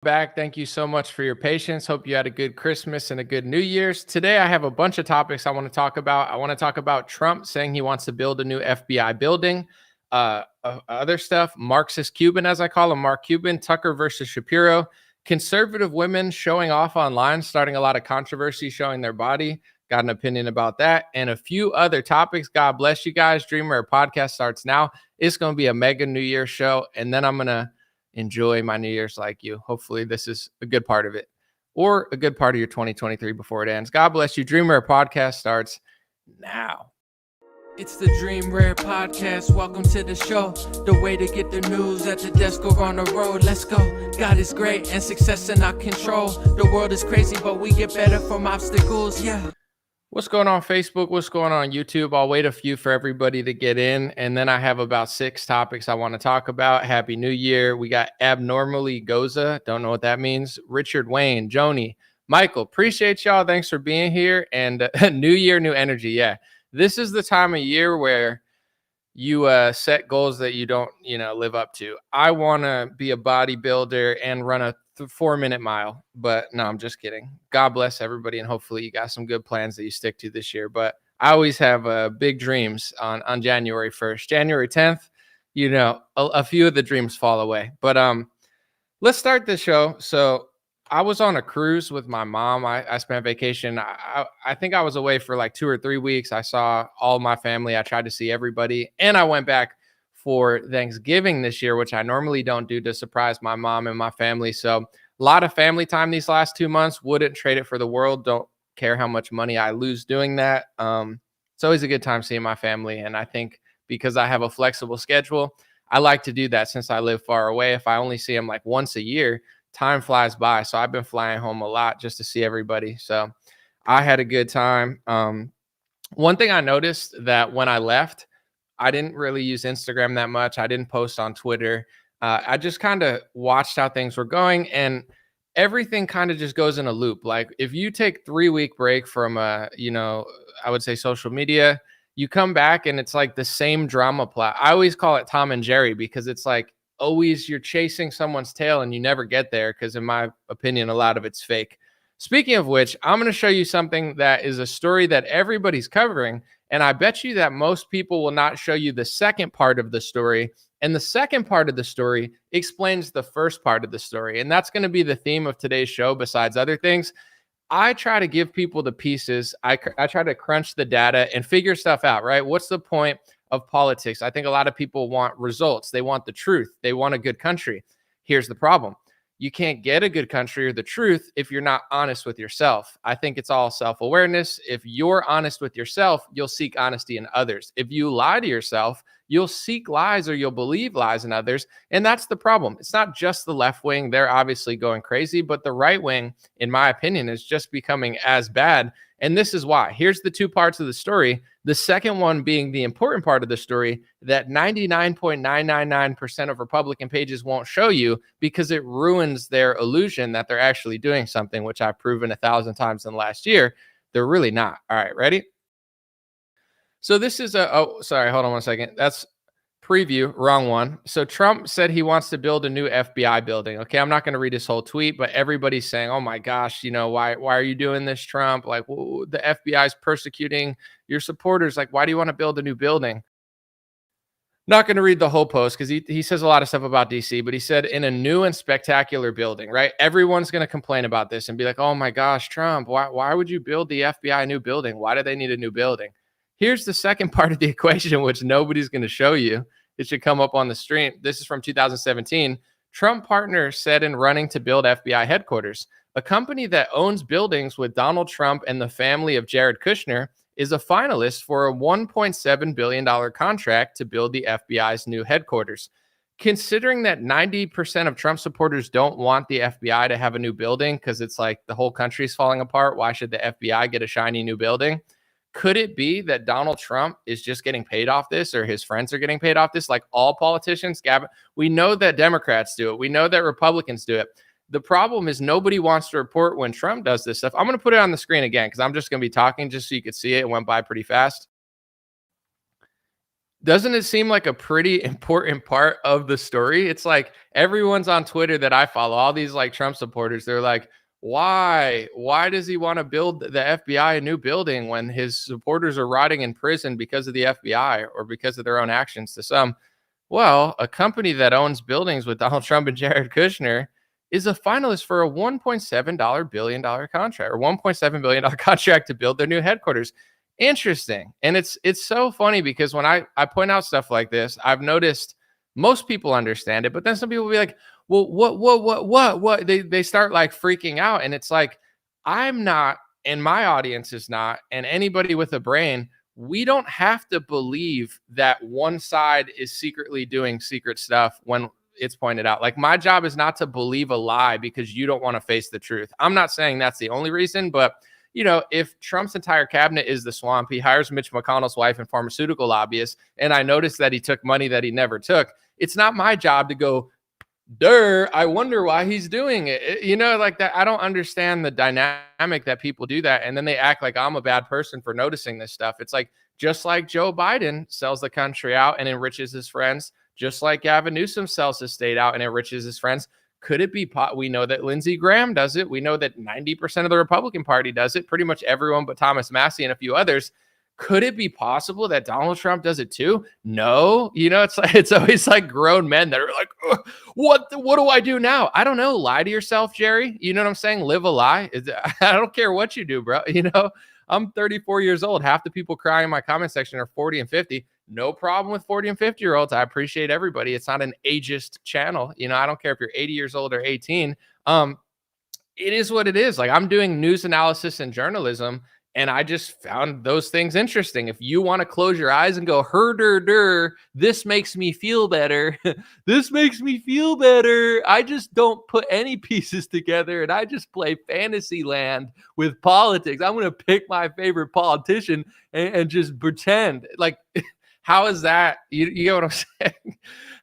Back. Thank you so much for your patience. Hope you had a good Christmas and a good New Year's. Today, I have a bunch of topics I want to talk about. I want to talk about Trump saying he wants to build a new FBI building, other stuff, Marxist Cuban, as I call him, Mark Cuban, Tucker versus Shapiro, conservative women showing off online, starting a lot of controversy, showing their body. Got an opinion about that and a few other topics. God bless you guys. Dreamer podcast starts now. It's going to be a mega New Year show, and then I'm going to enjoy my New Year's like you. Hopefully, this is a good part of it or a good part of your 2023 before it ends. God bless you. Dreamer podcast starts now. It's the Dream Rare Podcast. Welcome to the show. The way to get the news at the desk or on the road. Let's go. God is great and success in our control. The world is crazy, but we get better from obstacles. Yeah. What's going on Facebook? What's going on YouTube? I'll wait a few for everybody to get in. And then I have about 6 topics I want to talk about. Happy New Year. We got Abnormally Goza. Don't know what that means. Richard Wayne, Joni, Michael. Appreciate y'all. Thanks for being here. And New Year, new energy. Yeah. This is the time of year where you set goals that you don't, live up to. I want to be a bodybuilder and run a 4-minute mile, but no, I'm just kidding. God bless everybody, and hopefully you got some good plans that you stick to this year. But I always have big dreams on January 1st. January 10th, a few of the dreams fall away. But let's start the show. So I was on a cruise with my mom. I spent vacation. I think I was away for like 2 or 3 weeks. I saw all my family. I tried to see everybody. And I went back for Thanksgiving this year, which I normally don't do, to surprise my mom and my family. So a lot of family time these last 2 months. Wouldn't trade it for the world. Don't care how much money I lose doing that. It's always a good time seeing my family. And I think because I have a flexible schedule, I like to do that since I live far away. If I only see them like once a year, time flies by. So I've been flying home a lot just to see everybody. So I had a good time. One thing I noticed that when I left, I didn't really use Instagram that much. I didn't post on Twitter. I just kind of watched how things were going, and everything kind of just goes in a loop. Like if you take 3-week break from, I would say social media, you come back and it's like the same drama plot. I always call it Tom and Jerry because it's like always you're chasing someone's tail and you never get there because, in my opinion, a lot of it's fake. Speaking of which, I'm going to show you something that is a story that everybody's covering. And I bet you that most people will not show you the second part of the story. And the second part of the story explains the first part of the story. And that's going to be the theme of today's show, besides other things. I try to give people the pieces. I try to crunch the data and figure stuff out, right? What's the point of politics? I think a lot of people want results. They want the truth. They want a good country. Here's the problem. You can't get a good country or the truth if you're not honest with yourself. I think it's all self-awareness. If you're honest with yourself, you'll seek honesty in others. If you lie to yourself, you'll seek lies or you'll believe lies in others. And that's the problem. It's not just the left wing. They're obviously going crazy, but the right wing, in my opinion, is just becoming as bad. And this is why. Here's the 2 parts of the story. The second one being the important part of the story that 99.999% of Republican pages won't show you because it ruins their illusion that they're actually doing something, which I've proven 1,000 times in the last year. They're really not. All right, ready? So this is sorry, hold on 1 second. That's preview, wrong one. So Trump said he wants to build a new FBI building. Okay, I'm not going to read his whole tweet, but everybody's saying, "Oh my gosh, why are you doing this, Trump? Like, the FBI is persecuting your supporters. Like, why do you want to build a new building?" Not going to read the whole post because he says a lot of stuff about DC, but he said in a new and spectacular building, right? Everyone's going to complain about this and be like, "Oh my gosh, Trump, why would you build the FBI a new building? Why do they need a new building?" Here's the second part of the equation, which nobody's going to show you. It should come up on the stream. This is from 2017. Trump partner said in running to build FBI headquarters. A company that owns buildings with Donald Trump and the family of Jared Kushner is a finalist for a $1.7 billion contract to build the FBI's new headquarters. Considering that 90% of Trump supporters don't want the FBI to have a new building because it's like the whole country's falling apart, why should the FBI get a shiny new building? Could it be that Donald Trump is just getting paid off this, or his friends are getting paid off this, like all politicians? Gavin, we know that Democrats do it. We know that Republicans do it. The problem is nobody wants to report when Trump does this stuff. I'm going to put it on the screen again because I'm just going to be talking just so you could see it. It went by pretty fast. Doesn't it seem like a pretty important part of the story? It's like everyone's on Twitter that I follow, all these like Trump supporters, they're like, why? Why does he want to build the FBI a new building when his supporters are rotting in prison because of the FBI or because of their own actions to some? Well, a company that owns buildings with Donald Trump and Jared Kushner is a finalist for a $1.7 billion contract or $1.7 billion contract to build their new headquarters. Interesting. And it's so funny because when I point out stuff like this, I've noticed most people understand it, but then some people will be like, well, what? They start like freaking out. And it's like, I'm not, and my audience is not, and anybody with a brain, we don't have to believe that one side is secretly doing secret stuff when it's pointed out. Like, my job is not to believe a lie because you don't want to face the truth. I'm not saying that's the only reason, but if Trump's entire cabinet is the swamp, he hires Mitch McConnell's wife and pharmaceutical lobbyists, and I noticed that he took money that he never took. It's not my job to go, I wonder why he's doing it. Like that. I don't understand the dynamic that people do that. And then they act like I'm a bad person for noticing this stuff. It's like, just like Joe Biden sells the country out and enriches his friends, just like Gavin Newsom sells his state out and enriches his friends. Could it be we know that Lindsey Graham does it. We know that 90% of the Republican Party does it. Pretty much everyone but Thomas Massie and a few others. Could it be possible that Donald Trump does it too? No. It's always like grown men that are like, what do I do now? I don't know. Lie to yourself, Jerry. You know what I'm saying? Live a lie. I don't care what you do, bro. I'm 34 years old. Half the people crying in my comment section are 40 and 50. No problem with 40 and 50-year-olds. I appreciate everybody. It's not an ageist channel. I don't care if you're 80 years old or 18. It is what it is. Like, I'm doing news analysis and journalism, and I just found those things interesting. If you want to close your eyes and go, herder, this makes me feel better. This makes me feel better. I just don't put any pieces together, and I just play fantasy land with politics. I'm going to pick my favorite politician and just pretend. Like, how is that? You get what I'm saying?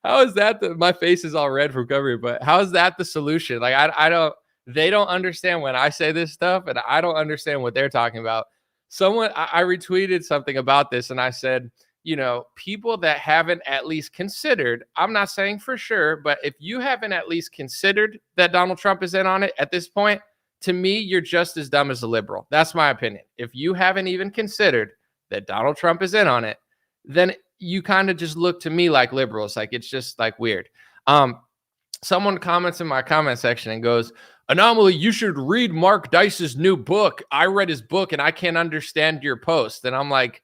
How is that? My face is all red from covering, but how is that the solution? Like, I don't. They don't understand when I say this stuff, and I don't understand what they're talking about. I retweeted something about this, and I said, people that haven't at least considered, I'm not saying for sure, but if you haven't at least considered that Donald Trump is in on it at this point, to me, you're just as dumb as a liberal. That's my opinion. If you haven't even considered that Donald Trump is in on it, then you kind of just look to me like liberals. Like, it's just like weird. Someone comments in my comment section and goes, Anomaly, you should read Mark Dice's new book. I read his book and I can't understand your post. And I'm like,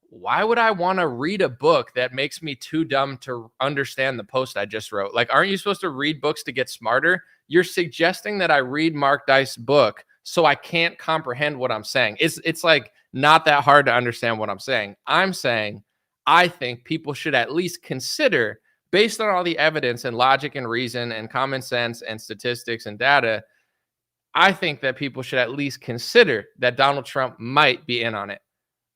why would I want to read a book that makes me too dumb to understand the post I just wrote? Like, aren't you supposed to read books to get smarter? You're suggesting that I read Mark Dice's book so I can't comprehend what I'm saying. It's like not that hard to understand what I'm saying. I'm saying I think people should at least consider, based on all the evidence and logic and reason and common sense and statistics and data, I think that people should at least consider that Donald Trump might be in on it.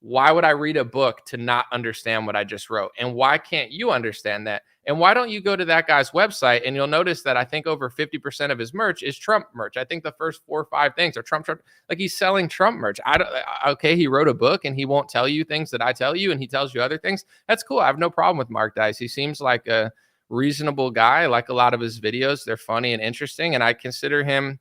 Why would I read a book to not understand what I just wrote? And why can't you understand that? And why don't you go to that guy's website and you'll notice that I think over 50% of his merch is Trump merch. I think the first 4 or 5 things are Trump. Like, he's selling Trump merch. Okay, he wrote a book and he won't tell you things that I tell you and he tells you other things. That's cool. I have no problem with Mark Dice. He seems like a reasonable guy. I like a lot of his videos. They're funny and interesting. And I consider him,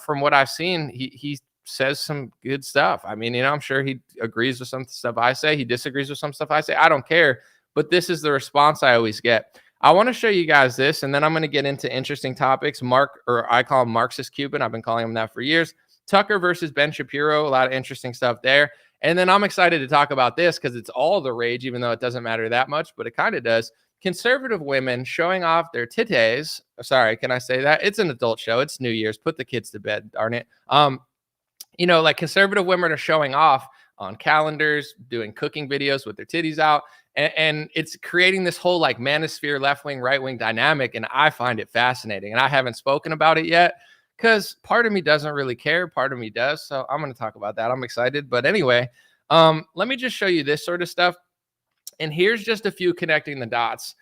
from what I've seen, he says some good stuff. I mean, I'm sure he agrees with some stuff I say. He disagrees with some stuff I say. I don't care. But this is the response I always get. I want to show you guys this, and then I'm going to get into interesting topics. I call him Marxist Cuban. I've been calling him that for years. Tucker versus Ben Shapiro. A lot of interesting stuff there. And then I'm excited to talk about this because it's all the rage, even though it doesn't matter that much, but it kind of does. Conservative women showing off their titties. Sorry, can I say that? It's an adult show. It's New Year's. Put the kids to bed, darn it. Like, conservative women are showing off on calendars, doing cooking videos with their titties out. And it's creating this whole like manosphere, left-wing, right-wing dynamic. And I find it fascinating. And I haven't spoken about it yet because part of me doesn't really care. Part of me does. So I'm going to talk about that. I'm excited. But anyway, let me just show you this sort of stuff. And here's just a few connecting the dots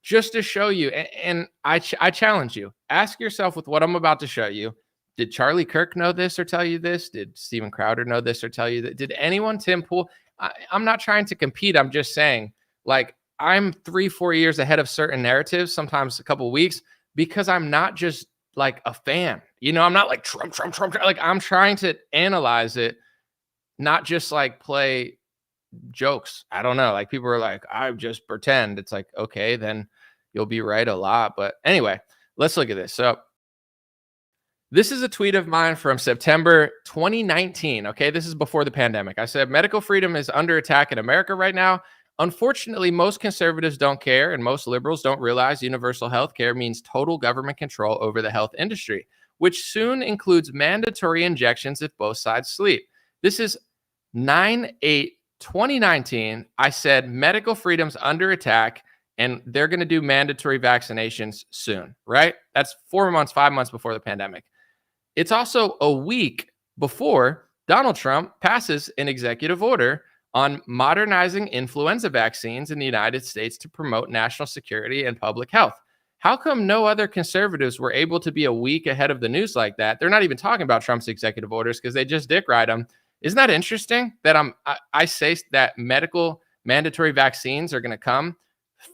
just to show you. And I challenge you. Ask yourself with what I'm about to show you. Did Charlie Kirk know this or tell you this? Did Steven Crowder know this or tell you that? Did anyone, Tim Pool? I'm not trying to compete. I'm just saying Like I'm 3-4 years ahead of certain narratives, sometimes a couple weeks, because I'm not just like a fan. I'm not like Trump, Trump, Trump, Trump. Like I'm trying to analyze it, not just like play jokes. I don't know. Like people are like, I just pretend. It's like, okay, then you'll be right a lot. But anyway, let's look at this. So this is a tweet of mine from September 2019. Okay, this is before the pandemic. I said, medical freedom is under attack in America right now. Unfortunately, most conservatives don't care, and most liberals don't realize universal health care means total government control over the health industry, which soon includes mandatory injections if both sides sleep. This is 9/8/2019. I said medical freedom's under attack and they're going to do mandatory vaccinations soon, right? That's 4 months, 5 months before the pandemic. It's also a week before Donald Trump passes an executive order on modernizing influenza vaccines in the United States to promote national security and public health. How come no other conservatives were able to be a week ahead of the news like that? They're not even talking about Trump's executive orders because they just dick ride them. Isn't that interesting that I say that medical mandatory vaccines are going to come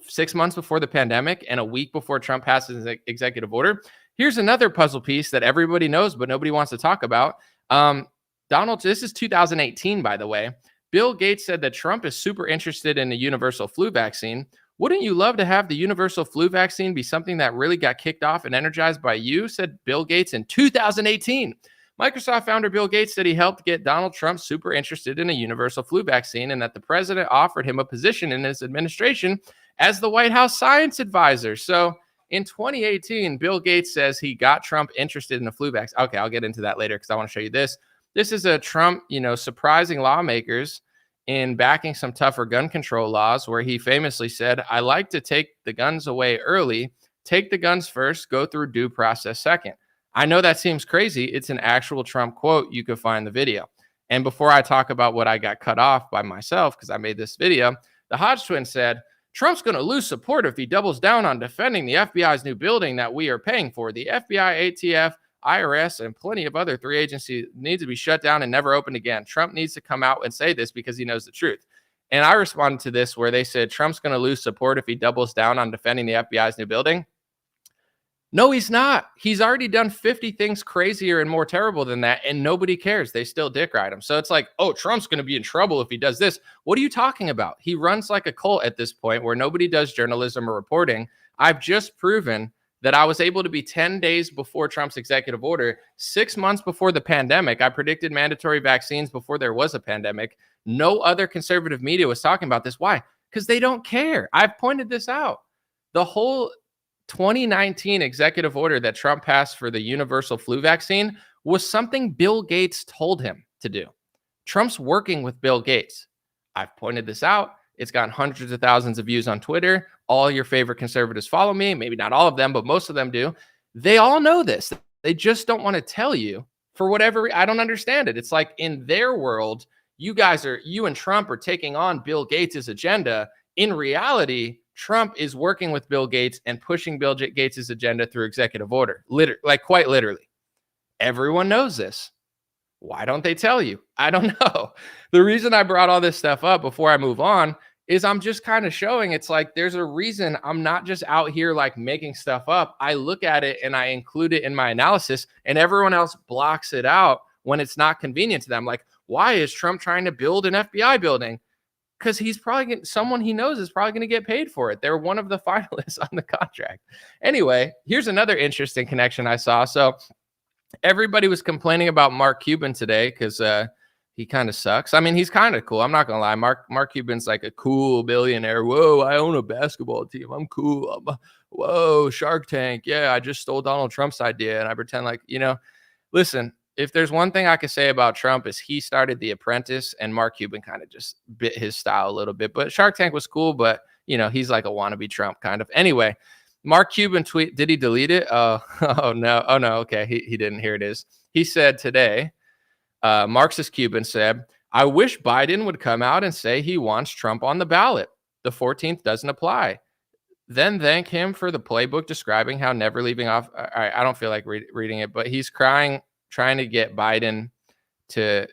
6 months before the pandemic and a week before Trump passes an executive order? Here's another puzzle piece that everybody knows, but nobody wants to talk about. This is 2018, by the way. Bill Gates said that Trump is super interested in the universal flu vaccine. Wouldn't you love to have the universal flu vaccine be something that really got kicked off and energized by you, said Bill Gates in 2018. Microsoft founder Bill Gates said he helped get Donald Trump super interested in a universal flu vaccine and that the president offered him a position in his administration as the White House science advisor. So in 2018, Bill Gates says he got Trump interested in the flu vaccine. Okay, I'll get into that later because I want to show you this. This is a Trump, surprising lawmakers in backing some tougher gun control laws where he famously said, I like to take the guns away early, take the guns first, go through due process second. I know that seems crazy. It's an actual Trump quote. You could find the video. And before I talk about what I got cut off by myself because I made this video, the Hodge twins said, Trump's going to lose support if he doubles down on defending the FBI's new building that we are paying for. The FBI, ATF, IRS, and plenty of other 3 agencies need to be shut down and never opened again. Trump needs to come out and say this because he knows the truth. And I responded to this where they said Trump's going to lose support if he doubles down on defending the FBI's new building. No, he's not. He's already done 50 things crazier and more terrible than that, and nobody cares. They still dick ride him. So it's like, oh, Trump's going to be in trouble if he does this. What are you talking about? He runs like a cult at this point where nobody does journalism or reporting. I've just proven that I was able to be 10 days before Trump's executive order, 6 months before the pandemic. I predicted mandatory vaccines before there was a pandemic. No other conservative media was talking about this. Why? Because they don't care. I've pointed this out. The whole 2019 executive order that Trump passed for the universal flu vaccine was something Bill Gates told him to do. Trump's working with Bill Gates. I've pointed this out. It's gotten hundreds of thousands of views on Twitter. All your favorite conservatives follow me. Maybe not all of them, but most of them do. They all know this. They just don't want to tell you for whatever. I don't understand it. It's like in their world, you and Trump are taking on Bill Gates' agenda. In reality, Trump is working with Bill Gates and pushing Bill Gates' agenda through executive order, quite literally. Everyone knows this. Why don't they tell you? I don't know. The reason I brought all this stuff up before I move on is I'm just kind of showing it's like there's a reason I'm not just out here like making stuff up. I look at it and I include it in my analysis, and everyone else blocks it out when it's not convenient to them. Like, why is Trump trying to build an FBI building? Because he's probably someone he knows is probably going to get paid for it. They're one of the finalists on the contract. Anyway, here's another interesting connection I saw. So everybody was complaining about Mark Cuban today because he kind of sucks. I mean, he's kind of cool. I'm not going to lie. Mark Cuban's like a cool billionaire. Whoa, I own a basketball team. I'm cool. Whoa, Shark Tank. Yeah, I just stole Donald Trump's idea. And I pretend like, listen, if there's one thing I could say about Trump is he started The Apprentice and Mark Cuban kind of just bit his style a little bit. But Shark Tank was cool, but, he's like a wannabe Trump kind of. Anyway, Mark Cuban tweet, did he delete it? Oh no. Oh, no. Okay, he didn't. Here it is. He said today, Marxist Cuban said, I wish Biden would come out and say he wants Trump on the ballot. The 14th doesn't apply. Then thank him for the playbook describing how never leaving off. All right, I don't feel like reading it, but he's trying to get Biden to,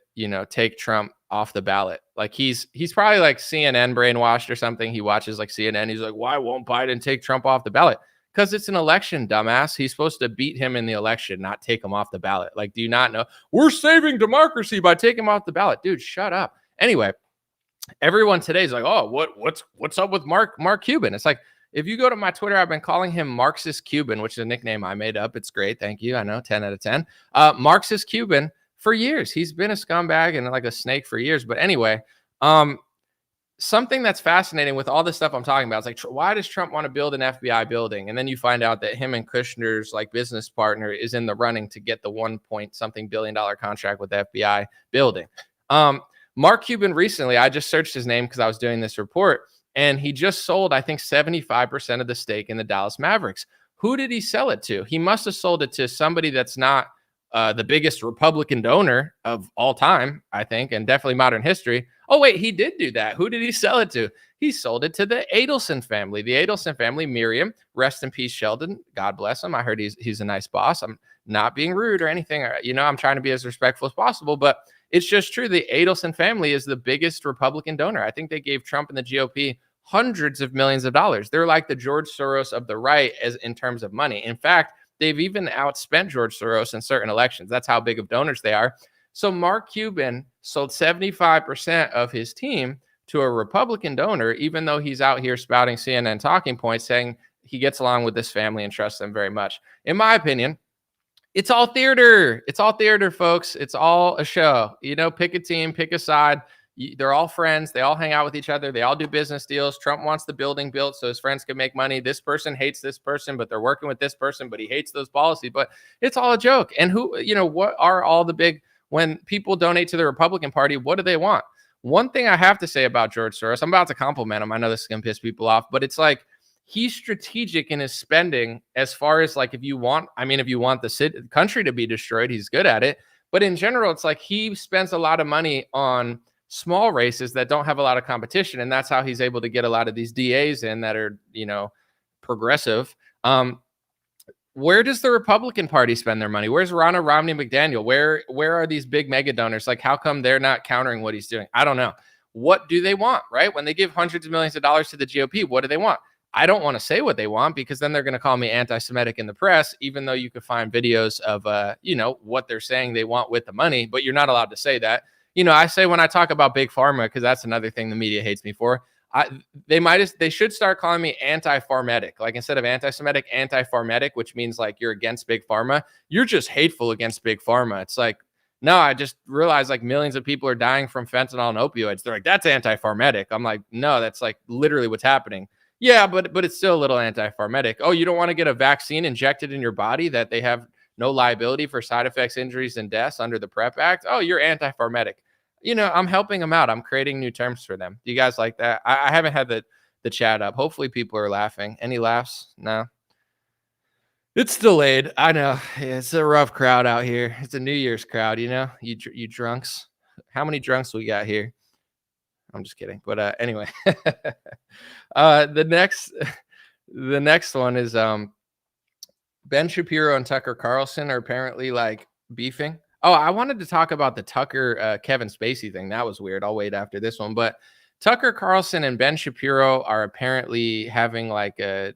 take Trump off the ballot. Like he's probably like CNN brainwashed or something. He watches like CNN. He's like, why won't Biden take Trump off the ballot? Because it's an election, dumbass. He's supposed to beat him in the election, not take him off the ballot. Like, do you not know? We're saving democracy by taking him off the ballot. Dude, shut up. Anyway, everyone today is like, oh, what's up with Mark Cuban? It's like, if you go to my Twitter, I've been calling him Marxist Cuban, which is a nickname I made up. It's great. Thank you. I know, 10 out of 10. Marxist Cuban for years. He's been a scumbag and like a snake for years. But anyway, something that's fascinating with all this stuff I'm talking about is like, why does Trump want to build an FBI building? And then you find out that him and Kushner's like business partner is in the running to get the $1 billion contract with the FBI building. Mark Cuban recently, I just searched his name because I was doing this report, and he just sold, I think, 75% of the stake in the Dallas Mavericks. Who did he sell it to? He must have sold it to somebody that's not the biggest Republican donor of all time, I think, and definitely modern history. Oh, wait, he did do that. Who did he sell it to? He sold it to the Adelson family. The Adelson family, Miriam, rest in peace, Sheldon. God bless him. I heard he's a nice boss. I'm not being rude or anything. I'm trying to be as respectful as possible, but it's just true. The Adelson family is the biggest Republican donor. I think they gave Trump and the GOP hundreds of millions of dollars. They're like the George Soros of the right as in terms of money. In fact, they've even outspent George Soros in certain elections. That's how big of donors they are. So Mark Cuban sold 75% of his team to a Republican donor, even though he's out here spouting CNN talking points saying he gets along with this family and trusts them very much. In my opinion, it's all theater. It's all theater, folks. It's all a show. Pick a team, pick a side. They're all friends. They all hang out with each other. They all do business deals. Trump wants the building built so his friends can make money. This person hates this person, but they're working with this person, but he hates those policies. But it's all a joke. And what are all the big, when people donate to the Republican Party, what do they want? One thing I have to say about George Soros, I'm about to compliment him. I know this is going to piss people off, but it's like, he's strategic in his spending as far as like, if you want the country to be destroyed, he's good at it. But in general, it's like he spends a lot of money on small races that don't have a lot of competition. And that's how he's able to get a lot of these DAs in that are, progressive. Where does the Republican Party spend their money? Where's Ronna Romney McDaniel? Where are these big mega donors? Like, how come they're not countering what he's doing? I don't know. What do they want, right? When they give hundreds of millions of dollars to the GOP, what do they want? I don't want to say what they want because then they're going to call me anti-Semitic in the press, even though you could find videos of, what they're saying they want with the money, but you're not allowed to say that. I say when I talk about big pharma, because that's another thing the media hates me for. They should start calling me anti-pharmetic. Like, instead of anti-Semitic, anti-pharmetic, which means like you're against big pharma. You're just hateful against big pharma. It's like, no, I just realized like millions of people are dying from fentanyl and opioids. They're like, that's anti-pharmetic. I'm like, no, that's like literally what's happening. Yeah, but it's still a little anti-pharmetic. Oh, you don't want to get a vaccine injected in your body that they have no liability for side effects, injuries, and deaths under the PrEP Act? Oh, you're anti-pharmetic. I'm helping them out. I'm creating new terms for them. Do you guys like that? I haven't had the chat up. Hopefully people are laughing. Any laughs? No. It's delayed. I know. Yeah, it's a rough crowd out here. It's a New Year's crowd, you drunks. How many drunks we got here? I'm just kidding. But anyway, the next one is Ben Shapiro and Tucker Carlson are apparently like beefing. Oh, I wanted to talk about the Tucker Kevin Spacey thing. That was weird. I'll wait after this one. But Tucker Carlson and Ben Shapiro are apparently having like I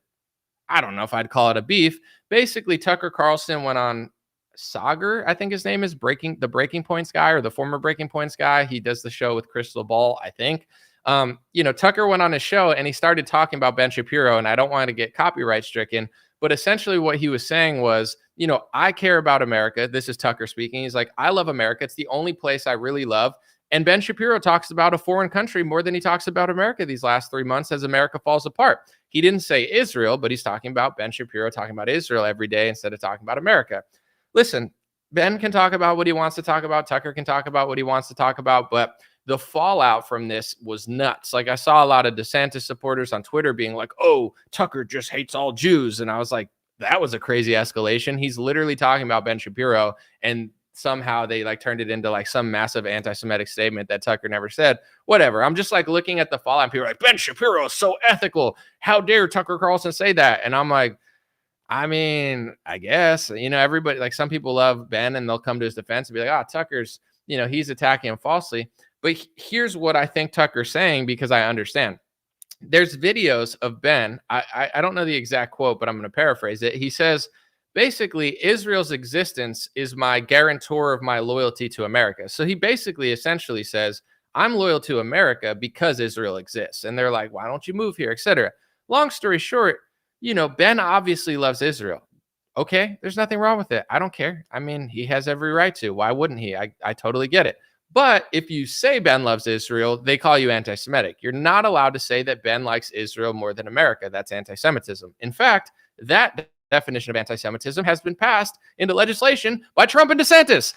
don't know if I'd call it a beef. Basically, Tucker Carlson went on Sagar, I think his name is, the Breaking Points guy, or the former Breaking Points guy. He does the show with Crystal Ball, I think. Tucker went on his show and he started talking about Ben Shapiro, and I don't want to get copyright stricken, but essentially what he was saying was, I care about America. This is Tucker speaking. He's like, I love America. It's the only place I really love. And Ben Shapiro talks about a foreign country more than he talks about America these last 3 months as America falls apart. He didn't say Israel, but he's talking about Ben Shapiro talking about Israel every day instead of talking about America. Listen, Ben can talk about what he wants to talk about. Tucker can talk about what he wants to talk about. But the fallout from this was nuts. Like, I saw a lot of DeSantis supporters on Twitter being like, oh, Tucker just hates all Jews. And I was like, that was a crazy escalation. He's literally talking about Ben Shapiro, and somehow they like turned it into like some massive anti-Semitic statement that Tucker never said. Whatever. I'm just like looking at the fallout, and people are like, Ben Shapiro is so ethical. How dare Tucker Carlson say that? And I'm like, I mean, I guess, everybody, like, some people love Ben and they'll come to his defense and be like, Tucker's, he's attacking him falsely. But here's what I think Tucker's saying, because I understand. There's videos of Ben. I don't know the exact quote, but I'm going to paraphrase it. He says, basically, Israel's existence is my guarantor of my loyalty to America. So he basically essentially says, I'm loyal to America because Israel exists. And they're like, why don't you move here, etc. Long story short, Ben obviously loves Israel. Okay, there's nothing wrong with it. I don't care. I mean, he has every right to. Why wouldn't he? I totally get it. But if you say Ben loves Israel, they call you anti Semitic. You're not allowed to say that Ben likes Israel more than America. That's anti Semitism. In fact, that definition of anti Semitism has been passed into legislation by Trump and DeSantis.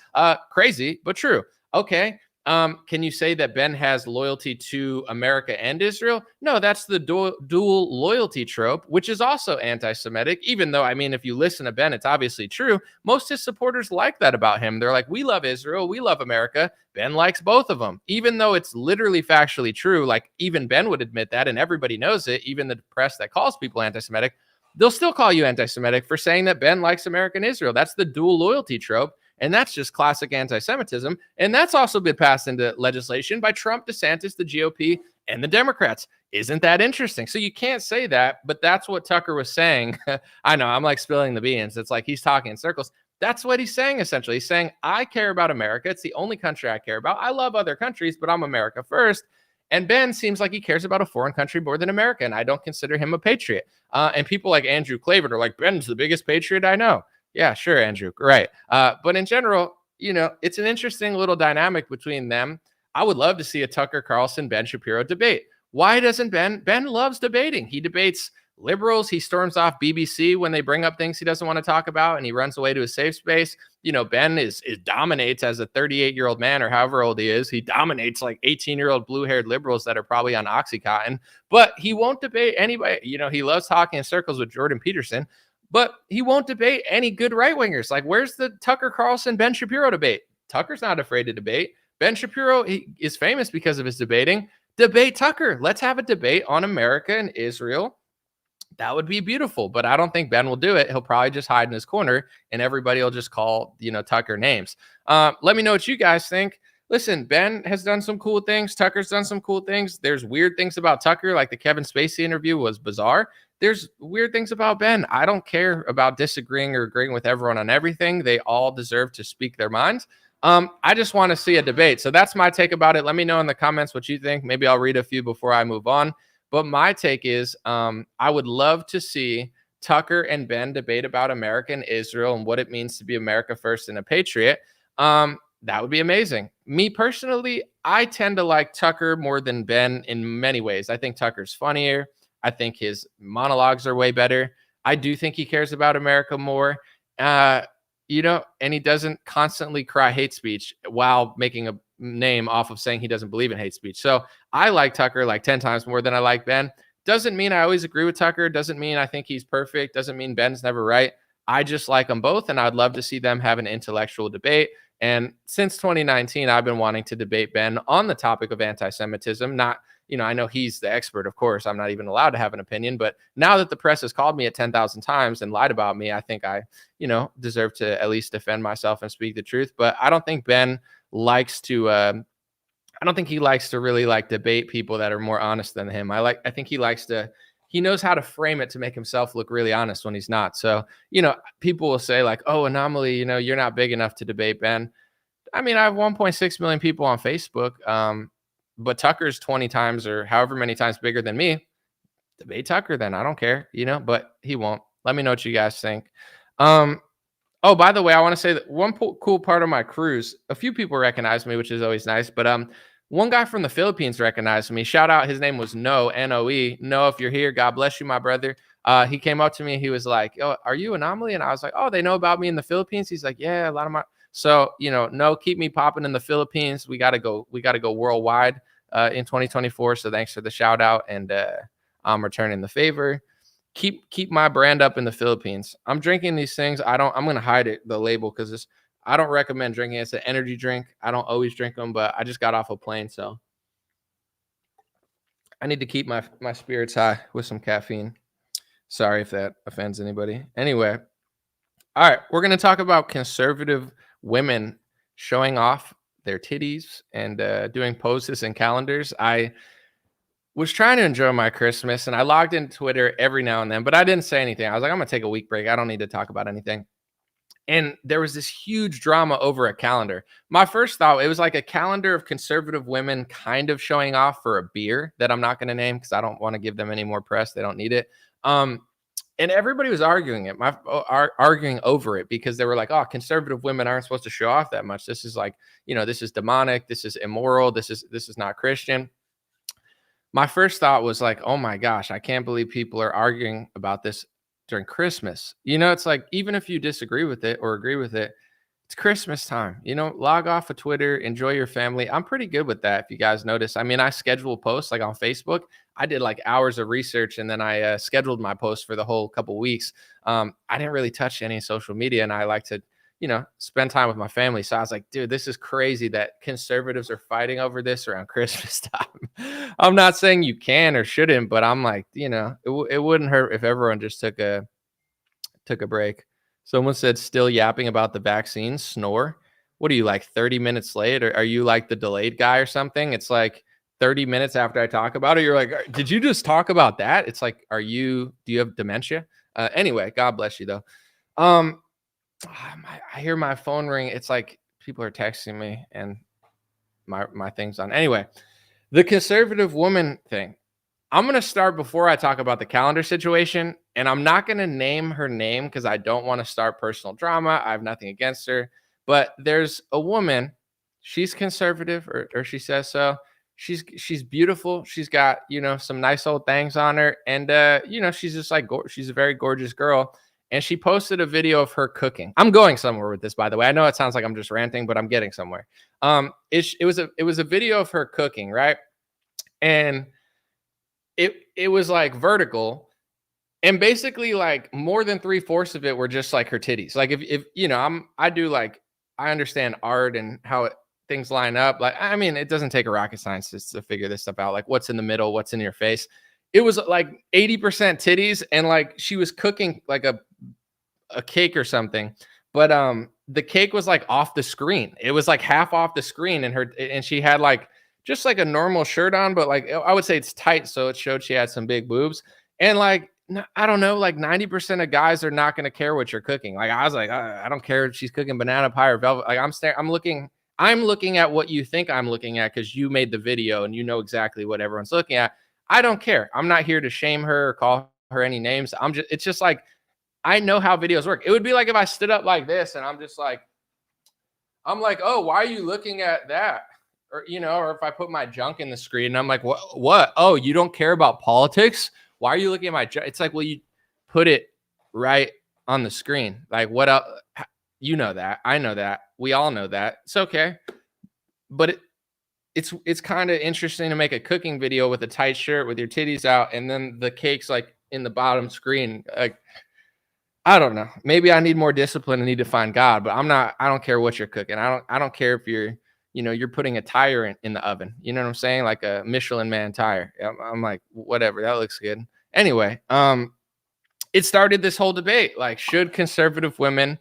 Crazy, but true. Okay. Can you say that Ben has loyalty to America and Israel? No, that's the dual loyalty trope, which is also anti Semitic, even though, I mean, if you listen to Ben, it's obviously true. Most of his supporters like that about him. They're like, we love Israel, we love America. Ben likes both of them, even though it's literally factually true. Like, even Ben would admit that, and everybody knows it, even the press that calls people anti Semitic. They'll still call you anti Semitic for saying that Ben likes America and Israel. That's the dual loyalty trope. And that's just classic anti-Semitism. And that's also been passed into legislation by Trump, DeSantis, the GOP, and the Democrats. Isn't that interesting? So you can't say that, but that's what Tucker was saying. I know, I'm like spilling the beans. It's like he's talking in circles. That's what he's saying, essentially. He's saying, I care about America. It's the only country I care about. I love other countries, but I'm America first. And Ben seems like he cares about a foreign country more than America, and I don't consider him a patriot. And people like Andrew Klavan are like, Ben's the biggest patriot I know. Yeah, sure, Andrew. Right. But in general, it's an interesting little dynamic between them. I would love to see a Tucker Carlson, Ben Shapiro debate. Why doesn't Ben? Ben loves debating. He debates liberals. He storms off BBC when they bring up things he doesn't want to talk about, and he runs away to a safe space. Ben is dominates as a 38-year-old man, or however old he is. He dominates like 18-year-old blue-haired liberals that are probably on Oxycontin, but he won't debate anybody. He loves talking in circles with Jordan Peterson. But he won't debate any good right wingers. Like, where's the Tucker Carlson, Ben Shapiro debate? Tucker's not afraid to debate. Ben Shapiro, he is famous because of his debating. Debate Tucker. Let's have a debate on America and Israel. That would be beautiful. But I don't think Ben will do it. He'll probably just hide in his corner, and everybody will just call, Tucker names. Let me know what you guys think. Listen, Ben has done some cool things. Tucker's done some cool things. There's weird things about Tucker, like the Kevin Spacey interview was bizarre. There's weird things about Ben. I don't care about disagreeing or agreeing with everyone on everything. They all deserve to speak their minds. I just want to see a debate. So that's my take about it. Let me know in the comments what you think. Maybe I'll read a few before I move on. But my take is I would love to see Tucker and Ben debate about America and Israel and what it means to be America first and a patriot. That would be amazing. Me personally, I tend to like Tucker more than Ben in many ways. I think Tucker's funnier. I think his monologues are way better. I do think he cares about America more, and he doesn't constantly cry hate speech while making a name off of saying he doesn't believe in hate speech. So I like Tucker like 10 times more than I like Ben. Doesn't mean I always agree with Tucker. Doesn't mean I think he's perfect. Doesn't mean Ben's never right. I just like them both, and I'd love to see them have an intellectual debate. And since 2019, I've been wanting to debate Ben on the topic of anti-Semitism. Not, I know he's the expert, of course. I'm not even allowed to have an opinion. But now that the press has called me at 10,000 times and lied about me, I think I, deserve to at least defend myself and speak the truth. But I don't think Ben likes to. I don't think he likes to really debate people that are more honest than him. I think he likes to. He knows how to frame it to make himself look really honest when he's not. So, people will say like, oh, Anomaly, you're not big enough to debate Ben. I mean, I have 1.6 million people on Facebook, but Tucker's 20 times or however many times bigger than me. Debate Tucker then. I don't care, but he won't. Let me know what you guys think. Oh, by the way, I want to say that one cool part of my cruise, a few people recognize me, which is always nice, but one guy from the Philippines recognized me. Shout out. His name was Noe, N-O-E. Noe, if you're here, God bless you, my brother. He came up to me. He was like, oh, are you Anomaly? And I was like, oh, they know about me in the Philippines. He's like, yeah, a lot of my. So, Noe, keep me popping in the Philippines. We got to go worldwide in 2024. So thanks for the shout out. And I'm returning the favor. Keep my brand up in the Philippines. I'm drinking these things. I'm going to hide it, the label, because I don't recommend drinking. It's an energy drink. I don't always drink them, but I just got off a plane, so I need to keep my spirits high with some caffeine. Sorry if that offends anybody. Anyway, all right, we're going to talk about conservative women showing off their titties and doing poses and calendars. I was trying to enjoy my Christmas and I logged into Twitter every now and then, but I didn't say anything. I was like, I'm going to take a week break. I don't need to talk about anything. And there was this huge drama over a calendar. My first thought, it was like a calendar of conservative women kind of showing off for a beer that I'm not going to name because I don't want to give them any more press. They don't need it. And everybody was arguing arguing over it because they were like, oh, conservative women aren't supposed to show off that much. This is like, this is demonic. This is immoral. This is not Christian. My first thought was like, oh my gosh, I can't believe people are arguing about this during Christmas. It's like, even if you disagree with it or agree with it, it's Christmas time. Log off of Twitter, enjoy your family. I'm pretty good with that. If you guys notice, I mean, I schedule posts like on Facebook. I did like hours of research and then I scheduled my posts for the whole couple weeks. I didn't really touch any social media and I like to, spend time with my family. So I was like, dude, this is crazy that conservatives are fighting over this around Christmas time. I'm not saying you can or shouldn't, but I'm like, it wouldn't hurt if everyone just took a break. Someone said still yapping about the vaccine, snore. What are you, like 30 minutes late? Or are you like the delayed guy or something? It's like 30 minutes after I talk about it, you're like, did you just talk about that? It's like, do you have dementia? Anyway, God bless you though. I hear my phone ring. It's like people are texting me and my thing's on. Anyway, the conservative woman thing. I'm going to start before I talk about the calendar situation, and I'm not going to name her name because I don't want to start personal drama. I have nothing against her, but there's a woman. She's conservative, or she says so. She's beautiful. She's got, some nice old things on her, and she's just like she's a very gorgeous girl. And she posted a video of her cooking. I'm going somewhere with this, by the way. I know it sounds like I'm just ranting, but I'm getting somewhere. It was a video of her cooking, right? And it was like vertical, and basically like more than 3/4 of it were just like her titties. Like if I understand art and how things line up. Like, I mean, it doesn't take a rocket scientist to figure this stuff out. Like what's in the middle, what's in your face. It was like 80% titties, and like she was cooking like a cake or something, but the cake was like off the screen. It was like half off the screen, and she had like just like a normal shirt on, but like I would say it's tight, so it showed she had some big boobs. And like I don't know, like 90% of guys are not going to care what you're cooking. Like I was like, I don't care if she's cooking banana pie or velvet. Like I'm looking at what you think I'm looking at because you made the video and you know exactly what everyone's looking at. I don't care. I'm not here to shame her or call her any names. It's just like, I know how videos work. It would be like if I stood up like this and I'm like, oh, why are you looking at that? Or, or if I put my junk in the screen and I'm like, what? Oh, you don't care about politics? Why are you looking at my junk? It's like, well, you put it right on the screen. Like what else? You know that. I know that. We all know that. It's okay. But it's kind of interesting to make a cooking video with a tight shirt with your titties out and then the cake's like in the bottom screen. Like, I don't know. Maybe I need more discipline and need to find God, but I don't care what you're cooking. I don't care if you're putting a tire in the oven. You know what I'm saying? Like a Michelin Man tire. I'm like, whatever, that looks good. Anyway, it started this whole debate. Like, should conservative women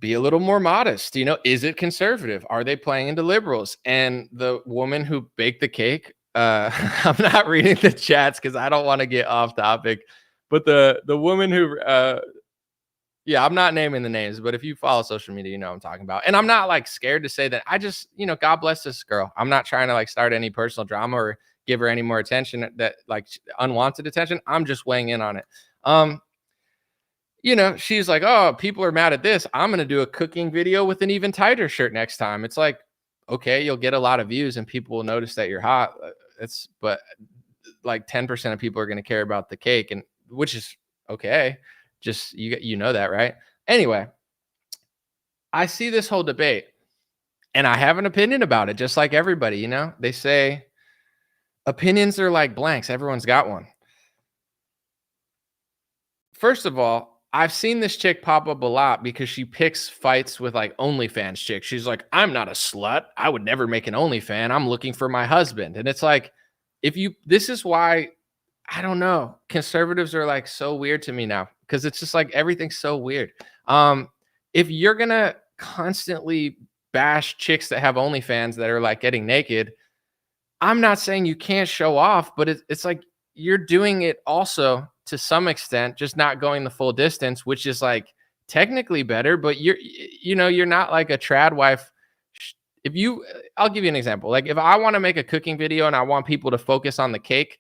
be a little more modest? Is it conservative? Are they playing into liberals? And the woman who baked the cake, I'm not reading the chats because I don't want to get off topic. But the woman who, I'm not naming the names, but if you follow social media, you know what I'm talking about. And I'm not like scared to say that. I just, God bless this girl. I'm not trying to like start any personal drama or give her any more attention, that like unwanted attention. I'm just weighing in on it. She's like, oh, people are mad at this. I'm going to do a cooking video with an even tighter shirt next time. It's like, okay, you'll get a lot of views and people will notice that you're hot. But like 10% of people are going to care about the cake, and which is okay. Just you know that, right? Anyway, I see this whole debate and I have an opinion about it, just like everybody. They say opinions are like blanks. Everyone's got one. First of all, I've seen this chick pop up a lot because she picks fights with like OnlyFans chicks. She's like, I'm not a slut. I would never make an OnlyFans. I'm looking for my husband. And it's like, this is why, I don't know, conservatives are like so weird to me now, because it's just like everything's so weird. If you're going to constantly bash chicks that have OnlyFans that are like getting naked. I'm not saying you can't show off, but it's like you're doing it also to some extent, just not going the full distance, which is like technically better, but you're not like a trad wife. If you, I'll give you an example. Like if I want to make a cooking video and I want people to focus on the cake,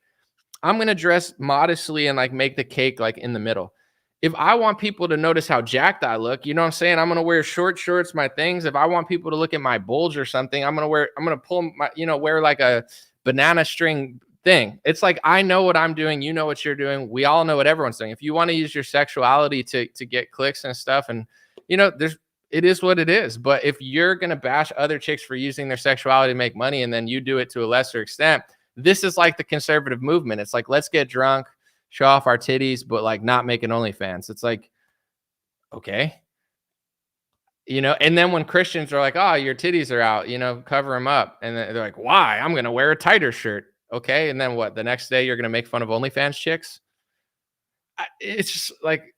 I'm going to dress modestly and like make the cake like in the middle. If I want people to notice how jacked I look, you know what I'm saying? I'm going to wear short shorts, my things. If I want people to look at my bulge or something, I'm going to pull my, wear like a banana string thing. It's like, I know what I'm doing. You know what you're doing. We all know what everyone's doing. If you want to use your sexuality to get clicks and stuff, and it is what it is. But if you're going to bash other chicks for using their sexuality to make money, and then you do it to a lesser extent, this is like the conservative movement. It's like, let's get drunk, show off our titties, but like not making OnlyFans. It's like, okay. And then when Christians are like, oh, your titties are out, cover them up. And then they're like, why? I'm going to wear a tighter shirt. Okay. And then what? The next day you're going to make fun of OnlyFans chicks? It's just like,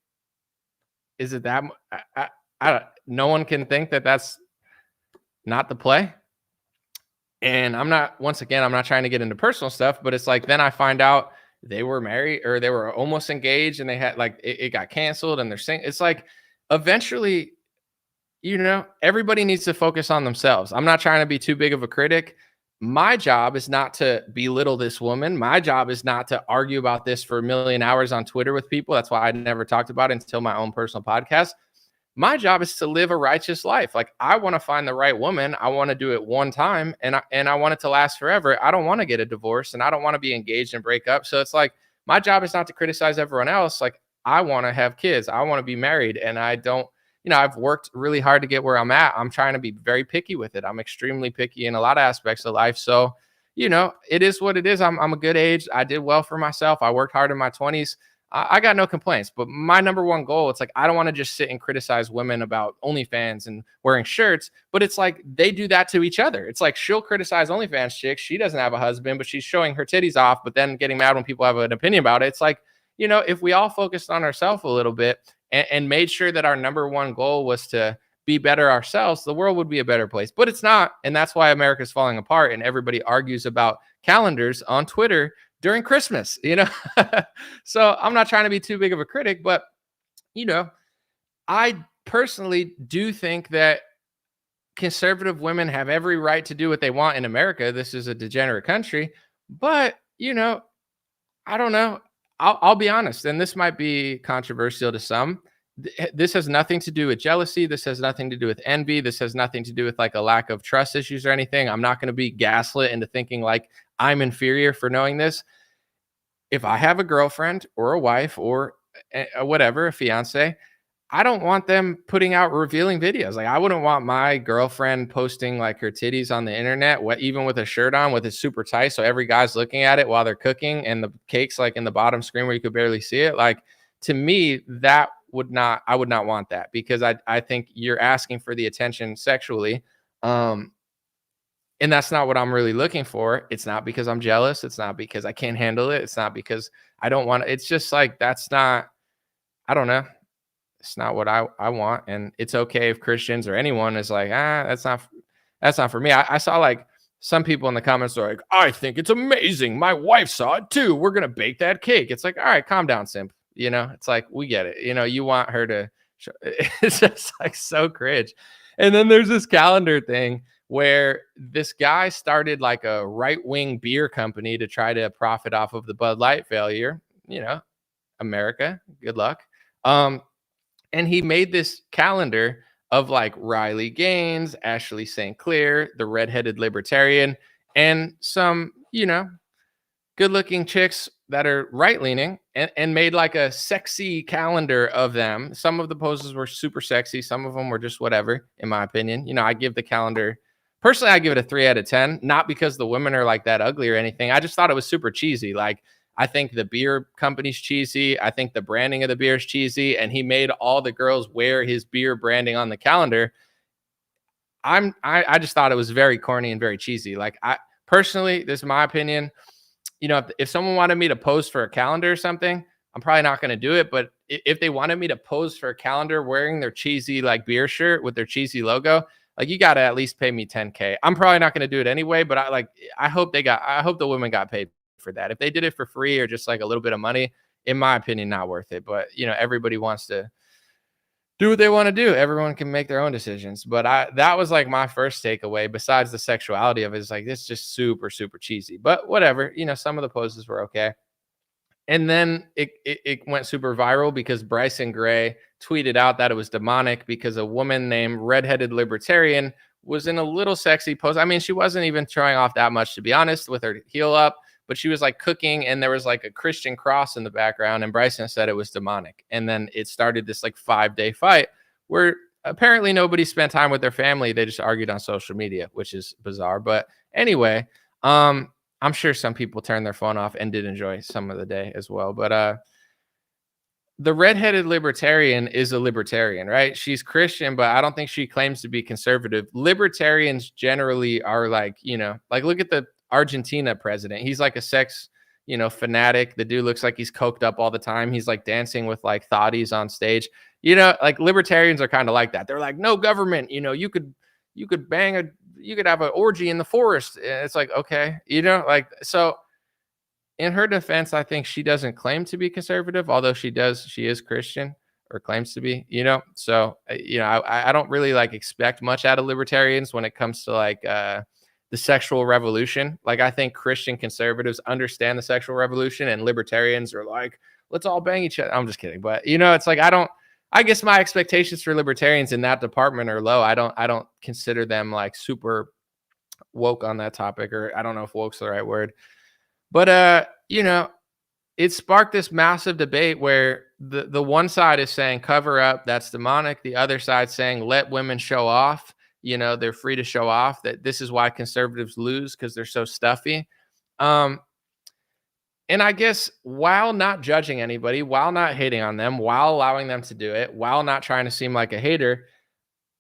is it that? I don't, no one can think that that's not the play. And I'm not trying to get into personal stuff, but it's like, then I find out they were married or they were almost engaged and they had like, it got canceled and they're saying, it's like, eventually, everybody needs to focus on themselves. I'm not trying to be too big of a critic. My job is not to belittle this woman. My job is not to argue about this for a million hours on Twitter with people. That's why I never talked about it until my own personal podcast. My job is to live a righteous life. Like, I want to find the right woman. I want to do it one time and I want it to last forever. I don't want to get a divorce and I don't want to be engaged and break up. So it's like, my job is not to criticize everyone else. Like, I want to have kids. I want to be married. And I don't, I've worked really hard to get where I'm at. I'm trying to be very picky with it. I'm extremely picky in a lot of aspects of life. So, it is what it is. I'm a good age. I did well for myself. I worked hard in my 20s. I got no complaints, but my number one goal, it's like, I don't want to just sit and criticize women about OnlyFans and wearing shirts, but it's like, they do that to each other. It's like, she'll criticize OnlyFans chicks. She doesn't have a husband, but she's showing her titties off, but then getting mad when people have an opinion about it. It's like, if we all focused on ourselves a little bit and made sure that our number one goal was to be better ourselves, the world would be a better place, but it's not. And that's why America's falling apart. And everybody argues about calendars on Twitter during Christmas, So I'm not trying to be too big of a critic, but, I personally do think that conservative women have every right to do what they want in America. This is a degenerate country, but, I don't know. I'll be honest, and this might be controversial to some. This has nothing to do with jealousy. This has nothing to do with envy. This has nothing to do with like a lack of trust issues or anything. I'm not going to be gaslit into thinking like I'm inferior for knowing this. If I have a girlfriend or a wife or whatever, a fiance, I don't want them putting out revealing videos. Like, I wouldn't want my girlfriend posting like her titties on the internet, even with a shirt on, with it super tight, so every guy's looking at it while they're cooking, and the cake's like in the bottom screen where you could barely see it. Like, to me, I would not want that, because I think you're asking for the attention sexually. And that's not what I'm really looking for. It's not because I'm jealous. It's not because I can't handle it. It's not because I don't want it. It's just like, that's not, I don't know. It's not what I want. And it's okay if Christians or anyone is like, that's not for me. I saw like some people in the comments are like, I think it's amazing. My wife saw it too. We're going to bake that cake. It's like, all right, calm down, simp. It's like, we get it. You want her to show. It's just like so cringe. And then there's this calendar thing where this guy started like a right-wing beer company to try to profit off of the Bud Light failure. America, good luck. And he made this calendar of like Riley Gaines, Ashley St. Clair, the redheaded libertarian, and some, good-looking chicks that are right-leaning, and made like a sexy calendar of them. Some of the poses were super sexy. Some of them were just whatever, in my opinion. I give the calendar, personally, I give it a 3 out of 10, not because the women are like that ugly or anything. I just thought it was super cheesy. Like, I think the beer company's cheesy. I think the branding of the beer is cheesy. And he made all the girls wear his beer branding on the calendar. I just thought it was very corny and very cheesy. Like, personally, this is my opinion. If someone wanted me to pose for a calendar or something, I'm probably not going to do it. But if they wanted me to pose for a calendar wearing their cheesy like beer shirt with their cheesy logo, Like, you got to at least pay me 10K. I'm probably not going to do it anyway, but I hope the women got paid for that. If they did it for free or just like a little bit of money, in my opinion, not worth it. But everybody wants to do what they want to do. Everyone can make their own decisions. But that was like my first takeaway, besides the sexuality of it, is like, it's just super, super cheesy. But whatever, some of the poses were okay. And then it went super viral because Bryson Gray tweeted out that it was demonic because a woman named Redheaded Libertarian was in a little sexy pose. I mean, she wasn't even showing off that much, to be honest, with her heel up, but she was like cooking and there was like a Christian cross in the background, and Bryson said it was demonic. And then it started this like 5-day fight where apparently nobody spent time with their family. They just argued on social media, which is bizarre. But anyway, I'm sure some people turned their phone off and did enjoy some of the day as well. But the redheaded libertarian is a libertarian, right? She's Christian, but I don't think she claims to be conservative. Libertarians generally are like, like look at the Argentina president. He's like a sex, fanatic. The dude looks like he's coked up all the time. He's like dancing with like thotties on stage. Like libertarians are kind of like that. They're like, no government, you could you could have an orgy in the forest. And it's like, okay, so in her defense, I think she doesn't claim to be conservative, although she is Christian, or claims to be, so, I don't really like expect much out of libertarians when it comes to like, the sexual revolution. Like, I think Christian conservatives understand the sexual revolution, and libertarians are like, let's all bang each other. I'm just kidding. But, it's like, I guess my expectations for libertarians in that department are low. I don't consider them like super woke on that topic, or I don't know if woke's the right word. But it sparked this massive debate where the one side is saying cover up, that's demonic. The other side saying let women show off. They're free to show off. That this is why conservatives lose, because they're so stuffy. And I guess while not judging anybody, while not hating on them, while allowing them to do it, while not trying to seem like a hater,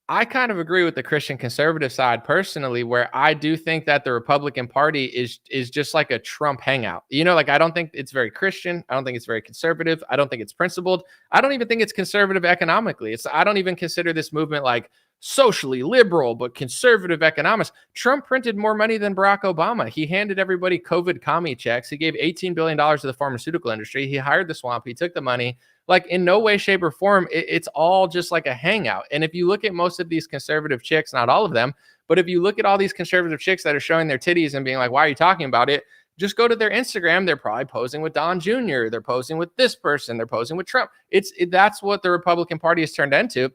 I kind of agree with the Christian conservative side personally, where I do think that the Republican Party is just like a Trump hangout. Like, I don't think it's very Christian. I don't think it's very conservative. I don't think it's principled. I don't even think it's conservative economically. I don't even consider this movement like socially liberal, but conservative economics. Trump printed more money than Barack Obama. He handed everybody COVID commie checks. He gave $18 billion to the pharmaceutical industry. He hired the swamp. He took the money. Like, in no way, shape, or form, it's all just like a hangout. And if you look at most of these conservative chicks, not all of them, but if you look at all these conservative chicks that are showing their titties and being like, why are you talking about it? Just go to their Instagram. They're probably posing with Don Jr. They're posing with this person. They're posing with Trump. That's what the Republican Party has turned into.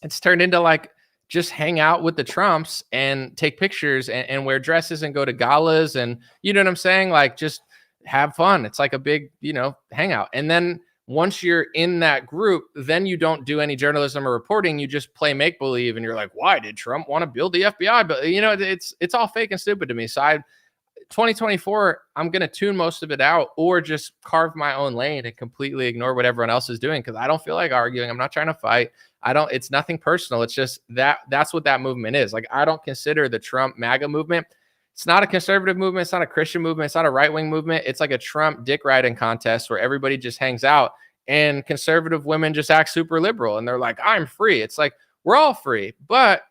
It's turned into like, just hang out with the Trumps and take pictures and wear dresses and go to galas. And you know what I'm saying? Like, just have fun. It's like a big, hangout. And then once you're in that group, then you don't do any journalism or reporting. You just play make believe. And you're like, why did Trump want to build the FBI? But it's all fake and stupid to me. So 2024, I'm going to tune most of it out, or just carve my own lane and completely ignore what everyone else is doing. Cause I don't feel like arguing. I'm not trying to fight. It's nothing personal. It's just that's what that movement is. Like, I don't consider the Trump MAGA movement. It's not a conservative movement. It's not a Christian movement. It's not a right-wing movement. It's like a Trump dick riding contest where everybody just hangs out and conservative women just act super liberal. And they're like, I'm free. It's like, we're all free. But,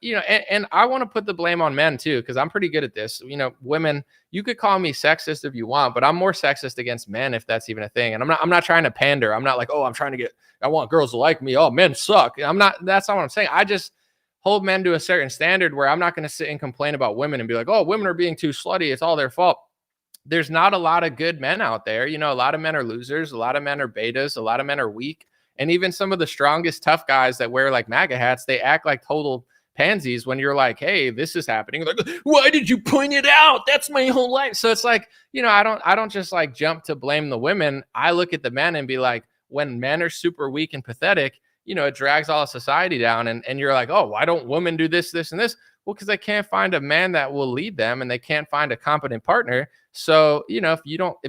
and I want to put the blame on men too, because I'm pretty good at this. Women, you could call me sexist if you want, but I'm more sexist against men, if that's even a thing. And I'm not trying to pander. I'm not like, oh, I want girls to like me. Oh, men suck. That's not what I'm saying. I just hold men to a certain standard where I'm not going to sit and complain about women and be like, oh, women are being too slutty. It's all their fault. There's not a lot of good men out there. A lot of men are losers. A lot of men are betas. A lot of men are weak. And even some of the strongest tough guys that wear like MAGA hats, they act like total pansies when you're like, hey, this is happening. Like, why did you point it out? That's my whole life. So it's like, I don't just like jump to blame the women. I look at the men and be like, when men are super weak and pathetic, it drags all of society down. And you're like, oh, why don't women do this, this, and this? Well, because they can't find a man that will lead them, and they can't find a competent partner. So, if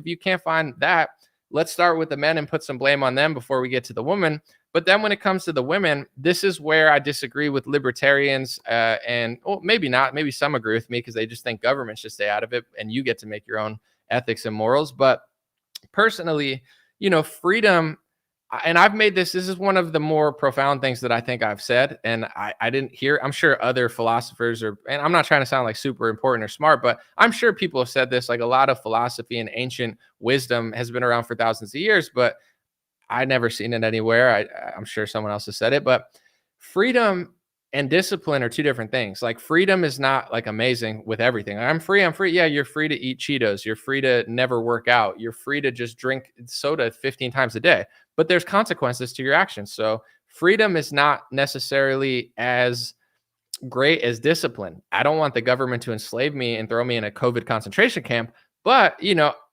you can't find that, let's start with the men and put some blame on them before we get to the women. But then when it comes to the women, this is where I disagree with libertarians, and maybe not. Maybe some agree with me because they just think government should stay out of it and you get to make your own ethics and morals. But personally, freedom, and I've made this is one of the more profound things that I think I've said. And I didn't hear, I'm sure other philosophers are, and I'm not trying to sound like super important or smart, but I'm sure people have said this, like a lot of philosophy and ancient wisdom has been around for thousands of years, but I never seen it anywhere. I'm sure someone else has said it, but freedom and discipline are two different things. Like freedom is not like amazing with everything. I'm free. I'm free. Yeah, you're free to eat Cheetos. You're free to never work out. You're free to just drink soda 15 times a day. But there's consequences to your actions. So freedom is not necessarily as great as discipline. I don't want the government to enslave me and throw me in a COVID concentration camp. But,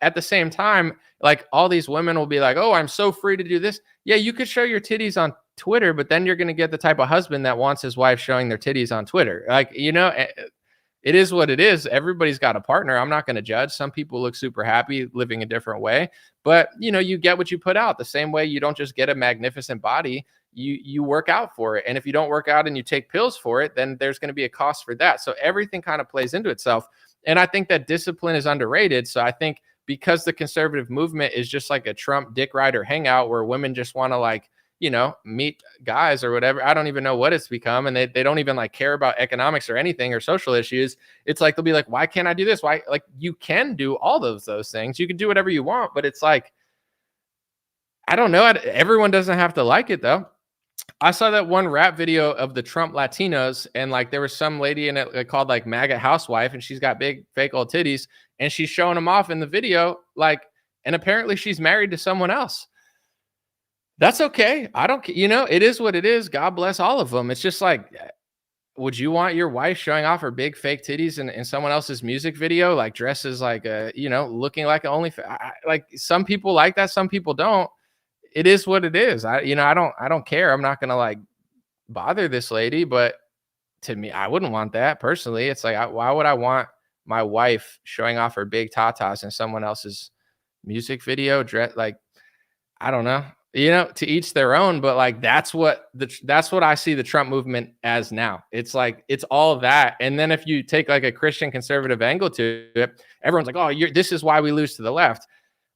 at the same time, like all these women will be like, oh, I'm so free to do this. Yeah, you could show your titties on Twitter, but then you're going to get the type of husband that wants his wife showing their titties on Twitter. Like, it is what it is. Everybody's got a partner. I'm not going to judge. Some people look super happy living a different way, but you get what you put out. The same way you don't just get a magnificent body, you work out for it. And if you don't work out and you take pills for it, then there's going to be a cost for that. So everything kind of plays into itself. And I think that discipline is underrated. So I think because the conservative movement is just like a Trump dick rider hangout where women just want to like, meet guys or whatever. I don't even know what it's become. And they don't even like care about economics or anything or social issues. It's like, they'll be like, why can't I do this? Why? Like you can do all those things. You can do whatever you want, but it's like, I don't know. Everyone doesn't have to like it though. I saw that one rap video of the Trump Latinos, and like there was some lady in it called like MAGA housewife, and she's got big fake old titties, and she's showing them off in the video, like, and apparently she's married to someone else. That's okay. I don't, it is what it is. God bless all of them. It's just like, would you want your wife showing off her big fake titties in someone else's music video, like dresses like looking like an like some people like that, some people don't. It is what it is. I don't care. I'm not gonna like bother this lady, but to me, I wouldn't want that personally. It's like, why would I want my wife showing off her big tatas in someone else's music video? Like, I don't know. To each their own, but like that's what I see the Trump movement as now. It's like it's all of that, and then if you take like a Christian conservative angle to it, everyone's like, oh, this is why we lose to the left.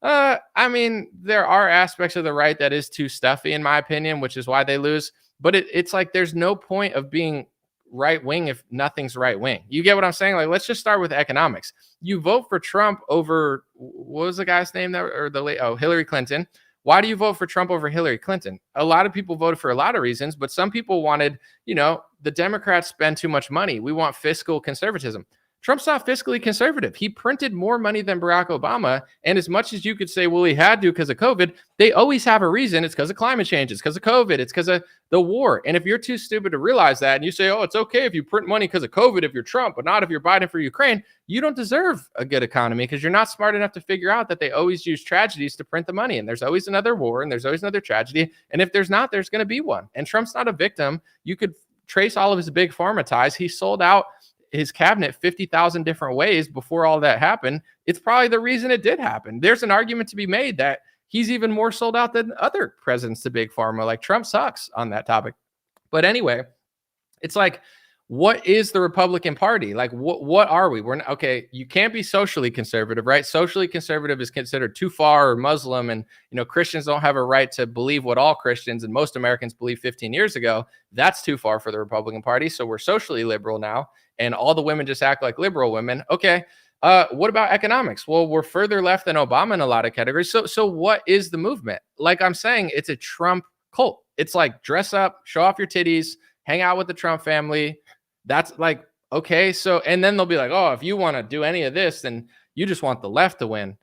I mean, there are aspects of the right that is too stuffy, in my opinion, which is why they lose. But it's like there's no point of being right wing if nothing's right wing. You get what I'm saying? Like, let's just start with economics. You vote for Trump over what was the guy's name Hillary Clinton. Why do you vote for Trump over Hillary Clinton? A lot of people voted for a lot of reasons, but some people wanted, the Democrats spend too much money. We want fiscal conservatism. Trump's not fiscally conservative. He printed more money than Barack Obama. And as much as you could say, well, he had to because of COVID, they always have a reason. It's because of climate change. It's because of COVID. It's because of the war. And if you're too stupid to realize that and you say, oh, it's okay if you print money because of COVID, if you're Trump, but not if you're Biden for Ukraine, you don't deserve a good economy because you're not smart enough to figure out that they always use tragedies to print the money. And there's always another war and there's always another tragedy. And if there's not, there's going to be one. And Trump's not a victim. You could trace all of his big pharma ties. He sold out his cabinet 50,000 different ways before all that happened. It's probably the reason it did happen. There's an argument to be made that he's even more sold out than other presidents to big pharma. Like Trump sucks on that topic. But anyway, it's like, what is the Republican Party? Like, what are we? We're not, okay. You can't be socially conservative, right? Socially conservative is considered too far or Muslim. And, Christians don't have a right to believe what all Christians and most Americans believed 15 years ago. That's too far for the Republican Party. So we're socially liberal now. And all the women just act like liberal women. Okay. What about economics? Well, we're further left than Obama in a lot of categories. So what is the movement? Like I'm saying, it's a Trump cult. It's like dress up, show off your titties, hang out with the Trump family. That's like, okay. So, and then they'll be like, oh, if you want to do any of this, then you just want the left to win.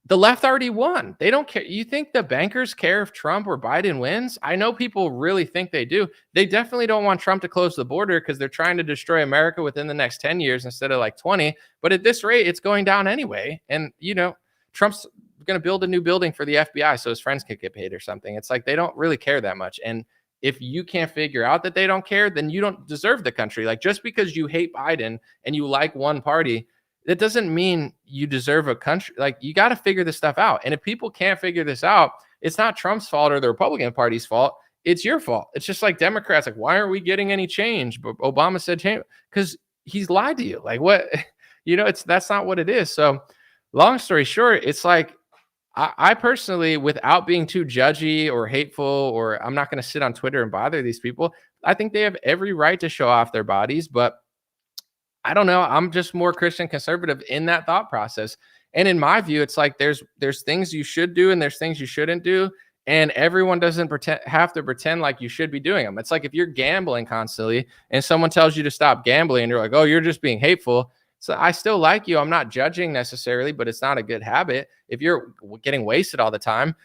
The left already won. They don't care. You think the bankers care if Trump or Biden wins? I know people really think they do. They definitely don't want Trump to close the border because they're trying to destroy America within the next 10 years instead of like 20. But at this rate, it's going down anyway. And, Trump's going to build a new building for the FBI so his friends could get paid or something. It's like they don't really care that much. And if you can't figure out that they don't care, then you don't deserve the country. Like just because you hate Biden and you like one party, that doesn't mean you deserve a country. Like you got to figure this stuff out. And if people can't figure this out, it's not Trump's fault or the Republican Party's fault. It's your fault. It's just like Democrats, like, why aren't we getting any change? But Obama said change because he's lied to you. Like what, that's not what it is. So long story short, it's like, I personally, without being too judgy or hateful, or I'm not going to sit on Twitter and bother these people, I think they have every right to show off their bodies. But I don't know. I'm just more Christian conservative in that thought process. And in my view, it's like there's things you should do and there's things you shouldn't do. And everyone doesn't have to pretend like you should be doing them. It's like if you're gambling constantly and someone tells you to stop gambling and you're like, oh, you're just being hateful. So I still like you. I'm not judging necessarily, but it's not a good habit. If you're getting wasted all the time,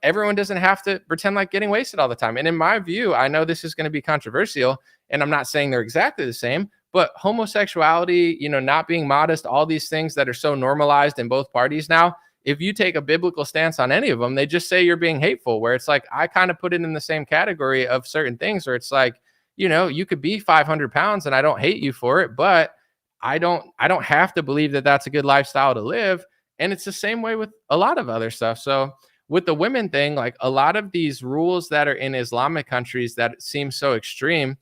everyone doesn't have to pretend like getting wasted all the time. And in my view, I know this is going to be controversial, and I'm not saying they're exactly the same, but homosexuality, not being modest, all these things that are so normalized in both parties now, if you take a biblical stance on any of them, they just say you're being hateful, where it's like, I kind of put it in the same category of certain things where it's like, you could be 500 pounds and I don't hate you for it, but I don't have to believe that that's a good lifestyle to live. And it's the same way with a lot of other stuff. So with the women thing, like a lot of these rules that are in Islamic countries that seem so extreme,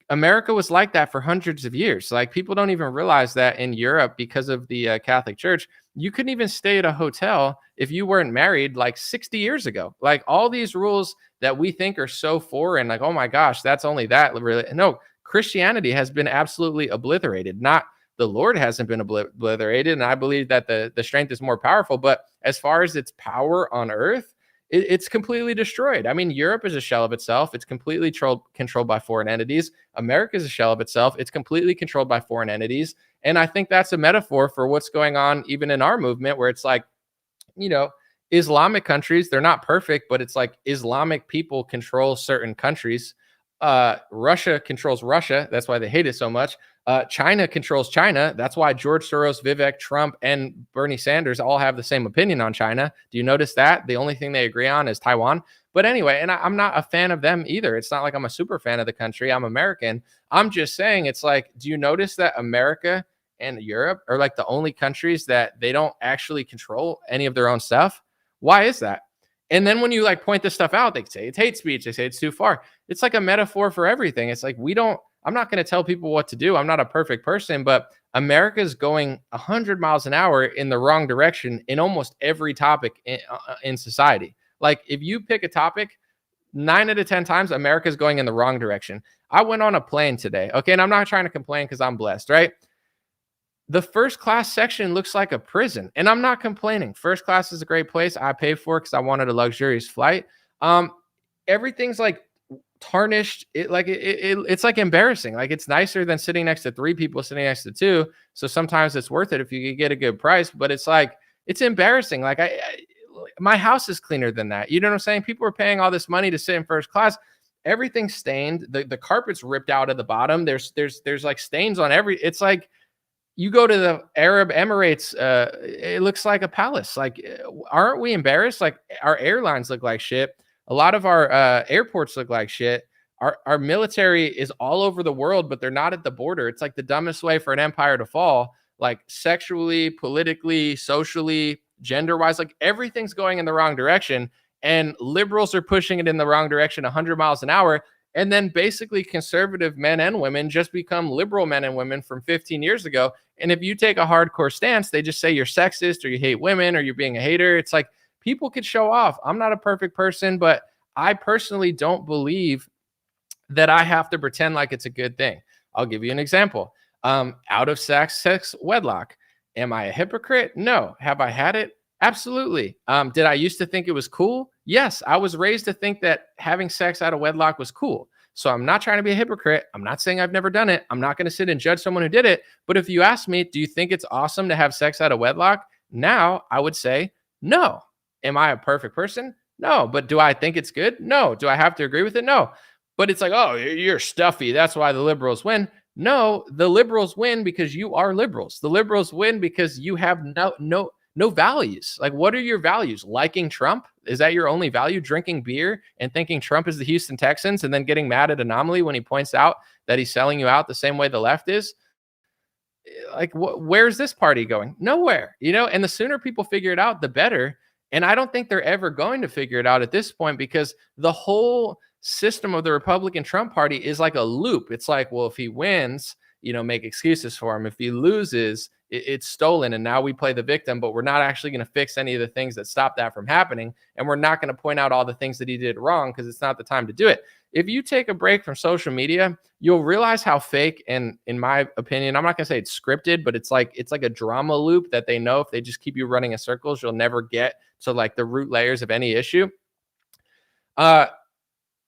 America was like that for hundreds of years. Like people don't even realize that in Europe, because of the Catholic Church, you couldn't even stay at a hotel if you weren't married like 60 years ago. Like all these rules that we think are so foreign, like, oh my gosh, that's only that. Really, no, Christianity has been absolutely obliterated. Not the Lord hasn't been obliterated, and I believe that the strength is more powerful. But as far as its power on earth, it's completely destroyed. I mean, Europe is a shell of itself. It's completely controlled by foreign entities. America is a shell of itself. It's completely controlled by foreign entities. And I think that's a metaphor for what's going on even in our movement, where it's like, Islamic countries, they're not perfect, but it's like Islamic people control certain countries. Russia controls Russia. That's why they hate it so much. China controls China. That's why George Soros, Vivek, Trump, and Bernie Sanders all have the same opinion on China. Do you notice that? The only thing they agree on is Taiwan. But anyway, and I'm not a fan of them either. It's not like I'm a super fan of the country. I'm American. I'm just saying, it's like, do you notice that America and Europe are like the only countries that they don't actually control any of their own stuff? Why is that? And then when you like point this stuff out, they say it's hate speech. They say it's too far. It's like a metaphor for everything. It's like I'm not going to tell people what to do. I'm not a perfect person, but America's going 100 miles an hour in the wrong direction in almost every topic in society. Like if you pick a topic, 9 out of 10 times, America's going in the wrong direction. I went on a plane today. Okay. And I'm not trying to complain because I'm blessed, right? The first class section looks like a prison, and I'm not complaining. First class is a great place. I paid for it because I wanted a luxurious flight. Everything's like tarnished. It's like embarrassing. Like it's nicer than sitting next to 3 people sitting next to 2. So sometimes it's worth it if you could get a good price. But it's like it's embarrassing. Like my house is cleaner than that. You know what I'm saying? People are paying all this money to sit in first class. Everything's stained. The carpet's ripped out at the bottom. There's like stains on every. It's like. You go to the Arab Emirates, it looks like a palace. Like, aren't we embarrassed? Like, our airlines look like shit. A lot of our airports look like shit. Our military is all over the world, but they're not at the border. It's like the dumbest way for an empire to fall. Like, sexually, politically, socially, gender-wise, like everything's going in the wrong direction. And liberals are pushing it in the wrong direction 100 miles an hour. And then basically conservative men and women just become liberal men and women from 15 years ago. And if you take a hardcore stance, they just say you're sexist or you hate women or you're being a hater. It's like people could show off. I'm not a perfect person, but I personally don't believe that I have to pretend like it's a good thing. I'll give you an example. Out of sex wedlock. Am I a hypocrite? No. Have I had it? Absolutely. Did I used to think it was cool? Yes. I was raised to think that having sex out of wedlock was cool. So I'm not trying to be a hypocrite. I'm not saying I've never done it. I'm not going to sit and judge someone who did it. But if you ask me, do you think it's awesome to have sex out of wedlock? Now I would say no. Am I a perfect person? No. But do I think it's good? No. Do I have to agree with it? No. But it's like, oh, you're stuffy. That's why the liberals win. No, the liberals win because you are liberals. The liberals win because you have no values. Like, what are your values? Liking Trump? Is that your only value? Drinking beer and thinking Trump is the Houston Texans and then getting mad at Anomaly when he points out that he's selling you out the same way the left is? Like, where's this party going? Nowhere, and the sooner people figure it out, the better. And I don't think they're ever going to figure it out at this point because the whole system of the Republican Trump party is like a loop. It's like, well, if he wins, make excuses for him. If he loses, it's stolen, and now we play the victim, but we're not actually going to fix any of the things that stop that from happening. And we're not going to point out all the things that he did wrong because it's not the time to do it. If you take a break from social media, you'll realize how fake, and in my opinion, I'm not going to say it's scripted, but it's like a drama loop that they know if they just keep you running in circles, you'll never get to like the root layers of any issue.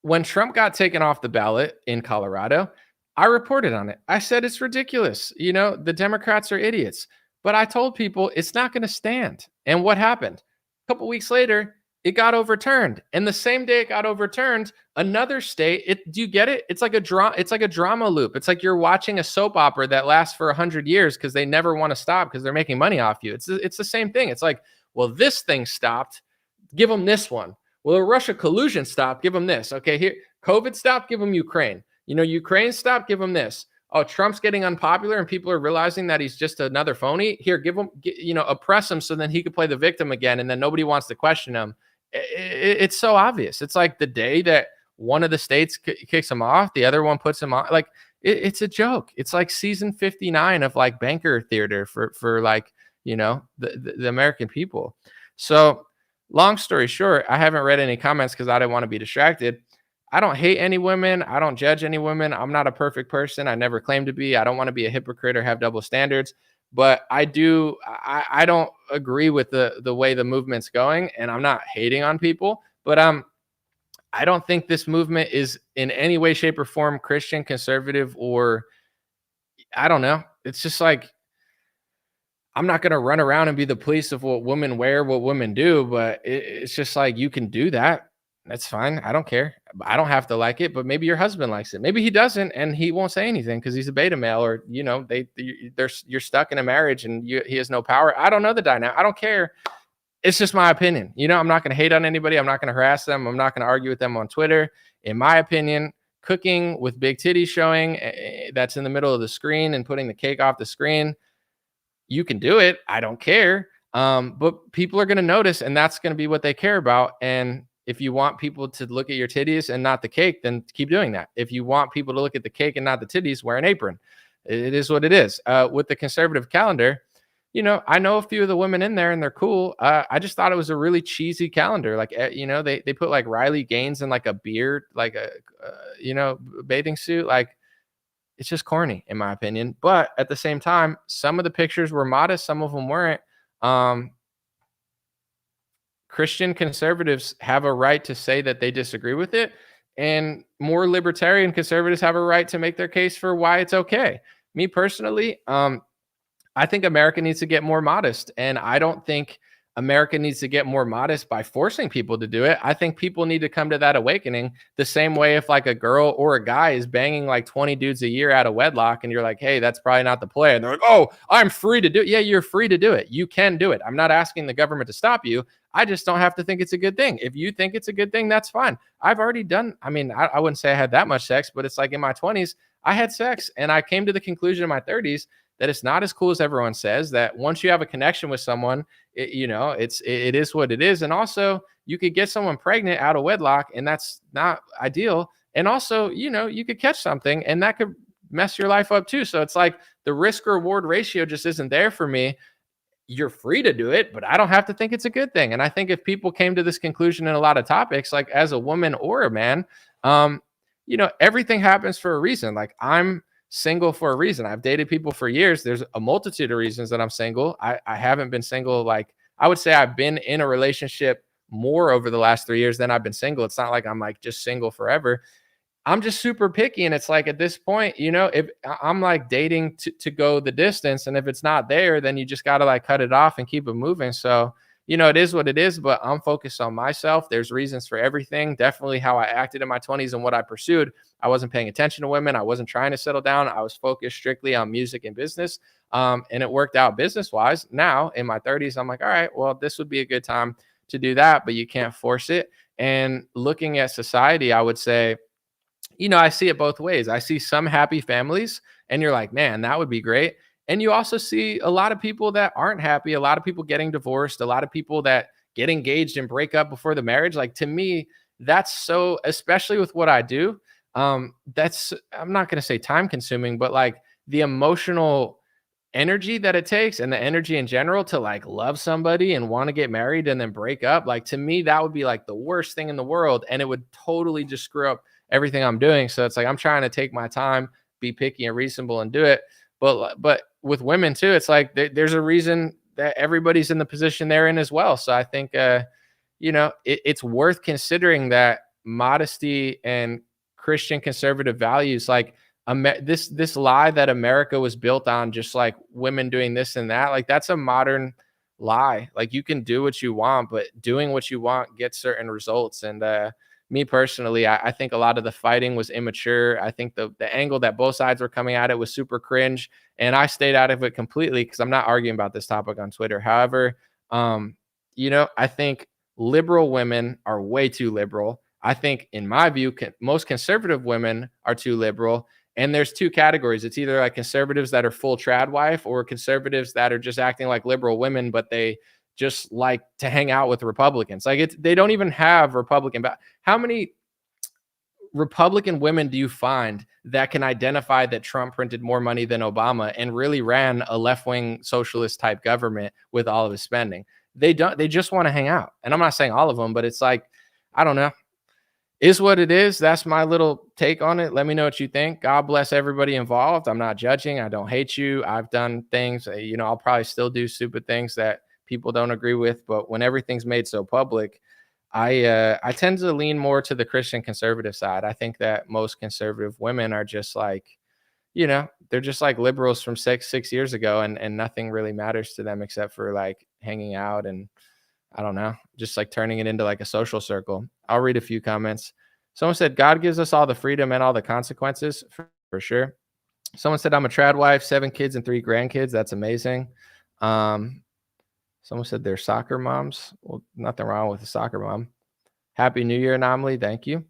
When Trump got taken off the ballot in Colorado, I reported on it. I said it's ridiculous. The Democrats are idiots. But I told people it's not going to stand. And what happened? A couple weeks later, it got overturned. And the same day it got overturned, another state, do you get it? It's like a drama loop. It's like you're watching a soap opera that lasts for 100 years because they never want to stop because they're making money off you. It's the same thing. It's like, well, this thing stopped, give them this one. Well, Russia collusion stopped, give them this. Okay, here, COVID stopped, give them Ukraine. Ukraine stopped, give them this. Oh, Trump's getting unpopular and people are realizing that he's just another phony. Here, give him, oppress him so then he could play the victim again, and then nobody wants to question him. It's so obvious. It's like the day that one of the states kicks him off, the other one puts him on. Like it's a joke. It's like season 59 of like Banker Theater for like the American people. So long story short, I haven't read any comments because I didn't want to be distracted. I don't hate any women. I don't judge any women. I'm not a perfect person. I never claim to be. I don't want to be a hypocrite or have double standards. But I don't agree with the way the movement's going, and I'm not hating on people. But I don't think this movement is in any way, shape, or form Christian, conservative, or I don't know. It's just like, I'm not going to run around and be the police of what women wear, what women do, but it's just like, you can do that. That's fine. I don't care. I don't have to like it, but maybe your husband likes it. Maybe he doesn't, and he won't say anything because he's a beta male, or you're stuck in a marriage and he has no power. I don't know the dynamic. I don't care. It's just my opinion. I'm not going to hate on anybody. I'm not going to harass them. I'm not going to argue with them on Twitter. In my opinion, cooking with big titties showing that's in the middle of the screen and putting the cake off the screen, you can do it. I don't care. But people are going to notice, and that's going to be what they care about. And if you want people to look at your titties and not the cake, then keep doing that. If you want people to look at the cake and not the titties, wear an apron. It is what it is. With the conservative calendar, I know a few of the women in there and they're cool. I just thought it was a really cheesy calendar. Like, they put like Riley Gaines in like a beard, like a bathing suit. Like, it's just corny in my opinion. But at the same time, some of the pictures were modest. Some of them weren't. Christian conservatives have a right to say that they disagree with it, and more libertarian conservatives have a right to make their case for why it's okay. Me personally, I think America needs to get more modest, and I don't think America needs to get more modest by forcing people to do it. I think people need to come to that awakening the same way if like a girl or a guy is banging like 20 dudes a year out of wedlock and you're like, hey, that's probably not the play. And they're like, oh, I'm free to do it. Yeah, you're free to do it. You can do it. I'm not asking the government to stop you. I just don't have to think it's a good thing. If you think it's a good thing, that's fine. I've already done, I wouldn't say I had that much sex, but it's like in my 20s, I had sex and I came to the conclusion in my 30s that it's not as cool as everyone says, that once you have a connection with someone, it is what it is. And also you could get someone pregnant out of wedlock and that's not ideal. And also, you could catch something and that could mess your life up too. So it's like the risk reward ratio just isn't there for me. You're free to do it, but I don't have to think it's a good thing. And I think if people came to this conclusion in a lot of topics, like as a woman or a man, everything happens for a reason. Like I'm single for a reason. I've dated people for years. There's a multitude of reasons that I'm single. I haven't been single. Like I would say I've been in a relationship more over the last 3 years than I've been single. It's not like I'm like just single forever. I'm just super picky. And it's like at this point, if I'm like dating to go the distance, and if it's not there, then you just got to like cut it off and keep it moving. So, it is what it is, but I'm focused on myself. There's reasons for everything. Definitely how I acted in my 20s and what I pursued. I wasn't paying attention to women. I wasn't trying to settle down. I was focused strictly on music and business. And it worked out business wise. Now in my 30s, I'm like, all right, well, this would be a good time to do that, but you can't force it. And looking at society, I would say, I see it both ways. I see some happy families and you're like, man, that would be great. And you also see a lot of people that aren't happy, a lot of people getting divorced, a lot of people that get engaged and break up before the marriage. Like to me, that's so, especially with what I do, that's, I'm not going to say time consuming, but like the emotional energy that it takes and the energy in general to like love somebody and want to get married and then break up, like to me, that would be like the worst thing in the world. And it would totally just screw up everything I'm doing. So it's like I'm trying to take my time, be picky and reasonable and do it. But with women too, it's like there's a reason that everybody's in the position they're in as well. So I think it's worth considering that modesty and Christian conservative values, like this lie that America was built on, just like women doing this and that, like that's a modern lie. Like you can do what you want, but doing what you want gets certain results. And me personally, I think a lot of the fighting was immature. I think the angle that both sides were coming at it was super cringe, and I stayed out of it completely because I'm not arguing about this topic on Twitter. However, I think liberal women are way too liberal. I think, in my view, most conservative women are too liberal. And there's two categories. It's either like conservatives that are full trad wife or conservatives that are just acting like liberal women, but they just like to hang out with Republicans. Like they don't even have Republican. But how many Republican women do you find that can identify that Trump printed more money than Obama and really ran a left-wing socialist type government with all of his spending? They don't. They just want to hang out. And I'm not saying all of them, but it's like, I don't know. Is what it is. That's my little take on it. Let me know what you think. God bless everybody involved. I'm not judging. I don't hate you. I've done things, I'll probably still do stupid things that people don't agree with. But when everything's made so public, I tend to lean more to the Christian conservative side. I think that most conservative women are just like, they're just like liberals from six years ago, and nothing really matters to them except for like hanging out and I don't know, just like turning it into like a social circle. I'll read a few comments. Someone said, God gives us all the freedom and all the consequences, for sure. Someone said, I'm a trad wife, 7 kids and 3 grandkids. That's amazing. Someone said they're soccer moms. Well, nothing wrong with a soccer mom. Happy New Year, Anomaly. Thank you.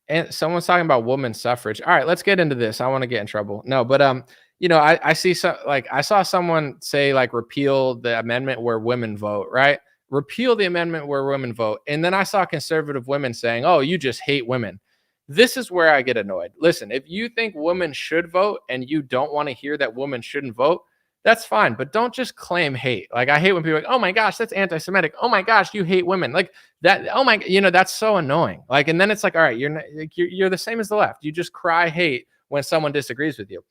And someone's talking about women's suffrage. All right, let's get into this. I want to get in trouble. No, but I see I saw someone say like repeal the amendment where women vote, right? Repeal the amendment where women vote. And then I saw conservative women saying, oh, you just hate women. This is where I get annoyed. Listen, if you think women should vote and you don't want to hear that women shouldn't vote, that's fine. But don't just claim hate. Like I hate when people are like, oh my gosh, that's anti-Semitic. Oh my gosh, you hate women. Like that. Oh my, that's so annoying. Like, and then it's like, all right, you're the same as the left. You just cry hate when someone disagrees with you.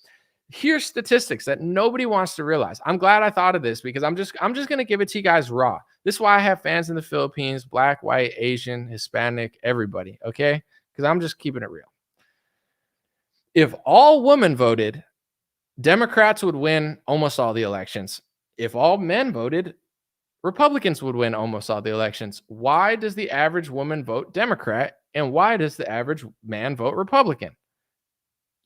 Here's statistics that nobody wants to realize. I'm glad I thought of this because I'm just going to give it to you guys raw. This is why I have fans in the Philippines, Black, white, Asian, Hispanic, everybody, okay? Because I'm just keeping it real. If all women voted, Democrats would win almost all the elections. If all men voted, Republicans would win almost all the elections. Why does the average woman vote Democrat? And why does the average man vote Republican?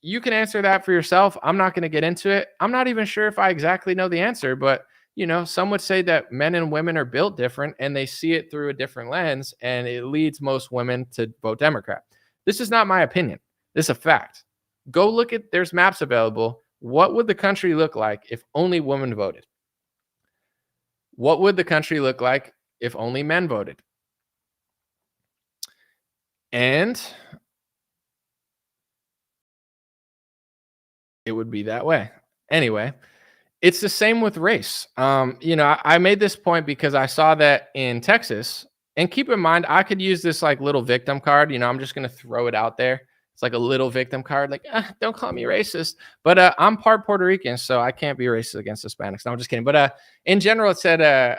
You can answer that for yourself. I'm not going to get into it. I'm not even sure if I exactly know the answer, but some would say that men and women are built different and they see it through a different lens, and it leads most women to vote Democrat. This is not my opinion. This is a fact. Go look at, there's maps available. What would the country look like if only women voted? What would the country look like if only men voted? And it would be that way. Anyway, it's the same with race. I made this point because I saw that in Texas, and keep in mind, I could use this like little victim card. I'm just going to throw it out there. It's like a little victim card. Like, don't call me racist, but I'm part Puerto Rican, so I can't be racist against Hispanics. No, I'm just kidding. But in general, it said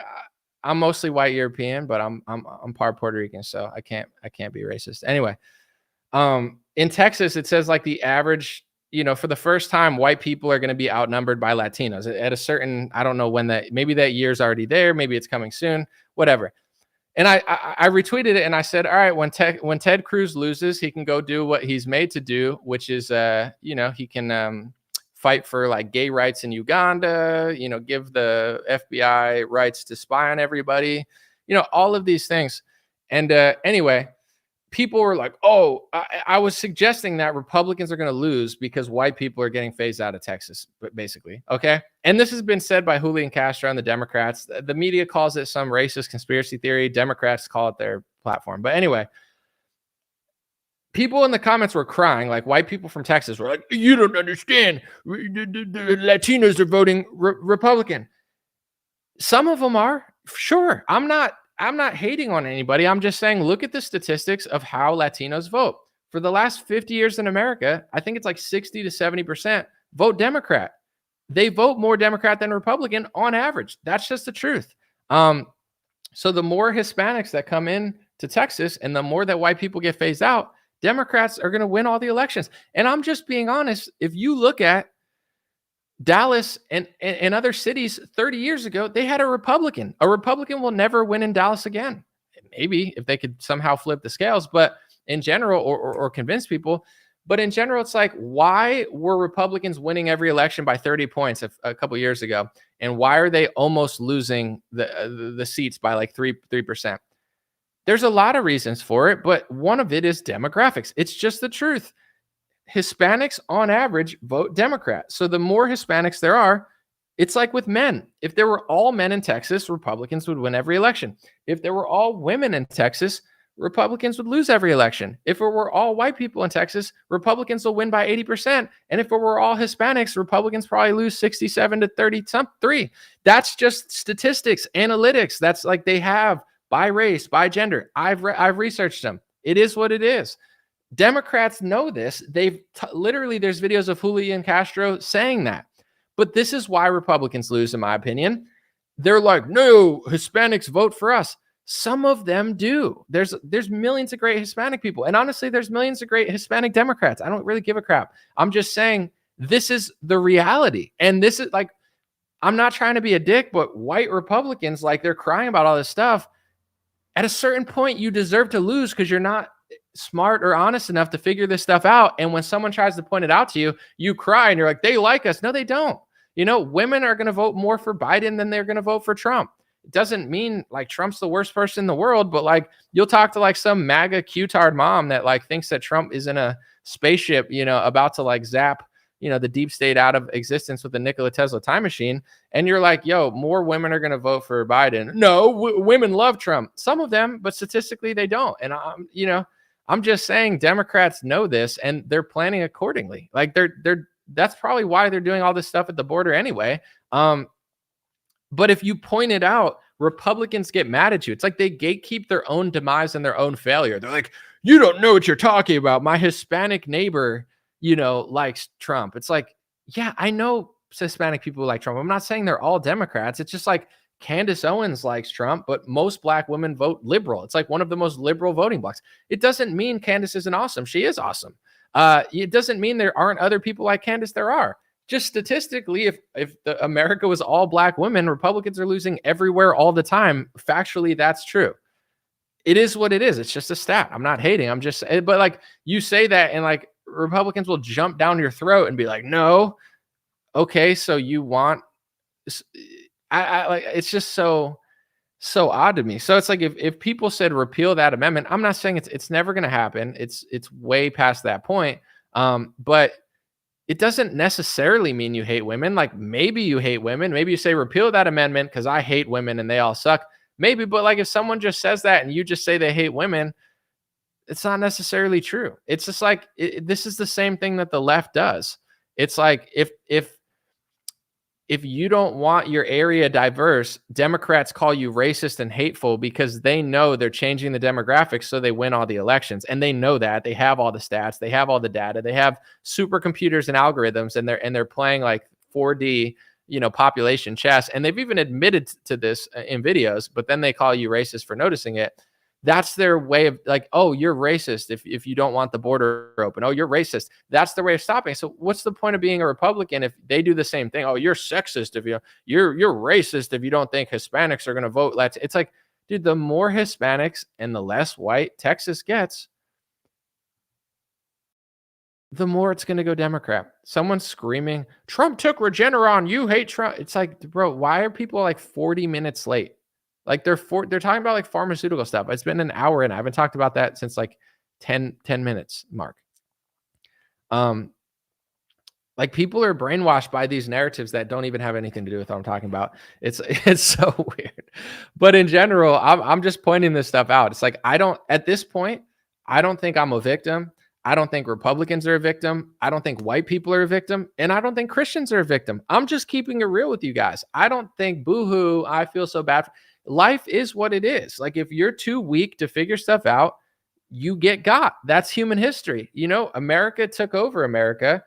I'm mostly white European, but I'm part Puerto Rican, so I can't be racist. Anyway, in Texas, it says like the average, for the first time, white people are going to be outnumbered by Latinos at a certain, I don't know when maybe that year's already there. Maybe it's coming soon, whatever. And I retweeted it and I said, all right, when Ted Cruz loses, he can go do what he's made to do, which is, he can fight for like gay rights in Uganda, give the FBI rights to spy on everybody, all of these things. And anyway, people were like, oh, I was suggesting that Republicans are going to lose because white people are getting phased out of Texas, basically. Okay. And this has been said by Julian Castro and the Democrats. The media calls it some racist conspiracy theory. Democrats call it their platform. But anyway, people in the comments were crying, like white people from Texas were like, you don't understand. The Latinos are voting Republican. Some of them are, sure. I'm not hating on anybody. I'm just saying, look at the statistics of how Latinos vote. For the last 50 years in America, I think it's like 60 to 70% vote Democrat. They vote more Democrat than Republican on average. That's just the truth. So the more Hispanics that come in to Texas and the more that white people get phased out, Democrats are going to win all the elections. And I'm just being honest. If you look at Dallas and other cities 30 years ago, they had a Republican. A Republican will never win in Dallas again. Maybe if they could somehow flip the scales, but in general, or convince people. But in general, it's like, why were Republicans winning every election by 30 points a couple of years ago? And why are they almost losing the seats by like 3%? There's a lot of reasons for it, but one of it is demographics. It's just the truth. Hispanics on average vote Democrat. So the more Hispanics there are, it's like with men. If there were all men in Texas, Republicans would win every election. If there were all women in Texas, Republicans would lose every election. If it were all white people in Texas, Republicans will win by 80%. And if it were all Hispanics, Republicans probably lose 67 to 33. That's just statistics, analytics. That's like they have by race, by gender. I've researched them. It is what it is. Democrats know this. Literally, there's videos of Julian Castro saying that. But this is why Republicans lose, in my opinion. They're like, no, Hispanics vote for us. Some of them do. There's millions of great Hispanic people. And honestly, there's millions of great Hispanic Democrats. I don't really give a crap. I'm just saying this is the reality. And this is like, I'm not trying to be a dick, but white Republicans, like they're crying about all this stuff. At a certain point, you deserve to lose because you're not smart or honest enough to figure this stuff out. And when someone tries to point it out to you, you cry and you're like, they like us. No, they don't. You know, women are going to vote more for Biden than they're going to vote for Trump. It doesn't mean like Trump's the worst person in the world, but like you'll talk to like some MAGA Q-tard mom that like thinks that Trump is in a spaceship, you know, about to like zap, you know, the deep state out of existence with the Nikola Tesla time machine. And you're like, yo, more women are going to vote for Biden. No, women love Trump. Some of them, but statistically they don't. And I'm just saying Democrats know this and they're planning accordingly. Like that's probably why they're doing all this stuff at the border anyway. But if you point it out, Republicans get mad at you. It's like they gatekeep their own demise and their own failure. They're like, you don't know what you're talking about. My Hispanic neighbor, you know, likes Trump. It's like, yeah, I know Hispanic people like Trump. I'm not saying they're all Democrats. It's just like Candace Owens likes Trump, but most black women vote liberal. It's like one of the most liberal voting blocks. It doesn't mean Candace isn't awesome. She is awesome. It doesn't mean there aren't other people like Candace. There are. Just statistically, if America was all black women, Republicans are losing everywhere all the time. Factually, that's true. It is what it is. It's just a stat. I'm not hating. I'm just, but like you say that and like Republicans will jump down your throat and be like, no, okay, so you want, I like, it's just so odd to me. So it's like if people said repeal that amendment, I'm not saying it's never going to happen. It's way past that point. But it doesn't necessarily mean you hate women. Like maybe you hate women. Maybe you say repeal that amendment because I hate women and they all suck. Maybe, but like if someone just says that and you just say they hate women, it's not necessarily true. It's just like this is the same thing that the left does. It's like if you don't want your area diverse, Democrats call you racist and hateful because they know they're changing the demographics so they win all the elections. And they know that. They have all the stats. They have all the data. They have supercomputers and algorithms, and they're playing like 4D, you know, population chess. And they've even admitted to this in videos, but then they call you racist for noticing it. That's their way of like, oh, you're racist if you don't want the border open. Oh, you're racist. That's their way of stopping. So what's the point of being a Republican if they do the same thing? Oh, you're sexist if you're racist if you don't think Hispanics are going to vote. It's like, dude, the more Hispanics and the less white Texas gets, the more it's going to go Democrat. Someone's screaming, Trump took Regeneron. You hate Trump. It's like, bro, why are people like 40 minutes late? Like they're talking about like pharmaceutical stuff. It's been an hour and I haven't talked about that since like 10 minutes mark. Like people are brainwashed by these narratives that don't even have anything to do with what I'm talking about. It's so weird. But in general, I'm just pointing this stuff out. It's like, at this point, I don't think I'm a victim. I don't think Republicans are a victim. I don't think white people are a victim. And I don't think Christians are a victim. I'm just keeping it real with you guys. I don't think boohoo, I feel so bad. Life is what it is. Like if you're too weak to figure stuff out, you get got. That's human history. America took over America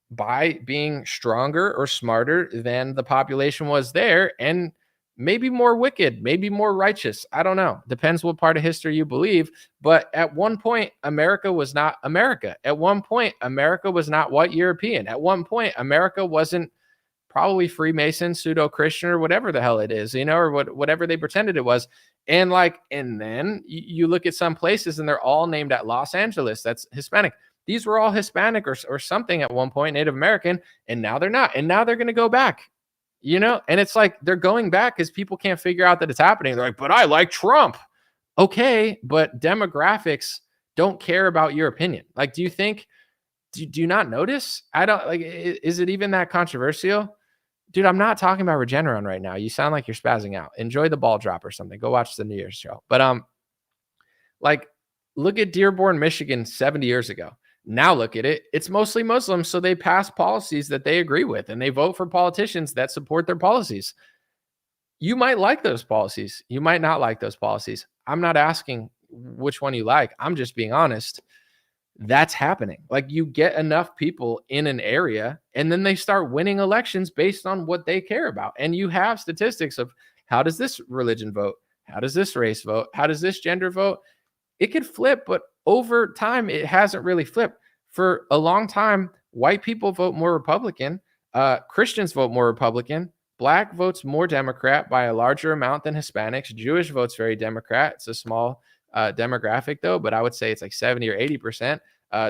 by being stronger or smarter than the population was there, and maybe more wicked, maybe more righteous. I don't know. Depends what part of history you believe. But at one point, America was not America. At one point, America was not white European. At one point, America wasn't probably Freemason, pseudo Christian, or whatever the hell it is, or whatever they pretended it was. And then you look at some places and they're all named at Los Angeles. That's Hispanic. These were all Hispanic or something at one point, Native American, and now they're not. And now they're going to go back, and it's like they're going back because people can't figure out that it's happening. They're like, but I like Trump. Okay, but demographics don't care about your opinion. Like, do you not notice? I don't like, is it even that controversial? Dude, I'm not talking about Regeneron right now. You sound like you're spazzing out. Enjoy the ball drop or something. Go watch the New Year's show. But like, look at Dearborn, Michigan 70 years ago. Now look at it. It's mostly Muslims, so they pass policies that they agree with, and they vote for politicians that support their policies. You might like those policies. You might not like those policies. I'm not asking which one you like. I'm just being honest. That's happening. Like, you get enough people in an area and then they start winning elections based on what they care about. And you have statistics of how does this religion vote? How does this race vote? How does this gender vote? It could flip, but over time, it hasn't really flipped. For a long time, white people vote more Republican. Christians vote more Republican. Black votes more Democrat by a larger amount than Hispanics. Jewish votes very Democrat. It's a small demographic though, but I would say it's like 70 or 80%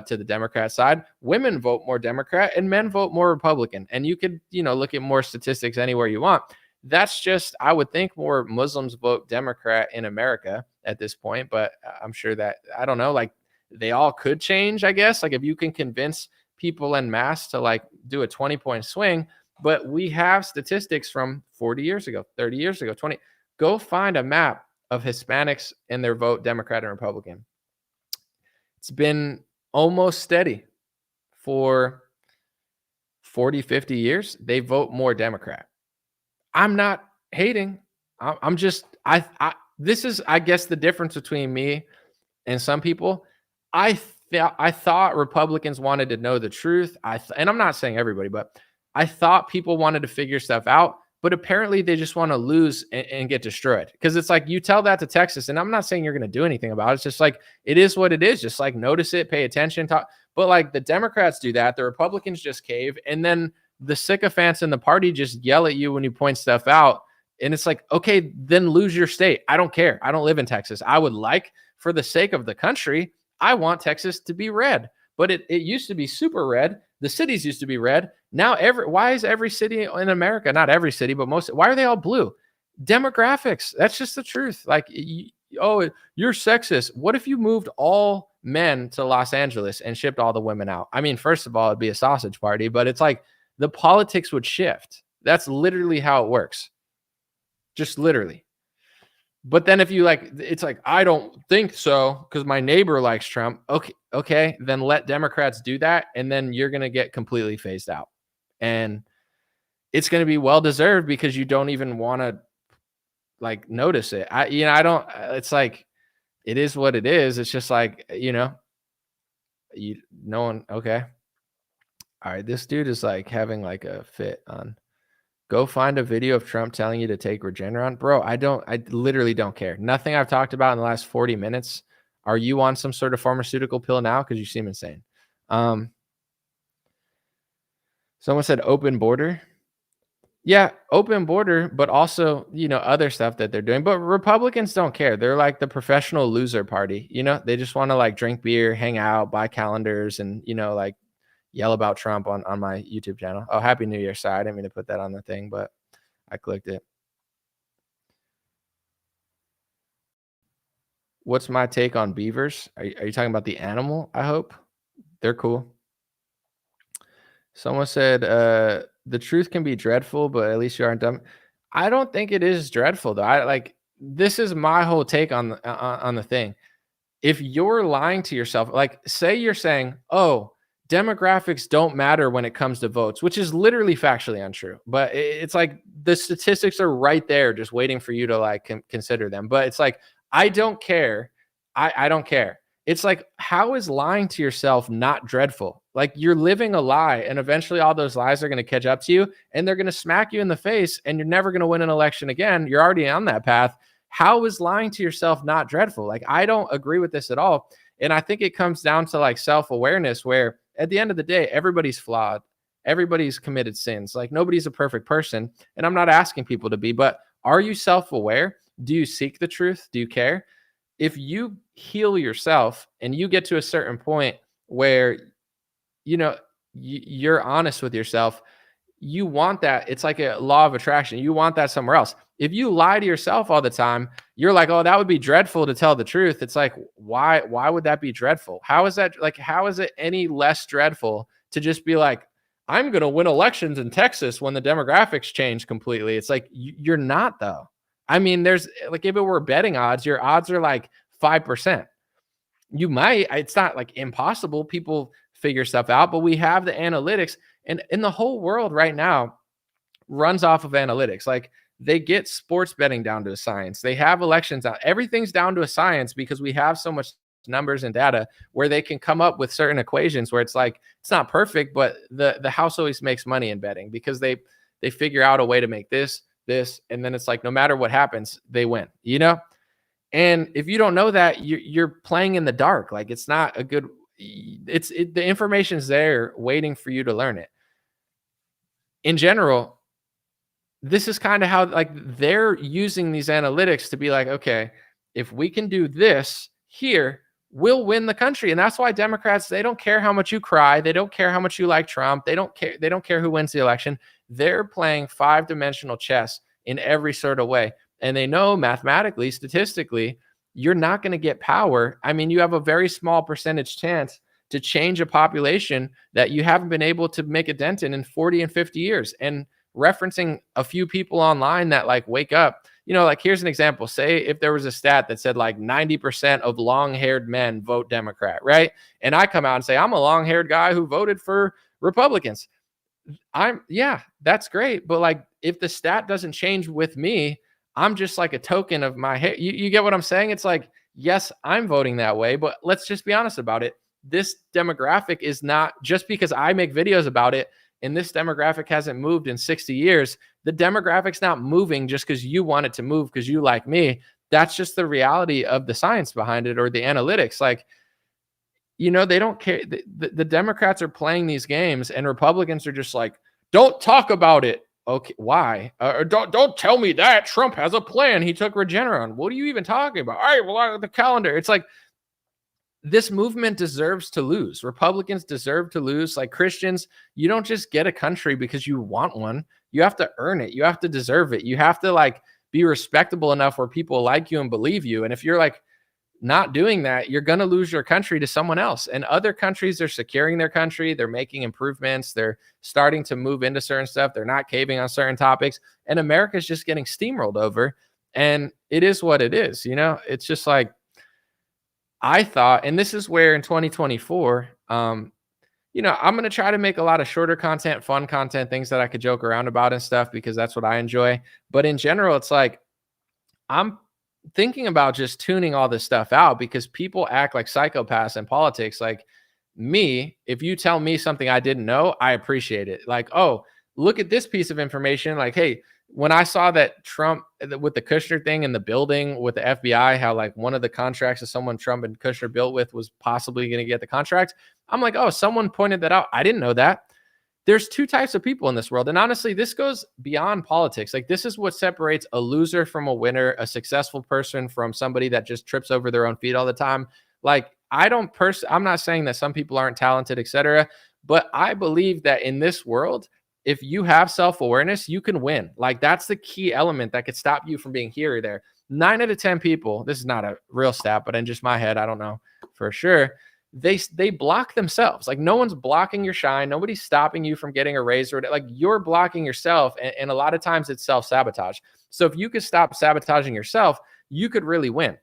to the Democrat side. Women vote more Democrat and men vote more Republican. And you could, look at more statistics anywhere you want. That's just, I would think more Muslims vote Democrat in America at this point, but I'm sure that, I don't know, like they all could change, I guess. Like if you can convince people en masse to like do a 20-point swing, but we have statistics from 40 years ago, 30 years ago, 20. Go find a map of Hispanics and their vote Democrat and Republican. It's been almost steady for 40, 50 years. They vote more Democrat. I'm not hating. I'm just, this is, I guess, the difference between me and some people. I thought Republicans wanted to know the truth. And I'm not saying everybody, but I thought people wanted to figure stuff out. But apparently they just want to lose and get destroyed. Because it's like you tell that to Texas, and I'm not saying you're going to do anything about it. It's just like it is what it is. Just like notice it, pay attention, talk. But like the Democrats do that, the Republicans just cave, and then the sycophants in the party just yell at you when you point stuff out. And it's like, okay, then lose your state. I don't care. I don't live in Texas. I would like, for the sake of the country, I want Texas to be red. But it used to be super red. The cities used to be red. Now, why is every city in America, not every city, but most, why are they all blue? Demographics. That's just the truth. Like, you're sexist. What if you moved all men to Los Angeles and shipped all the women out? I mean, first of all, it'd be a sausage party, but it's like the politics would shift. That's literally how it works. Just literally. But then if you like, it's like, I don't think so because my neighbor likes Trump. Okay, then let Democrats do that. And then you're going to get completely phased out. And it's going to be well-deserved because you don't even want to like notice it. It's like, it is what it is. It's just like, no one. Okay. All right. This dude is like having like a fit on. Go find a video of Trump telling you to take Regeneron. Bro, I literally don't care. Nothing I've talked about in the last 40 minutes. Are you on some sort of pharmaceutical pill now? Because you seem insane. Someone said open border. Yeah, open border, but also, other stuff that they're doing. But Republicans don't care. They're like the professional loser party. They just want to like drink beer, hang out, buy calendars, and, like yell about Trump on my YouTube channel. Oh, Happy New Year. Sorry, I didn't mean to put that on the thing, but I clicked it. What's my take on beavers? Are you talking about the animal? I hope. They're cool. Someone said, the truth can be dreadful, but at least you aren't dumb. I don't think it is dreadful though. This is my whole take on the thing. if you're lying to yourself, like say you're saying, oh, demographics don't matter when it comes to votes, which is literally factually untrue. But it's like the statistics are right there, just waiting for you to like consider them. But it's like, I don't care. I don't care. It's like, how is lying to yourself not dreadful? Like you're living a lie, and eventually all those lies are going to catch up to you and they're going to smack you in the face, and you're never going to win an election again. You're already on that path. How is lying to yourself not dreadful? Like, I don't agree with this at all. And I think it comes down to like self-awareness, where at the end of the day, everybody's flawed. Everybody's committed sins. Like nobody's a perfect person. And I'm not asking people to be, but are you self-aware? Do you seek the truth? Do you care? If you heal yourself and you get to a certain point where, you know, you're honest with yourself, you want that. It's like a law of attraction. You want that somewhere else. If you lie to yourself all the time, you're like, oh, that would be dreadful to tell the truth. It's like, why would that be dreadful? How is that like, how is it any less dreadful to just be like, I'm going to win elections in Texas when the demographics change completely? It's like, you're not though. I mean, there's like, if it were betting odds, your odds are like 5%. You might, it's not like impossible. People figure stuff out, but we have the analytics, and in the whole world right now runs off of analytics. Like they get sports betting down to a science. They have elections out. Everything's down to a science because we have so much numbers and data where they can come up with certain equations where it's like, it's not perfect, but the house always makes money in betting because they figure out a way to make this, and then it's like, no matter what happens, they win, you know? And if you don't know that, you're playing in the dark. Like it's not a good, the information's there waiting for you to learn it. In general, this is kind of how like they're using these analytics to be like, okay, if we can do this here, we'll win the country. And that's why Democrats, they don't care how much you cry. They don't care how much you like Trump. They don't care. They don't care who wins the election. They're playing 5-dimensional chess in every sort of way. And they know mathematically, statistically, you're not going to get power. I mean, you have a very small percentage chance to change a population that you haven't been able to make a dent in 40 and 50 years. And referencing a few people online that like wake up, you know, like here's an example. Say if there was a stat that said like 90% of long-haired men vote Democrat, right? And I come out and say, I'm a long-haired guy who voted for Republicans. Yeah, that's great. But like, if the stat doesn't change with me, I'm just like a token of my hair. You get what I'm saying? It's like, yes, I'm voting that way, but let's just be honest about it. This demographic is not, just because I make videos about it and this demographic hasn't moved in 60 years, the demographic's not moving just because you want it to move because you like me. That's just the reality of the science behind it or the analytics. Like, you know, they don't care. The Democrats are playing these games and Republicans are just like, don't talk about it. Okay, why? Don't tell me that Trump has a plan. He took Regeneron. What are you even talking about? All right, well, the calendar. It's like, this movement deserves to lose. Republicans deserve to lose. Like Christians, you don't just get a country because you want one. You have to earn it. You have to deserve it. You have to like be respectable enough where people like you and believe you. And if you're like not doing that, you're going to lose your country to someone else. And other countries are securing their country. They're making improvements. They're starting to move into certain stuff. They're not caving on certain topics. And America's just getting steamrolled over. And it is what it is. You know, it's just like, I thought, and this is where in 2024, you know, I'm going to try to make a lot of shorter content, fun content, things that I could joke around about and stuff, because that's what I enjoy. But in general, it's like, I'm thinking about just tuning all this stuff out because people act like psychopaths in politics. Like me, if you tell me something I didn't know, I appreciate it. Like, oh, look at this piece of information. Like, hey, when I saw that Trump with the Kushner thing in the building with the FBI, how like one of the contracts that someone Trump and Kushner built with was possibly going to get the contract. I'm like, oh, someone pointed that out. I didn't know that. There's two types of people in this world. And honestly, this goes beyond politics. Like this is what separates a loser from a winner, a successful person from somebody that just trips over their own feet all the time. Like I'm not saying that some people aren't talented, etc. But I believe that in this world, if you have self-awareness, you can win. Like that's the key element that could stop you from being here or there. 9 out of 10 people, this is not a real stat, but in just my head, I don't know for sure. They block themselves. Like no one's blocking your shine. Nobody's stopping you from getting a raise or like you're blocking yourself. And a lot of times it's self-sabotage. So if you could stop sabotaging yourself, you could really win.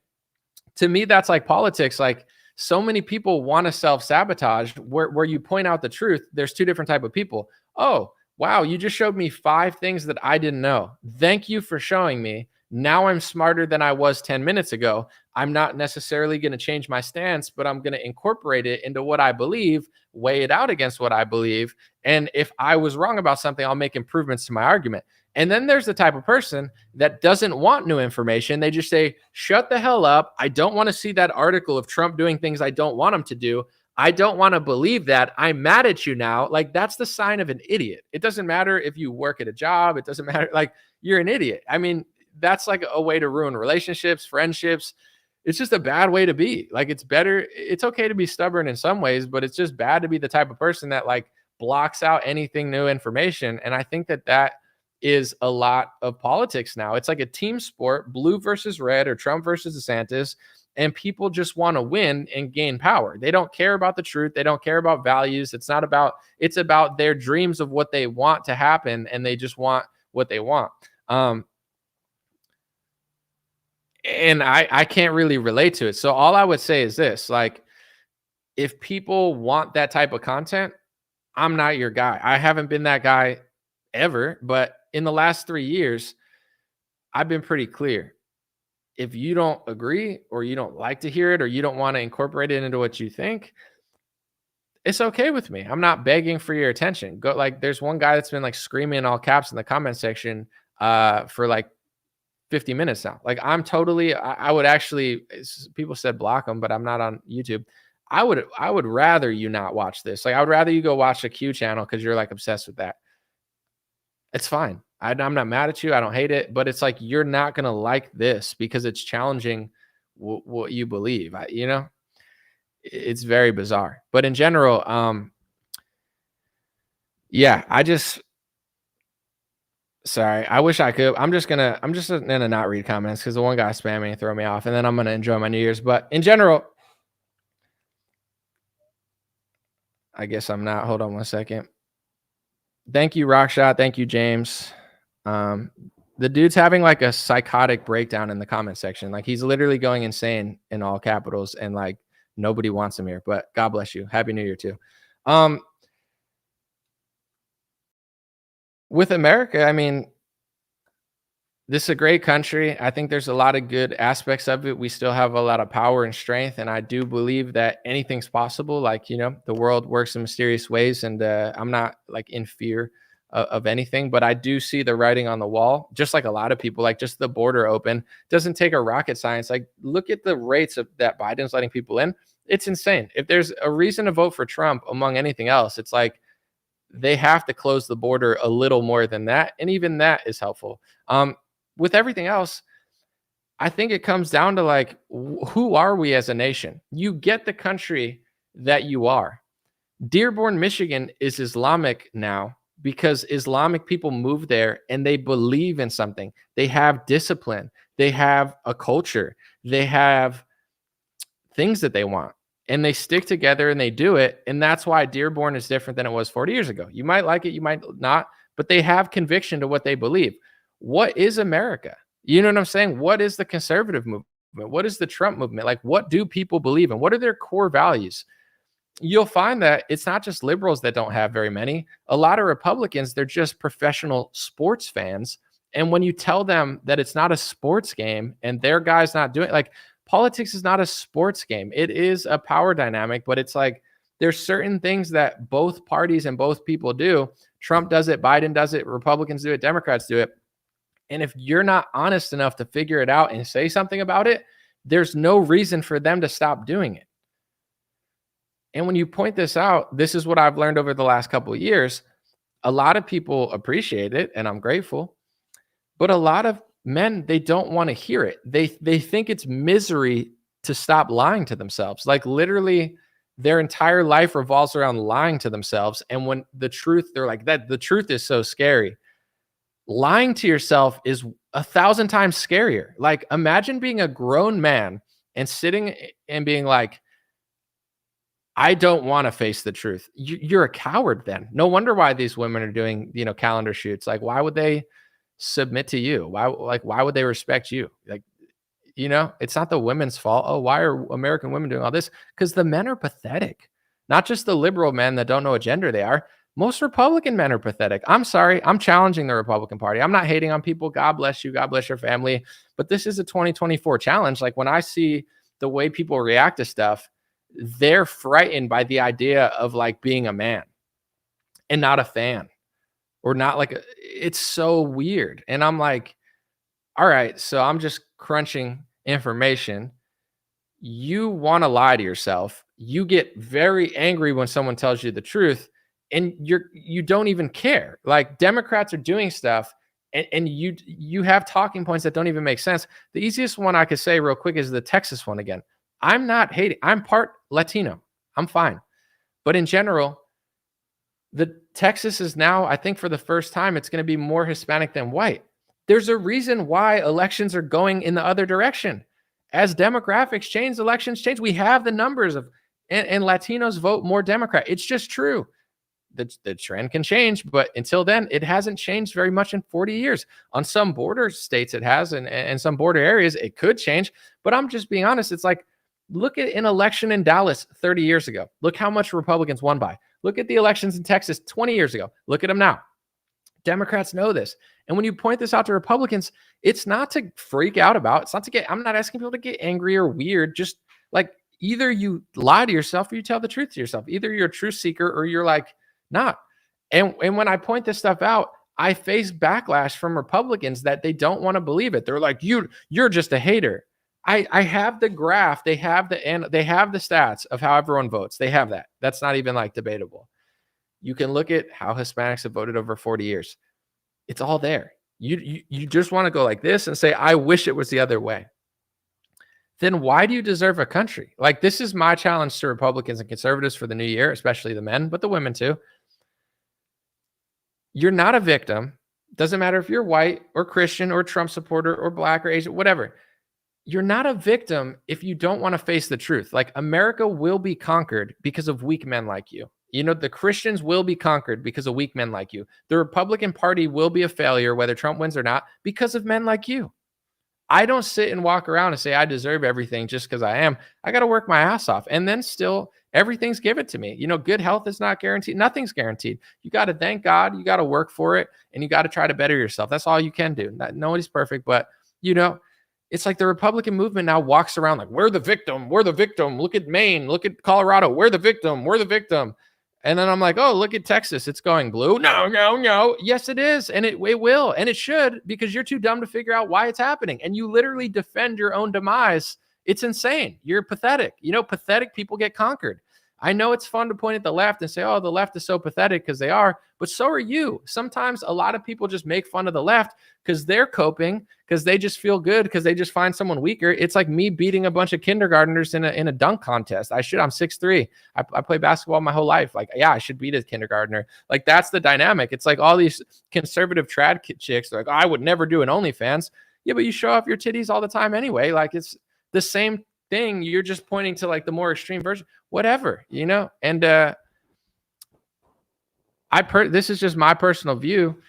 To me, that's like politics. Like, so many people want to self-sabotage where you point out the truth. There's two different type of people. Oh, wow, you just showed me 5 things that I didn't know. Thank you for showing me. Now I'm smarter than I was 10 minutes ago. I'm not necessarily going to change my stance, but I'm going to incorporate it into what I believe, weigh it out against what I believe. And if I was wrong about something, I'll make improvements to my argument. And then there's the type of person that doesn't want new information. They just say, shut the hell up. I don't want to see that article of Trump doing things I don't want him to do. I don't want to believe that. I'm mad at you now. Like, that's the sign of an idiot. It doesn't matter if you work at a job. It doesn't matter. Like, you're an idiot. I mean, that's like a way to ruin relationships, friendships. It's just a bad way to be. Like, it's better. It's okay to be stubborn in some ways, but it's just bad to be the type of person that like blocks out anything new information. And I think that is a lot of politics now. It's like a team sport, blue versus red or Trump versus DeSantis, and people just want to win and gain power. They don't care about the truth. They don't care about values. It's about their dreams of what they want to happen, and they just want what they want. And I can't really relate to it. So all I would say is this, like, if people want that type of content, I'm not your guy. I haven't been that guy ever, but in the last 3 years, I've been pretty clear. If you don't agree or you don't like to hear it or you don't want to incorporate it into what you think, it's okay with me. I'm not begging for your attention. Go, like, there's one guy that's been like screaming in all caps in the comment section for like 50 minutes now. Like, I would actually, people said block him, but I'm not on YouTube. I would rather you not watch this. Like, I would rather you go watch a Q channel because you're like obsessed with that. It's fine. I'm not mad at you. I don't hate it, but it's like, you're not going to like this because it's challenging what you believe. It's very bizarre, but in general, yeah, sorry. I wish I could. I'm just gonna not read comments because the one guy spamming and throw me off, and then I'm going to enjoy my New Year's. But in general, I guess I'm not. Hold on one second. Thank you, Rockshot. Thank you, James. The dude's having like a psychotic breakdown in the comment section. Like, he's literally going insane in all capitals, and like nobody wants him here. But God bless you. Happy New Year too. With America, I mean, this is a great country. I think there's a lot of good aspects of it. We still have a lot of power and strength, and I do believe that anything's possible. Like, the world works in mysterious ways, and I'm not like in fear of anything, but I do see the writing on the wall, just like a lot of people. Like, just the border open doesn't take a rocket science. Like, look at the rates that Biden's letting people in. It's insane. If there's a reason to vote for Trump among anything else, it's like they have to close the border a little more than that, and even that is helpful. With everything else, I think it comes down to like, who are we as a nation? You get the country that you are. Dearborn, Michigan is Islamic now because Islamic people move there and they believe in something. They have discipline. They have a culture. They have things that they want, and they stick together and they do it. And that's why Dearborn is different than it was 40 years ago. You might like it, you might not, but they have conviction to what they believe. What is America? You know what I'm saying? What is the conservative movement? What is the Trump movement? Like, what do people believe in? What are their core values? You'll find that it's not just liberals that don't have very many. A lot of Republicans, they're just professional sports fans. And when you tell them that it's not a sports game and their guy's not doing, like, politics is not a sports game. It is a power dynamic, but it's like, there's certain things that both parties and both people do. Trump does it, Biden does it, Republicans do it, Democrats do it. And if you're not honest enough to figure it out and say something about it, there's no reason for them to stop doing it. And when you point this out, this is what I've learned over the last couple of years. A lot of people appreciate it, and I'm grateful. But a lot of men, they don't want to hear it. They think it's misery to stop lying to themselves. Like, literally, their entire life revolves around lying to themselves. And when the truth, they're like, that the truth is so scary. Lying to yourself is 1,000 times scarier. Like, imagine being a grown man and sitting and being like, I don't want to face the truth. You're a coward then. No wonder why these women are doing, calendar shoots. Like, why would they submit to you? Why would they respect you? Like, It's not the women's fault. Oh, why are American women doing all this? Because the men are pathetic. Not just the liberal men that don't know what gender they are. Most Republican men are pathetic. I'm sorry. I'm challenging the Republican Party. I'm not hating on people. God bless you. God bless your family. But this is a 2024 challenge. Like when I see the way people react to stuff, they're frightened by the idea of like being a man and not a fan or not like it's so weird. And I'm like, all right, so I'm just crunching information. You want to lie to yourself. You get very angry when someone tells you the truth, and you don't even care. Like Democrats are doing stuff, and you have talking points that don't even make sense. The easiest one I could say real quick is the Texas one again. I'm not hating. I'm part Latino. I'm fine. But in general, the Texas is now, I think for the first time, it's going to be more Hispanic than white. There's a reason why elections are going in the other direction. As demographics change, elections change. We have the numbers of, and Latinos vote more Democrat. It's just true. The trend can change, but until then, it hasn't changed very much in 40 years. On some border states, it has, and some border areas, it could change. But I'm just being honest. It's like, look at an election in Dallas 30 years ago. Look how much Republicans won by. Look at the elections in Texas 20 years ago. Look at them now. Democrats know this. And when you point this out to Republicans, it's not to freak out about. It's not to get, I'm not asking people to get angry or weird. Just like either you lie to yourself or you tell the truth to yourself. Either you're a truth seeker or you're like, not. And when I point this stuff out, I face backlash from Republicans that they don't want to believe it. They're like, you're just a hater. I have the graph. They have the stats of how everyone votes. They have that. That's not even like debatable. You can look at how Hispanics have voted over 40 years. It's all there. You just want to go like this and say, I wish it was the other way. Then why do you deserve a country? Like, this is my challenge to Republicans and conservatives for the new year, especially the men, but the women too. You're not a victim. Doesn't matter if you're white or Christian or Trump supporter or black or Asian, whatever. You're not a victim if you don't want to face the truth. Like, America will be conquered because of weak men like you. The Christians will be conquered because of weak men like you. The Republican Party will be a failure, whether Trump wins or not, because of men like you. I don't sit and walk around and say I deserve everything just because I am. I got to work my ass off. And then still, everything's given to me. Good health is not guaranteed. Nothing's guaranteed. You got to thank God. You got to work for it. And you got to try to better yourself. That's all you can do. Nobody's perfect. But, it's like the Republican movement now walks around like, we're the victim. We're the victim. Look at Maine. Look at Colorado. We're the victim. We're the victim. And then I'm like, oh, look at Texas. It's going blue. No. Yes, it is. And it will. And it should, because you're too dumb to figure out why it's happening. And you literally defend your own demise. It's insane. You're pathetic. Pathetic people get conquered. I know it's fun to point at the left and say, oh, the left is so pathetic, because they are, but so are you. Sometimes a lot of people just make fun of the left because they're coping, because they just feel good, because they just find someone weaker. It's like me beating a bunch of kindergartners in a dunk contest. I'm 6'3". I play basketball my whole life. Like, yeah, I should beat a kindergartner. Like, that's the dynamic. It's like all these conservative trad chicks. They're like, oh, I would never do an OnlyFans. Yeah, but you show off your titties all the time anyway. Like, it's the same thing. You're just pointing to like the more extreme version, whatever, and this is just my personal view.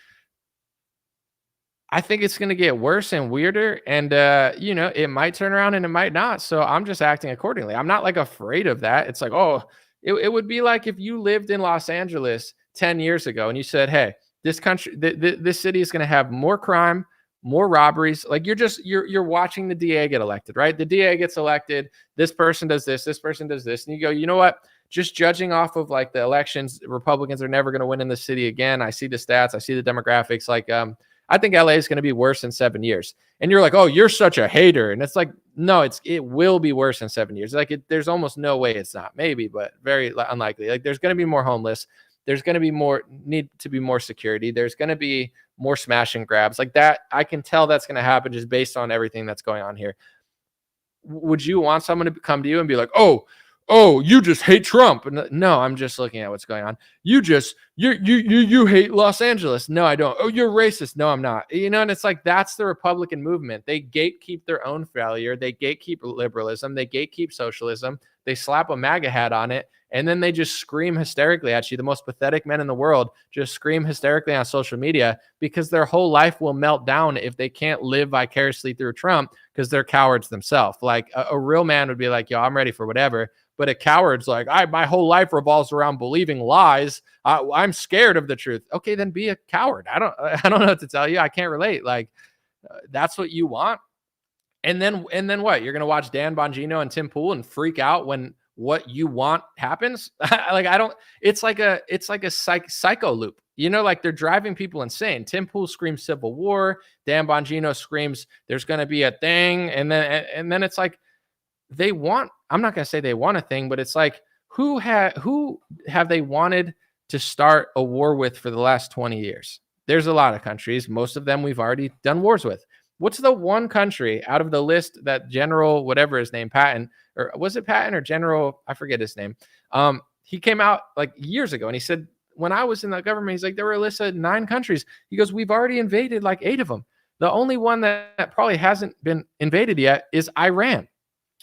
I think it's going to get worse and weirder, and it might turn around and it might not. So I'm just acting accordingly. I'm not like afraid of that. It's like, oh, it would be like if you lived in Los Angeles 10 years ago and you said, hey, this country, this city is going to have more crime, more robberies. Like, you're watching the DA get elected, right? The DA gets elected. This person does this person does this. And you go, you know what? Just judging off of like the elections, Republicans are never going to win in the city again. I see the stats. I see the demographics. Like, I think LA is going to be worse in 7 years. And you're like, oh, you're such a hater. And it's like, no, it will be worse in 7 years. Like, there's almost no way it's not. Maybe, but very unlikely. Like, there's going to be more homeless. There's going to be need to be more security. There's going to be more smash and grabs like that. I can tell that's going to happen just based on everything that's going on here. Would you want someone to come to you and be like, oh, you just hate Trump? No, I'm just looking at what's going on. You hate Los Angeles. No, I don't. Oh, you're racist. No, I'm not. And it's like, that's the Republican movement. They gatekeep their own failure. They gatekeep liberalism. They gatekeep socialism. They slap a MAGA hat on it. And then they just scream hysterically at you. The most pathetic men in the world just scream hysterically on social media because their whole life will melt down if they can't live vicariously through Trump because they're cowards themselves. Like a real man would be like, yo, I'm ready for whatever. But a coward's like, my whole life revolves around believing lies. I'm scared of the truth. Okay, then be a coward. I don't know what to tell you. I can't relate. Like, that's what you want. And then what? You're gonna watch Dan Bongino and Tim Pool and freak out when what you want happens? Like, I don't. It's like a psycho loop. You know, like they're driving people insane. Tim Pool screams civil war. Dan Bongino screams there's gonna be a thing, and then it's like they want. I'm not gonna say they want a thing, but it's like who have they wanted to start a war with for the last 20 years? There's a lot of countries. Most of them we've already done wars with. What's the one country out of the list that General, whatever his name, Patton, or was it Patton or General? I forget his name. He came out like years ago and he said, when I was in the government, he's like, there were a list of 9 countries. He goes, we've already invaded like 8 of them. The only one that probably hasn't been invaded yet is Iran.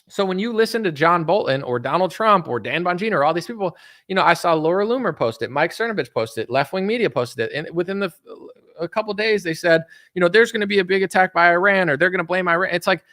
So when you listen to John Bolton or Donald Trump or Dan Bongino or all these people, you know, I saw Laura Loomer post it, Mike Cernovich posted it, Left Wing Media posted it. And within a couple of days, they said, you know, there's going to be a big attack by Iran or they're going to blame Iran. It's like,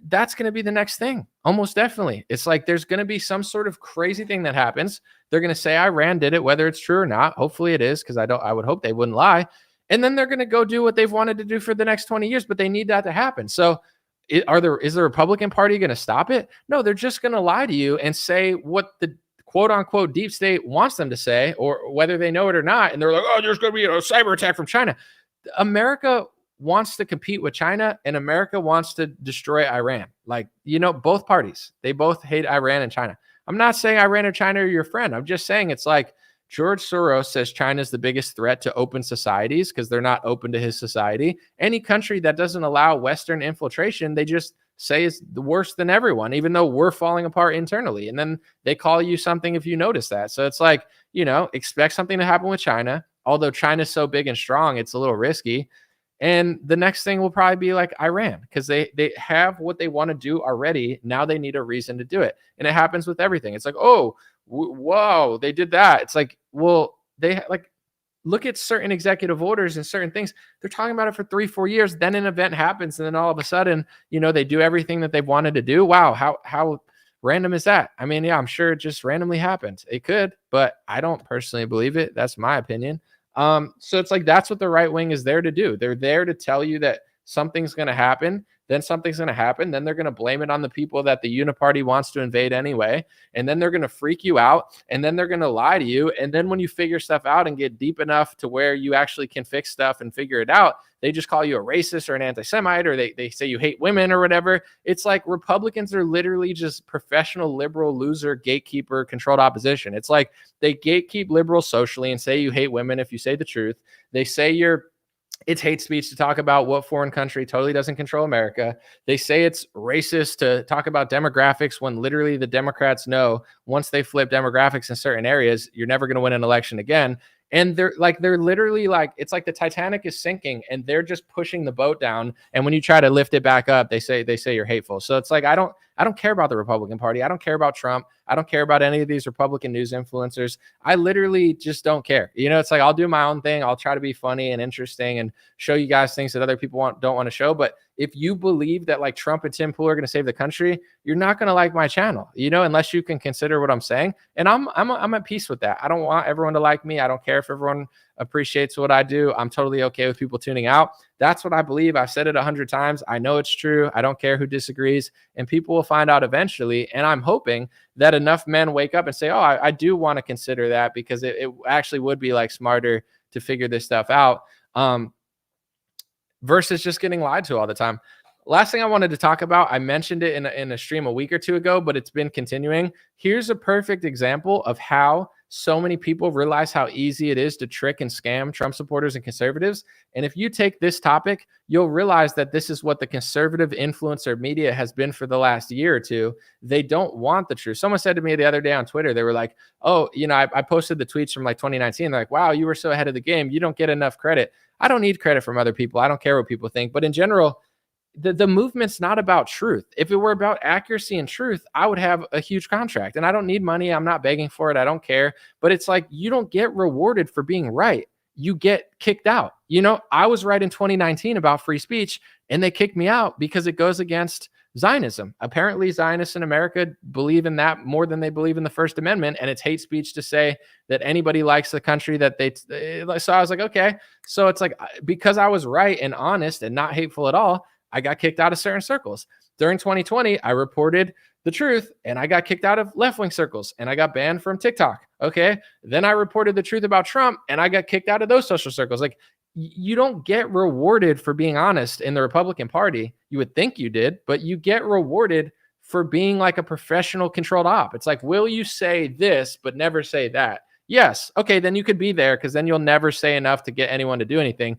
that's going to be the next thing. Almost definitely. It's like there's going to be some sort of crazy thing that happens. They're going to say Iran did it, whether it's true or not. Hopefully it is, because I would hope they wouldn't lie. And then they're going to go do what they've wanted to do for the next 20 years, but they need that to happen. So is the Republican Party going to stop it? No, they're just going to lie to you and say what the quote unquote deep state wants them to say, or whether they know it or not. And they're like, oh, there's going to be a cyber attack from China. America wants to compete with China, and America wants to destroy Iran. Like, you know, both parties, they both hate Iran and China. I'm not saying Iran or China are your friend. I'm just saying it's like George Soros says China's the biggest threat to open societies because they're not open to his society. Any country that doesn't allow Western infiltration, they just say it's worse than everyone, even though we're falling apart internally. And then they call you something if you notice that. So it's like, you know, expect something to happen with China. Although China's so big and strong, it's a little risky. And the next thing will probably be like Iran, because they have what they want to do already. Now they need a reason to do it. And it happens with everything. It's like, oh, whoa, they did that. It's like, well, they like look at certain executive orders and certain things. They're talking about it for 3-4 years. Then an event happens. And then all of a sudden, you know, they do everything that they've wanted to do. Wow. How random is that? I mean, yeah, I'm sure it just randomly happened. It could, but I don't personally believe it. That's my opinion. So it's like, that's what the right wing is there to do. They're there to tell you that something's going to happen. Then something's going to happen. Then they're going to blame it on the people that the uniparty wants to invade anyway. And then they're going to freak you out. And then they're going to lie to you. And then when you figure stuff out and get deep enough to where you actually can fix stuff and figure it out, they just call you a racist or an anti-Semite, or they say you hate women or whatever. It's like Republicans are literally just professional liberal loser gatekeeper controlled opposition. It's like they gatekeep liberals socially and say you hate women if you say the truth. They say it's hate speech to talk about what foreign country totally doesn't control America. They say it's racist to talk about demographics when literally the Democrats know once they flip demographics in certain areas, you're never going to win an election again. And they're literally like, it's like the Titanic is sinking and they're just pushing the boat down. And when you try to lift it back up, they say you're hateful. So it's like, I don't care about the Republican Party. I don't care about Trump. I don't care about any of these Republican news influencers. I literally just don't care. You know, it's like, I'll do my own thing. I'll try to be funny and interesting and show you guys things that other people don't want to show. But if you believe that like Trump and Tim Pool are going to save the country, you're not going to like my channel, you know, unless you can consider what I'm saying. And I'm at peace with that. I don't want everyone to like me. I don't care if everyone appreciates what I do. I'm totally okay with people tuning out. That's what I believe. I've said it 100 times. I know it's true. I don't care who disagrees, and people will find out eventually. And I'm hoping that enough men wake up and say, oh, I do want to consider that, because it actually would be like smarter to figure this stuff out. Versus just getting lied to all the time. Last thing I wanted to talk about, I mentioned it in a stream a week or two ago, but it's been continuing. Here's a perfect example of how so many people realize how easy it is to trick and scam Trump supporters and conservatives. And if you take this topic, you'll realize that this is what the conservative influencer media has been for the last year or two. They don't want the truth. Someone said to me the other day on Twitter, they were like, oh, you know, I posted the tweets from like 2019. They're like, wow, you were so ahead of the game. You don't get enough credit. I don't need credit from other people. I don't care what people think. But in general, the movement's not about truth. If it were about accuracy and truth, I would have a huge contract, and I don't need money. I'm not begging for it. I don't care. But it's like, you don't get rewarded for being right. You get kicked out. I was right in 2019 about free speech, and they kicked me out because it goes against Zionism. Apparently, Zionists in America believe in that more than they believe in the First Amendment, and it's hate speech to say that anybody likes the country that they. So I was like, okay. So it's like, because I was right and honest and not hateful at all, I got kicked out of certain circles. During 2020, I reported the truth and I got kicked out of left-wing circles and I got banned from TikTok. Okay. Then I reported the truth about Trump and I got kicked out of those social circles. Like, you don't get rewarded for being honest in the Republican Party. You would think you did, but you get rewarded for being like a professional controlled op. It's like, will you say this, but never say that? Yes. Okay. Then you could be there, because then you'll never say enough to get anyone to do anything.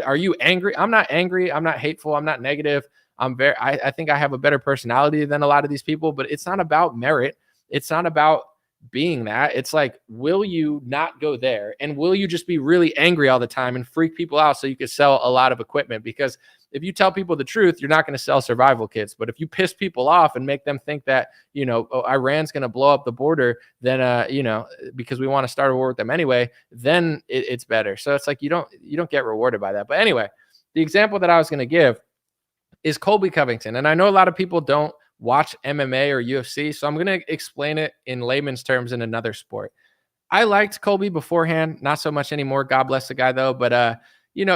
Are you angry? I'm not angry. I'm not hateful. I'm not negative. I think I have a better personality than a lot of these people, but it's not about merit. It's not about being that. It's like, will you not go there? And will you just be really angry all the time and freak people out so you could sell a lot of equipment? Because if you tell people the truth, you're not going to sell survival kits. But if you piss people off and make them think that, Iran's going to blow up the border, then, because we want to start a war with them anyway, then it's better. So it's like, you don't get rewarded by that. But anyway, the example that I was going to give is Colby Covington. And I know a lot of people don't watch MMA or UFC, so I'm going to explain it in layman's terms in another sport. I liked Colby beforehand, not so much anymore. God bless the guy though. But,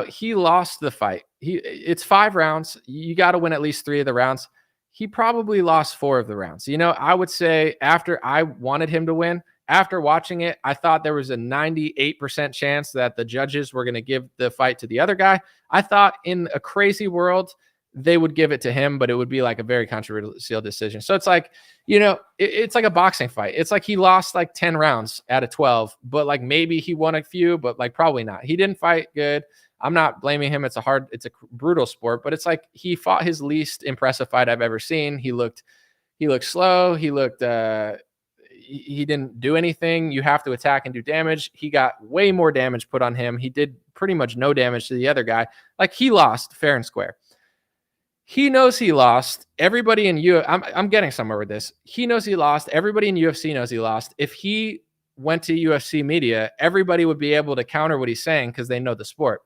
he lost the fight. It's 5 rounds. You got to win at least 3 of the rounds. He probably lost 4 of the rounds. I would say, after I wanted him to win, after watching it, I thought there was a 98% chance that the judges were going to give the fight to the other guy. I thought, in a crazy world, they would give it to him, but it would be like a very controversial decision. So it's like, it's like a boxing fight. It's like he lost like 10 rounds out of 12, but like maybe he won a few, but like probably not. He didn't fight good. I'm not blaming him. It's a brutal sport, but it's like he fought his least impressive fight I've ever seen. He looked slow. He didn't do anything. You have to attack and do damage. He got way more damage put on him. He did pretty much no damage to the other guy. Like, he lost fair and square. He knows he lost. Everybody in I'm getting somewhere with this. He knows he lost. Everybody in UFC knows he lost. If he went to UFC media, everybody would be able to counter what he's saying because they know the sport.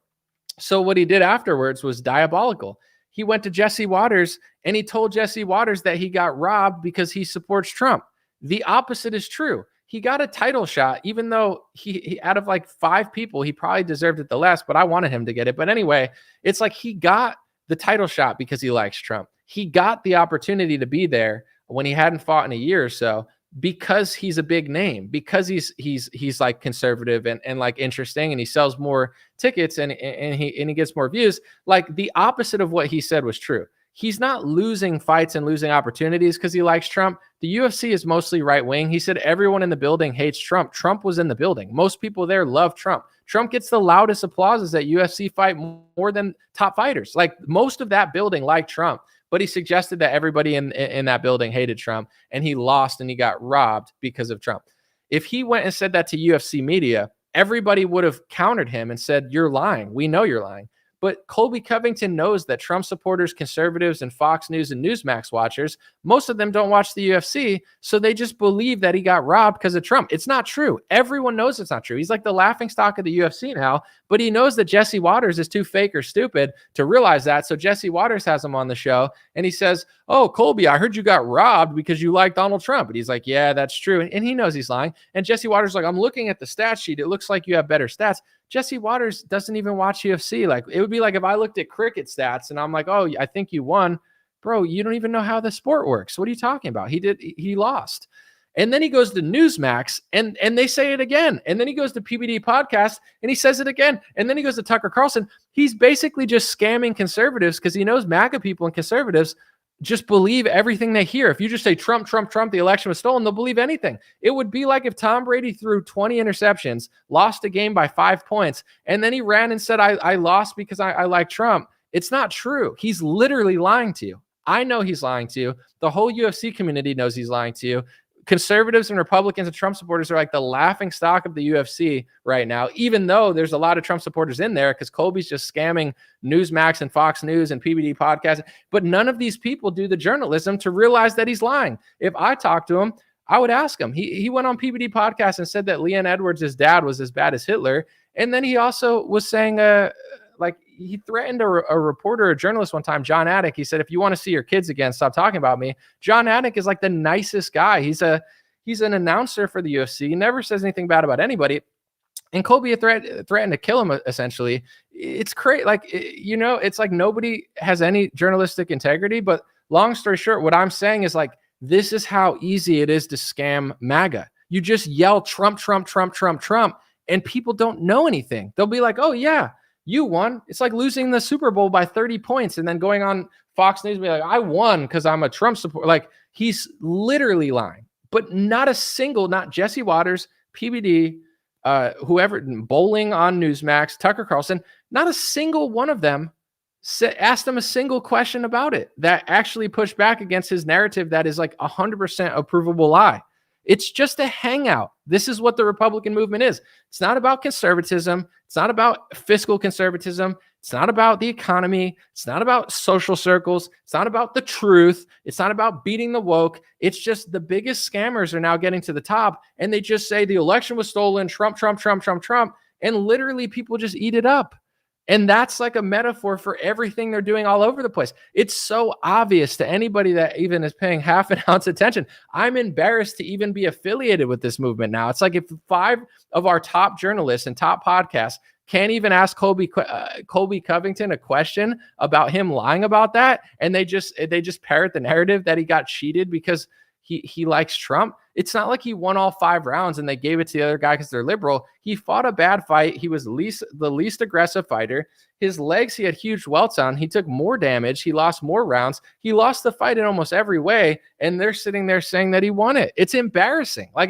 So what he did afterwards was diabolical. He went to Jesse Waters and he told Jesse Waters that he got robbed because he supports Trump. The opposite is true. He got a title shot, even though he out of like 5 people, he probably deserved it the less, but I wanted him to get it. But anyway, it's like, he got the title shot because he likes Trump. He got the opportunity to be there when he hadn't fought in a year or so, because he's a big name, because he's like conservative and like interesting, and he sells more tickets and he gets more views. Like, the opposite of what he said was true. He's not losing fights and losing opportunities because he likes Trump. The UFC is mostly right wing. He said everyone in the building hates Trump. Trump was in the building. Most people there love Trump. Trump gets the loudest applauses at UFC fight more than top fighters. Like, most of that building liked Trump, but he suggested that everybody in that building hated Trump, and he lost and he got robbed because of Trump. If he went and said that to UFC media, everybody would have countered him and said, you're lying. We know you're lying. But Colby Covington knows that Trump supporters, conservatives, and Fox News and Newsmax watchers, most of them don't watch the UFC, so they just believe that he got robbed because of Trump. It's not true. Everyone knows it's not true. He's like the laughingstock of the UFC now, but he knows that Jesse Waters is too fake or stupid to realize that. So Jesse Waters has him on the show, and he says, oh, Colby, I heard you got robbed because you like Donald Trump. And he's like, yeah, that's true. And he knows he's lying. And Jesse Waters is like, I'm looking at the stat sheet. It looks like you have better stats. Jesse Waters doesn't even watch UFC. Like, it would be like if I looked at cricket stats and I'm like, oh, I think you won. Bro, you don't even know how the sport works. What are you talking about? He lost. And then he goes to Newsmax and they say it again. And then he goes to PBD podcast and he says it again. And then he goes to Tucker Carlson. He's basically just scamming conservatives because he knows MAGA people and conservatives just believe everything they hear. If you just say Trump, Trump, Trump, the election was stolen, they'll believe anything. It would be like if Tom Brady threw 20 interceptions, lost a game by 5 points, and then he ran and said, I lost because I like Trump. It's not true. He's literally lying to you. I know he's lying to you. The whole UFC community knows he's lying to you. conservatives and Republicans and Trump supporters are like the laughing stock of the UFC right now, even though there's a lot of Trump supporters in there because Colby's just scamming Newsmax and Fox News and PBD podcasts. But none of these people do the journalism to realize that he's lying. If I talked to him, I would ask him. He went on PBD podcast and said that Leon Edwards' dad was as bad as Hitler. And then he also was saying, like he threatened a reporter, a journalist one time, John Attic. He said, if you want to see your kids again, stop talking about me. John Attic is like the nicest guy. He's an announcer for the UFC. He never says anything bad about anybody. And Colby threatened to kill him, essentially. It's crazy. Like, it's like nobody has any journalistic integrity. But long story short, what I'm saying is like, this is how easy it is to scam MAGA. You just yell Trump, Trump, Trump, Trump, Trump, and people don't know anything. They'll be like, oh, yeah, you won. It's like losing the Super Bowl by 30 points and then going on Fox News and be like, I won because I'm a Trump supporter. Like, he's literally lying. But not a single, not Jesse Waters, PBD, whoever, Bowling on Newsmax, Tucker Carlson, not a single one of them asked him a single question about it that actually pushed back against his narrative that is like 100% a provable lie. It's just a hangout. This is what the Republican movement is. It's not about conservatism. It's not about fiscal conservatism. It's not about the economy. It's not about social circles. It's not about the truth. It's not about beating the woke. It's just the biggest scammers are now getting to the top, and they just say the election was stolen, Trump, Trump, Trump, Trump, Trump, and literally people just eat it up. And that's like a metaphor for everything they're doing all over the place. It's so obvious to anybody that even is paying half an ounce attention. I'm embarrassed to even be affiliated with this movement now. It's like if 5 of our top journalists and top podcasts can't even ask Colby Covington a question about him lying about that, and they just parrot the narrative that he got cheated because he likes Trump. It's not like he won all 5 rounds and they gave it to the other guy because they're liberal. He fought a bad fight. He was the least aggressive fighter. His legs, he had huge welts on. He took more damage. He lost more rounds. He lost the fight in almost every way. And they're sitting there saying that he won it. It's embarrassing. Like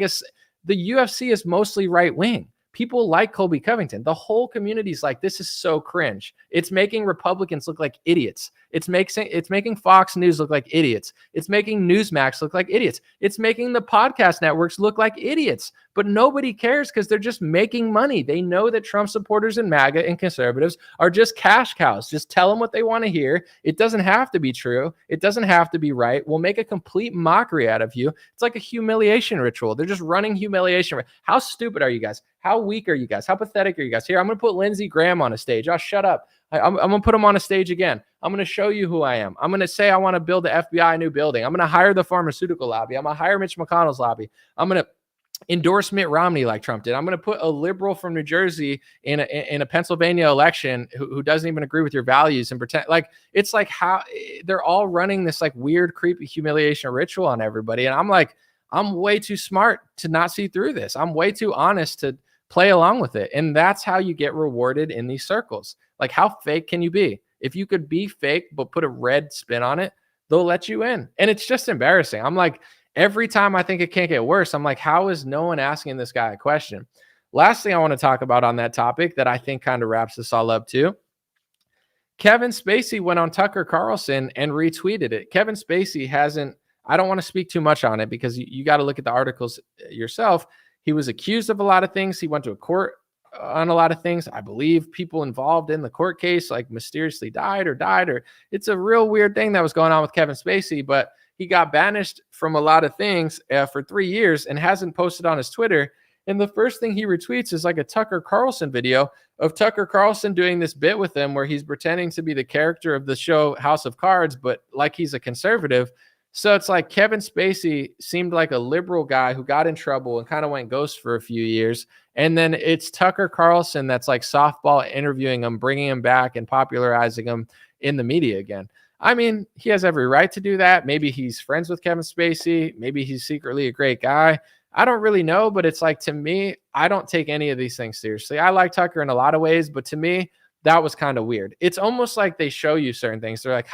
the UFC is mostly right wing. People like Colby Covington. The whole community is like, this is so cringe. It's making Republicans look like idiots. It's making Fox News look like idiots. It's making Newsmax look like idiots. It's making the podcast networks look like idiots. But nobody cares because they're just making money. They know that Trump supporters and MAGA and conservatives are just cash cows. Just tell them what they want to hear. It doesn't have to be true. It doesn't have to be right. We'll make a complete mockery out of you. It's like a humiliation ritual. They're just running humiliation. How stupid are you guys? How weak are you guys? How pathetic are you guys? Here, I'm going to put Lindsey Graham on a stage. Oh, shut up. I'm going to put him on a stage again. I'm going to show you who I am. I'm going to say I want to build the FBI a new building. I'm going to hire the pharmaceutical lobby. I'm going to hire Mitch McConnell's lobby. I'm going to endorse Mitt Romney like Trump did. I'm going to put a liberal from New Jersey in a Pennsylvania election who doesn't even agree with your values and pretend like it's like how they're all running this like weird, creepy humiliation ritual on everybody. And I'm like, I'm way too smart to not see through this. I'm way too honest to play along with it. And that's how you get rewarded in these circles. Like, how fake can you be? If you could be fake, but put a red spin on it, they'll let you in. And it's just embarrassing. I'm like, every time I think it can't get worse, I'm like, how is no one asking this guy a question? Last thing I want to talk about on that topic that I think kind of wraps this all up too. Kevin Spacey went on Tucker Carlson and retweeted it. Kevin Spacey hasn't, I don't want to speak too much on it because you got to look at the articles yourself. He was accused of a lot of things. He went to a court on a lot of things. I believe people involved in the court case like mysteriously died, or it's a real weird thing that was going on with Kevin Spacey, but he got banished from a lot of things for 3 years and hasn't posted on his Twitter. And the first thing he retweets is like a Tucker Carlson video of Tucker Carlson doing this bit with him where he's pretending to be the character of the show House of Cards, but like he's a conservative. So it's like Kevin Spacey seemed like a liberal guy who got in trouble and kind of went ghost for a few years. And then it's Tucker Carlson that's like softball interviewing him, bringing him back and popularizing him in the media again. I mean, he has every right to do that. Maybe he's friends with Kevin Spacey. Maybe he's secretly a great guy. I don't really know, but it's like, to me, I don't take any of these things seriously. I like Tucker in a lot of ways, but to me, that was kind of weird. It's almost like they show you certain things. They're like,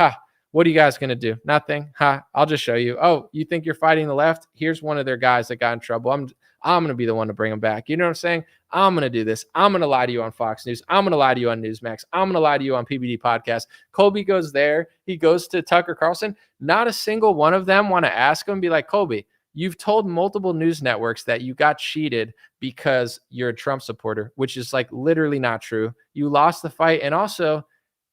what are you guys going to do? Nothing. I'll just show you. Oh, you think you're fighting the left? Here's one of their guys that got in trouble. I'm going to be the one to bring him back. You know what I'm saying? I'm going to do this. I'm going to lie to you on Fox News. I'm going to lie to you on Newsmax. I'm going to lie to you on PBD podcast. Colby goes there. He goes to Tucker Carlson. Not a single one of them want to ask him, be like, Colby, You've told multiple news networks that you got cheated because you're a Trump supporter, which is like literally not true. You lost the fight. And also,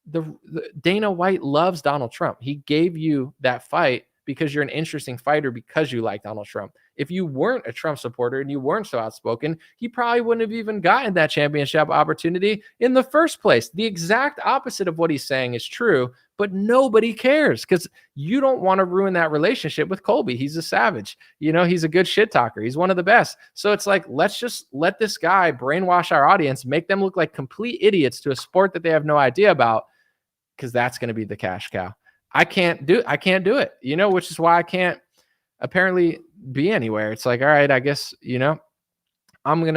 the Dana White loves Donald Trump. He gave you that fight because you're an interesting fighter, because you like Donald Trump. If you weren't a Trump supporter and you weren't so outspoken, he probably wouldn't have even gotten that championship opportunity in the first place. The exact opposite of what he's saying is true, but nobody cares because you don't want to ruin that relationship with Colby. He's a savage. He's a good shit talker. He's one of the best. So it's like, let's just let this guy brainwash our audience, make them look like complete idiots to a sport that they have no idea about, because that's going to be the cash cow. I can't do it, which is why I can't apparently be anywhere. It's like, all right, I guess, I'm going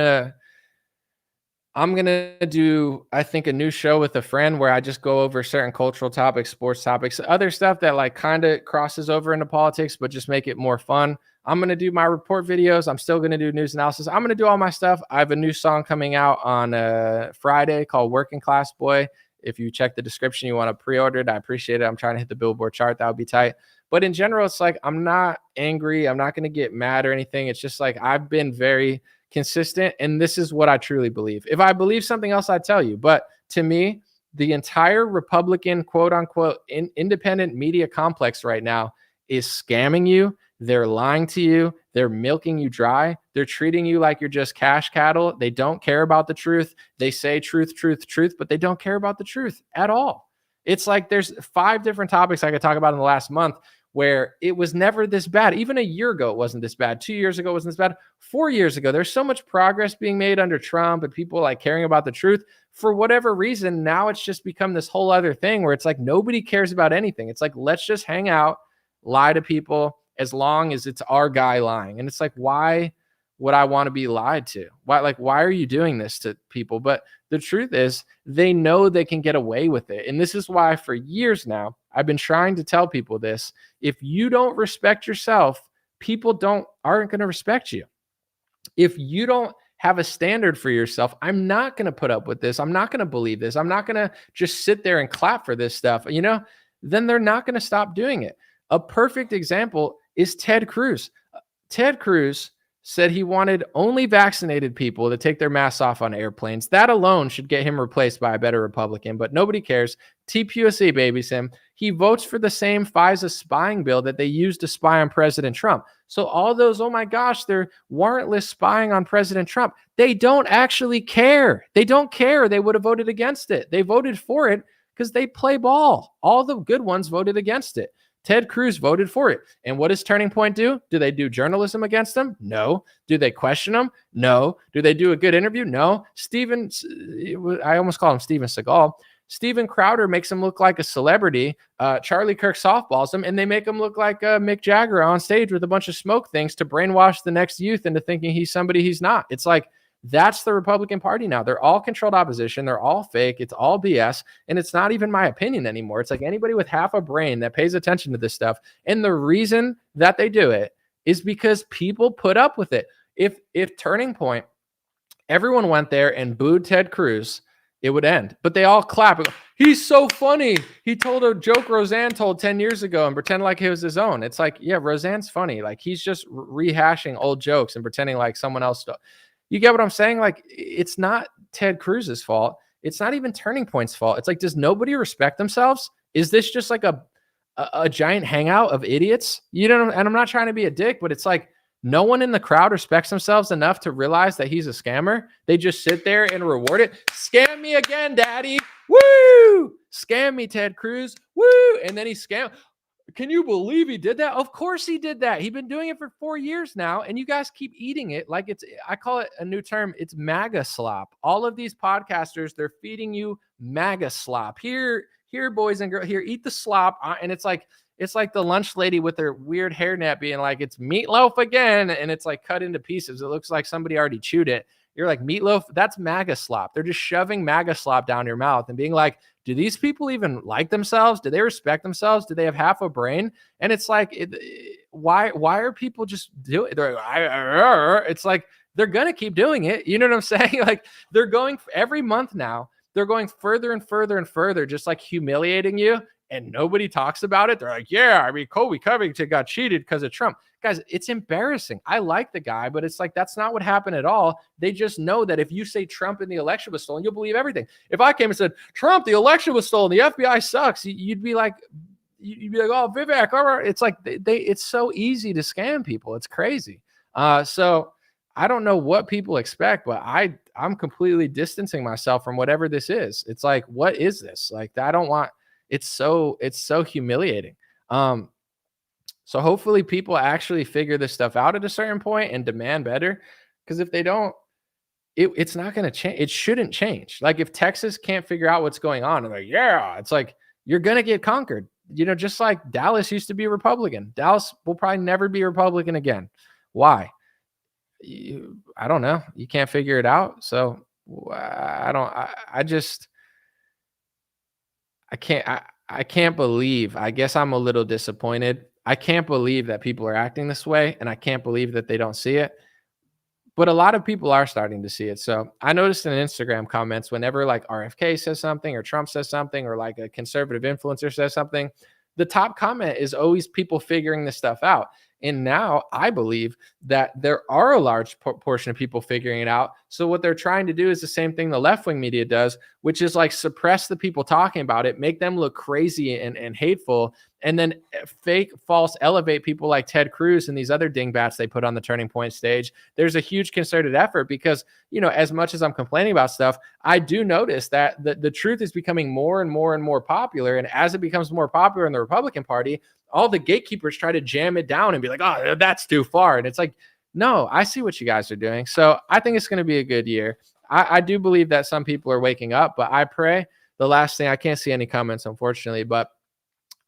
to do, I think, a new show with a friend where I just go over certain cultural topics, sports topics, other stuff that like kind of crosses over into politics, but just make it more fun. I'm going to do my report videos. I'm still going to do news analysis. I'm going to do all my stuff. I have a new song coming out on Friday called Working Class Boy. If you check the description, you want to pre-order it, I appreciate it. I'm trying to hit the Billboard chart. That would be tight. But in general, it's like, I'm not angry. I'm not going to get mad or anything. It's just like, I've been very consistent, and this is what I truly believe. If I believe something else, I'd tell you. But to me, the entire Republican, quote unquote, independent media complex right now is scamming you. They're lying to you. They're milking you dry. They're treating you like you're just cash cattle. They don't care about the truth. They say truth, truth, truth, but they don't care about the truth at all. It's like there's 5 different topics I could talk about in the last month where it was never this bad. Even a year ago, it wasn't this bad. 2 years ago, it wasn't this bad. 4 years ago, there's so much progress being made under Trump and people like caring about the truth. For whatever reason, now it's just become this whole other thing where it's like nobody cares about anything. It's like, let's just hang out, lie to people, as long as it's our guy lying. And it's like, why would I want to be lied to? Why are you doing this to people? But the truth is, they know they can get away with it. And this is why for years now, I've been trying to tell people this. If you don't respect yourself, people aren't going to respect you. If you don't have a standard for yourself, I'm not going to put up with this. I'm not going to believe this. I'm not going to just sit there and clap for this stuff, then they're not going to stop doing it. A perfect example is Ted Cruz. Ted Cruz said he wanted only vaccinated people to take their masks off on airplanes. That alone should get him replaced by a better Republican, but nobody cares. TPUSA babies him. He votes for the same FISA spying bill that they used to spy on President Trump. So all those, oh my gosh, they're warrantless spying on President Trump. They don't actually care. They don't care. They would have voted against it. They voted for it because they play ball. All the good ones voted against it. Ted Cruz voted for it. And what does Turning Point do? Do they do journalism against him? No. Do they question him? No. Do they do a good interview? No. I almost call him Steven Seagal. Steven Crowder makes him look like a celebrity. Charlie Kirk softballs him, and they make him look like Mick Jagger on stage with a bunch of smoke things to brainwash the next youth into thinking he's somebody he's not. It's like, that's the Republican Party now. They're all controlled opposition. They're all fake. It's all BS. And it's not even my opinion anymore. It's like anybody with half a brain that pays attention to this stuff. And the reason that they do it is because people put up with it. If Turning Point, everyone went there and booed Ted Cruz, it would end. But they all clap. He's so funny. He told a joke Roseanne told 10 years ago and pretend like it was his own. It's like, yeah, Roseanne's funny. Like he's just rehashing old jokes and pretending like someone else. You get what I'm saying? Like, it's not Ted Cruz's fault. It's not even Turning Point's fault. It's like, does nobody respect themselves? Is this just like a giant hangout of idiots? And I'm not trying to be a dick, but it's like no one in the crowd respects themselves enough to realize that he's a scammer. They just sit there and reward it. Scam me again, daddy. Woo! Scam me, Ted Cruz. Woo! And then he scammed. Can you believe he did that? Of course he did that. He's been doing it for 4 years now, and you guys keep eating it like I call it a new term. It's MAGA slop. All of these podcasters, they're feeding you MAGA slop. Here, boys and girls, here, eat the slop. And it's like the lunch lady with her weird hairnet being like, it's meatloaf again. And it's like cut into pieces. It looks like somebody already chewed it. You're like, meatloaf? That's MAGA slop. They're just shoving MAGA slop down your mouth and being like, do these people even like themselves? Do they respect themselves? Do they have half a brain? And it's like, why are people just doing it? It's like, they're going to keep doing it. You know what I'm saying? Like, they're going every month now. They're going further and further and further, just like humiliating you. and nobody talks about it. They're like, yeah, I mean, Kobe Covington got cheated because of Trump. Guys, it's embarrassing. I like the guy, but it's like, that's not what happened at all. They just know that if you say Trump and the election was stolen, you'll believe everything. If I came and said, Trump, the election was stolen, the FBI sucks, you'd be like, oh, Vivek, all right. It's like it's so easy to scam people. It's crazy. So I don't know what people expect, but I'm completely distancing myself from whatever this is. It's like, what is this? Like, I don't want, it's so humiliating. So hopefully people actually figure this stuff out at a certain point and demand better. Because if they don't, it's not going to change. It shouldn't change. Like if Texas can't figure out what's going on, and like, yeah, it's like, you're going to get conquered. Just like Dallas used to be Republican. Dallas will probably never be Republican again. Why? I don't know. You can't figure it out. So I can't believe, I guess I'm a little disappointed. I can't believe that people are acting this way, and I can't believe that they don't see it. But a lot of people are starting to see it. So I noticed in Instagram comments, whenever like RFK says something or Trump says something or like a conservative influencer says something, the top comment is always people figuring this stuff out. And now I believe that there are a large portion of people figuring it out. So what they're trying to do is the same thing the left-wing media does, which is like suppress the people talking about it, make them look crazy and hateful, and then fake, false elevate people like Ted Cruz and these other dingbats they put on the Turning Point stage. There's a huge concerted effort because, as much as I'm complaining about stuff, I do notice that the truth is becoming more and more and more popular. And as it becomes more popular in the Republican Party, all the gatekeepers try to jam it down and be like, oh, that's too far. And it's like, no, I see what you guys are doing. So I think it's going to be a good year. I do believe that some people are waking up, but I pray the last thing, I can't see any comments, unfortunately, but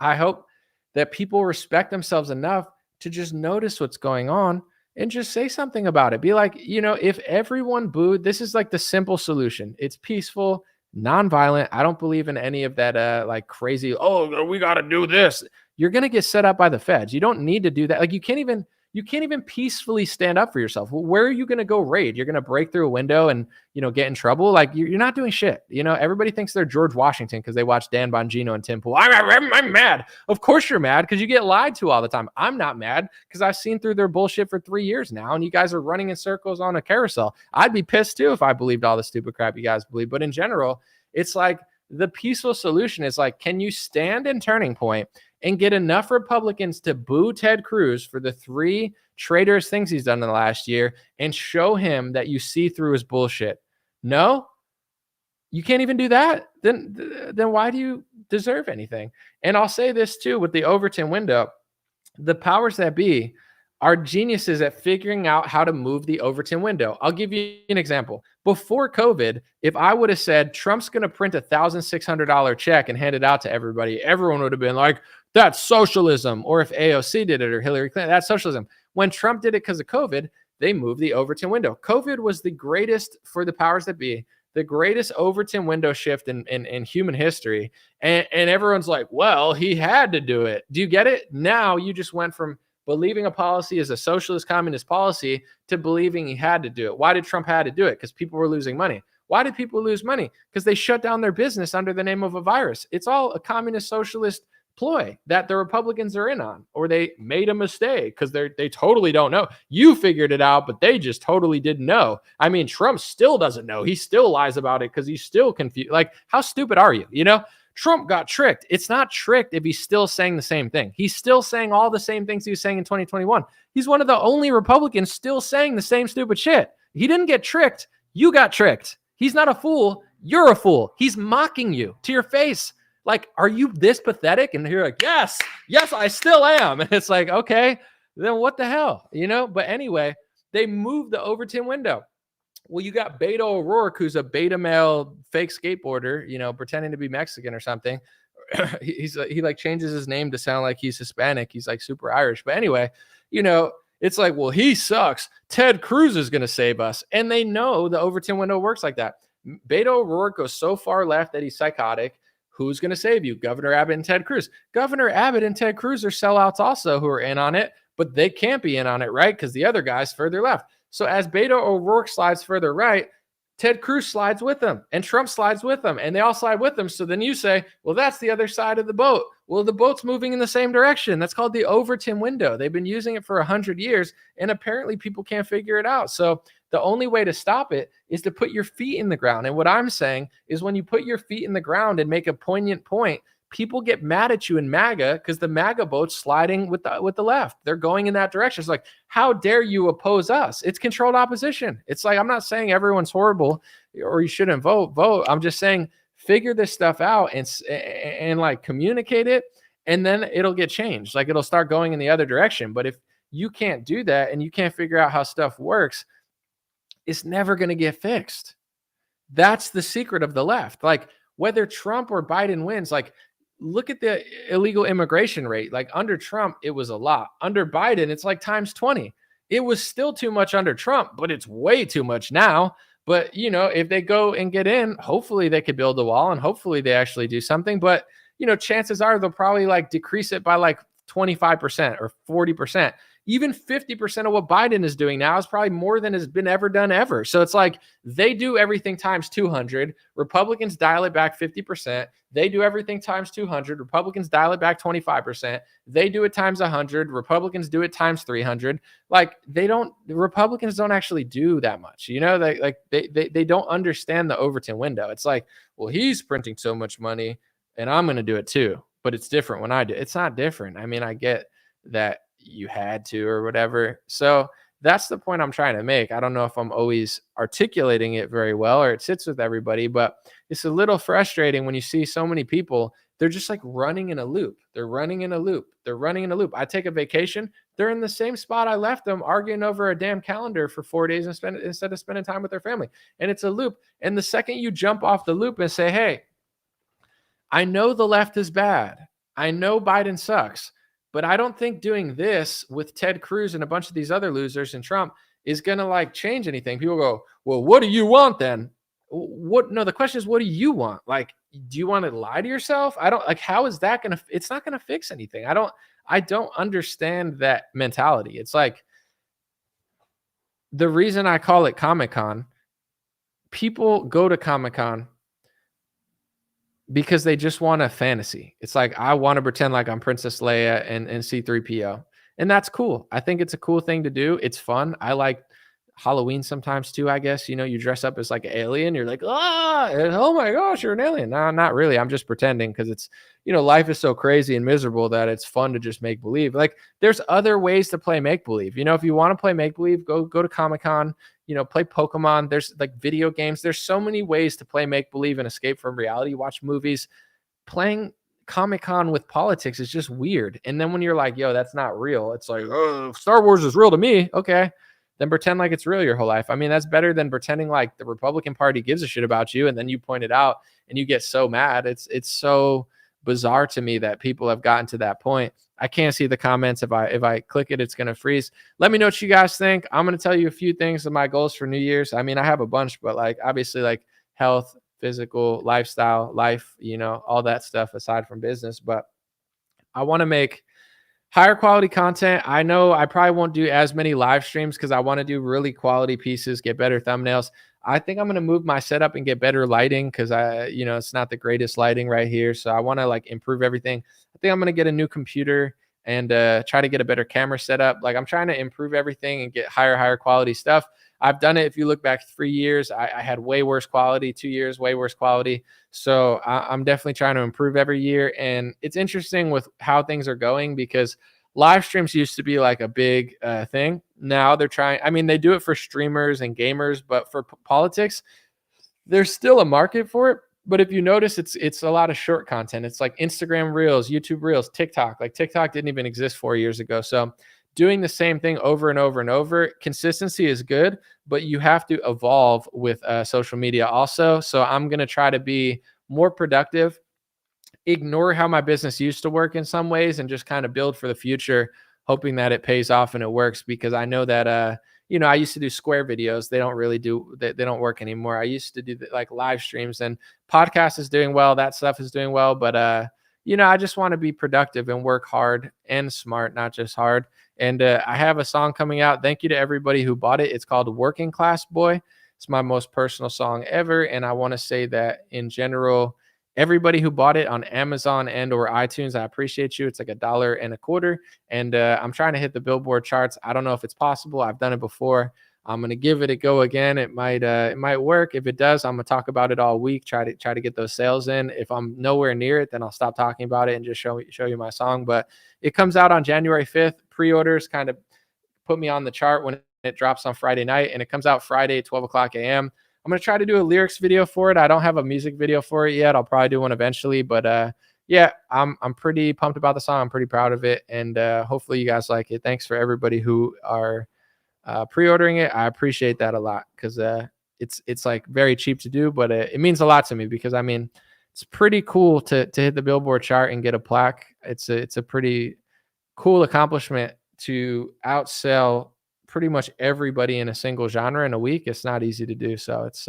I hope that people respect themselves enough to just notice what's going on and just say something about it. Be like, if everyone booed, this is like the simple solution. It's peaceful, nonviolent. I don't believe in any of that like crazy, oh, we got to do this. You're going to get set up by the feds. You don't need to do that. Like you can't even peacefully stand up for yourself. Where are you going to go raid? You're going to break through a window and, get in trouble. Like you're not doing shit. Everybody thinks they're George Washington because they watch Dan Bongino and Tim Pool. I'm mad. Of course you're mad because you get lied to all the time. I'm not mad because I've seen through their bullshit for 3 years now. And you guys are running in circles on a carousel. I'd be pissed too if I believed all the stupid crap you guys believe. But in general, it's like the peaceful solution is like, can you stand in Turning Point and get enough Republicans to boo Ted Cruz for the 3 traitorous things he's done in the last year and show him that you see through his bullshit? No, you can't even do that. Then why do you deserve anything? And I'll say this too, with the Overton window, the powers that be are geniuses at figuring out how to move the Overton window. I'll give you an example. Before COVID, if I would have said Trump's going to print $1,600 check and hand it out to everybody, everyone would have been like, that's socialism. Or if AOC did it or Hillary Clinton, that's socialism. When Trump did it because of COVID, they moved the Overton window. COVID was the greatest, for the powers that be, the greatest Overton window shift in human history. And everyone's like, well, he had to do it. Do you get it? Now you just went from believing a policy is a socialist communist policy to believing he had to do it. Why did Trump had to do it? Because people were losing money. Why did people lose money? Because they shut down their business under the name of a virus. It's all a communist socialist ploy that the Republicans are in on, or they made a mistake because they totally don't know. You figured it out, but they just totally didn't know. I mean, Trump still doesn't know. He still lies about it because he's still confused. Like, how stupid are you? Trump got tricked. It's not tricked if he's still saying the same thing. He's still saying all the same things he was saying in 2021. He's one of the only Republicans still saying the same stupid shit. He didn't get tricked. You got tricked. He's not a fool. You're a fool. He's mocking you to your face. Like, are you this pathetic? And you're like, yes, I still am. And it's like, okay, then what the hell? But anyway, they moved the Overton window. Well, you got Beto O'Rourke, who's a beta male fake skateboarder, pretending to be Mexican or something. He like changes his name to sound like he's Hispanic. He's like super Irish. But anyway, it's like, well, he sucks. Ted Cruz is going to save us. And they know the Overton window works like that. Beto O'Rourke goes so far left that he's psychotic. Who's going to save you? Governor Abbott and Ted Cruz. Governor Abbott and Ted Cruz are sellouts also who are in on it, but they can't be in on it, right? Because the other guy's further left. So as Beto O'Rourke slides further right, Ted Cruz slides with them and Trump slides with them and they all slide with them. So then you say, well, that's the other side of the boat. Well, the boat's moving in the same direction. That's called the Overton window. They've been using it for 100 years and apparently people can't figure it out. So the only way to stop it is to put your feet in the ground. And what I'm saying is when you put your feet in the ground and make a poignant point, people get mad at you in MAGA because the MAGA boat's sliding with the left. They're going in that direction. It's like, how dare you oppose us? It's controlled opposition. It's like, I'm not saying everyone's horrible or you shouldn't vote. I'm just saying figure this stuff out and like communicate it, and then it'll get changed. Like it'll start going in the other direction. But if you can't do that and you can't figure out how stuff works, it's never going to get fixed. That's the secret of the left. Like whether Trump or Biden wins, like look at the illegal immigration rate. Like under Trump, it was a lot. Under Biden, it's like times 20. It was still too much under Trump, but it's way too much now. But, you know, if they go and get in, hopefully they could build a wall and hopefully they actually do something. But, you know, chances are they'll probably like decrease it by like 25% or 40%. Even 50% of what Biden is doing now is probably more than has been ever done ever. So it's like they do everything times 200. Republicans dial it back 50%. They do everything times 200. Republicans dial it back 25%. They do it times 100. Republicans do it times 300. Like the Republicans don't actually do that much. You know, they don't understand the Overton window. It's like, well, he's printing so much money and I'm going to do it too. But it's different when I do. It's not different. I mean, I get that you had to or whatever. So that's the point I'm trying to make. I don't know if I'm always articulating it very well or it sits with everybody, but it's a little frustrating when you see so many people, they're just like running in a loop. They're running in a loop. They're running in a loop. I take a vacation. They're in the same spot I left them arguing over a damn calendar for 4 days instead of spending time with their family. And it's a loop. And the second you jump off the loop and say, hey, I know the left is bad. I know Biden sucks. But I don't think doing this with Ted Cruz and a bunch of these other losers and Trump is going to like change anything. People go, well, what do you want then? What? No, the question is, what do you want? Like, do you want to lie to yourself? I don't like, how is that going to, it's not going to fix anything. I don't understand that mentality. It's like the reason I call it Comic-Con, people go to Comic-Con because they just want a fantasy. It's like, I want to pretend like I'm Princess Leia and C-3PO. And that's cool. I think it's a cool thing to do. It's fun. I like Halloween sometimes too, I guess. You know, you dress up as like an alien. You're like, oh my gosh, you're an alien. No, not really. I'm just pretending because it's, you know, life is so crazy and miserable that it's fun to just make believe. Like there's other ways to play make believe. You know, if you want to play make believe, go to Comic-Con. You know, play Pokemon. There's like video games. There's so many ways to play make believe and escape from reality. Watch movies. Playing Comic-Con with politics is just weird. And then when you're like, yo, that's not real. It's like, oh, Star Wars is real to me. Okay. Then pretend like it's real your whole life. I mean, that's better than pretending like the Republican Party gives a shit about you. And then you point it out and you get so mad. It's so bizarre to me that people have gotten to that point. I can't see the comments. If I click it, it's going to freeze. Let me know what you guys think. I'm going to tell you a few things of my goals for New Year's. I mean, I have a bunch, but like obviously like health, physical, lifestyle, life, you know, all that stuff aside from business. But I want to make higher quality content. I know I probably won't do as many live streams because I want to do really quality pieces, get better thumbnails. I think I'm going to move my setup and get better lighting because it's not the greatest lighting right here. So I want to like improve everything. I think I'm going to get a new computer and try to get a better camera setup. Like I'm trying to improve everything and get higher quality stuff. I've done it. If you look back 3 years, I had way worse quality, 2 years, way worse quality. So I'm definitely trying to improve every year. And it's interesting with how things are going because live streams used to be like a big thing. Now they're trying, I mean, they do it for streamers and gamers, but for politics, there's still a market for it. But if you notice, it's a lot of short content. It's like Instagram Reels, YouTube Reels, TikTok. Like TikTok didn't even exist 4 years ago. So doing the same thing over and over and over, consistency is good, but you have to evolve with social media also. So I'm going to try to be more productive, ignore how my business used to work in some ways and just kind of build for the future, hoping that it pays off and it works because I know that, I used to do Square videos. They don't work anymore. I used to do like live streams and podcast is doing well. That stuff is doing well. But, I just want to be productive and work hard and smart, not just hard. And I have a song coming out. Thank you to everybody who bought it. It's called Working Class Boy. It's my most personal song ever. And I want to say that in general, everybody who bought it on Amazon and or iTunes, I appreciate you. It's like $1.25. And I'm trying to hit the Billboard charts. I don't know if it's possible. I've done it before. I'm gonna give it a go again. It might work. If it does, I'm gonna talk about it all week. Try to get those sales in. If I'm nowhere near it, then I'll stop talking about it and just show you my song. But it comes out on January 5th. Pre-orders kind of put me on the chart when it drops on Friday night, and it comes out Friday 12 o'clock a.m. I'm gonna try to do a lyrics video for it. I don't have a music video for it yet. I'll probably do one eventually, but yeah, I'm pretty pumped about the song. I'm pretty proud of it, and hopefully you guys like it. Thanks for everybody who are pre-ordering it. I appreciate that a lot because it's like very cheap to do, but it means a lot to me because I mean it's pretty cool to hit the Billboard chart and get a plaque. It's a pretty cool accomplishment to outsell pretty much everybody in a single genre in a week. It's not easy to do, so it's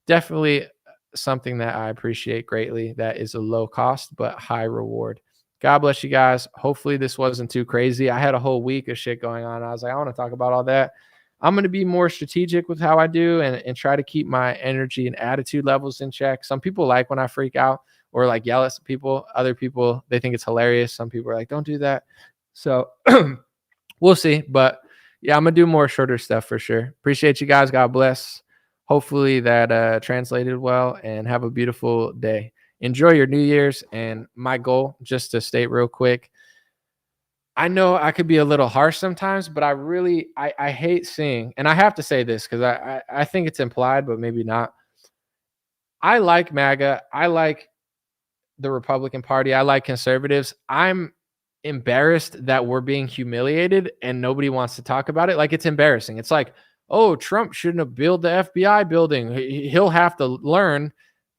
definitely something that I appreciate greatly. That is a low cost but high reward. God bless you guys. Hopefully this wasn't too crazy. I had a whole week of shit going on. I was like, I want to talk about all that. I'm going to be more strategic with how I do and try to keep my energy and attitude levels in check. Some people like when I freak out or like yell at some people. Other people, they think it's hilarious. Some people are like, don't do that. So we'll see. But yeah, I'm going to do more shorter stuff for sure. Appreciate you guys. God bless. Hopefully that translated well, and have a beautiful day. Enjoy your New Year's. And my goal, just to state real quick, I know I could be a little harsh sometimes, but I hate seeing, and I have to say this because I think it's implied, but maybe not. I like MAGA. I like the Republican Party. I like conservatives. I'm embarrassed that we're being humiliated and nobody wants to talk about it. Like, it's embarrassing. It's like, oh, Trump shouldn't have built the FBI building. He'll have to learn.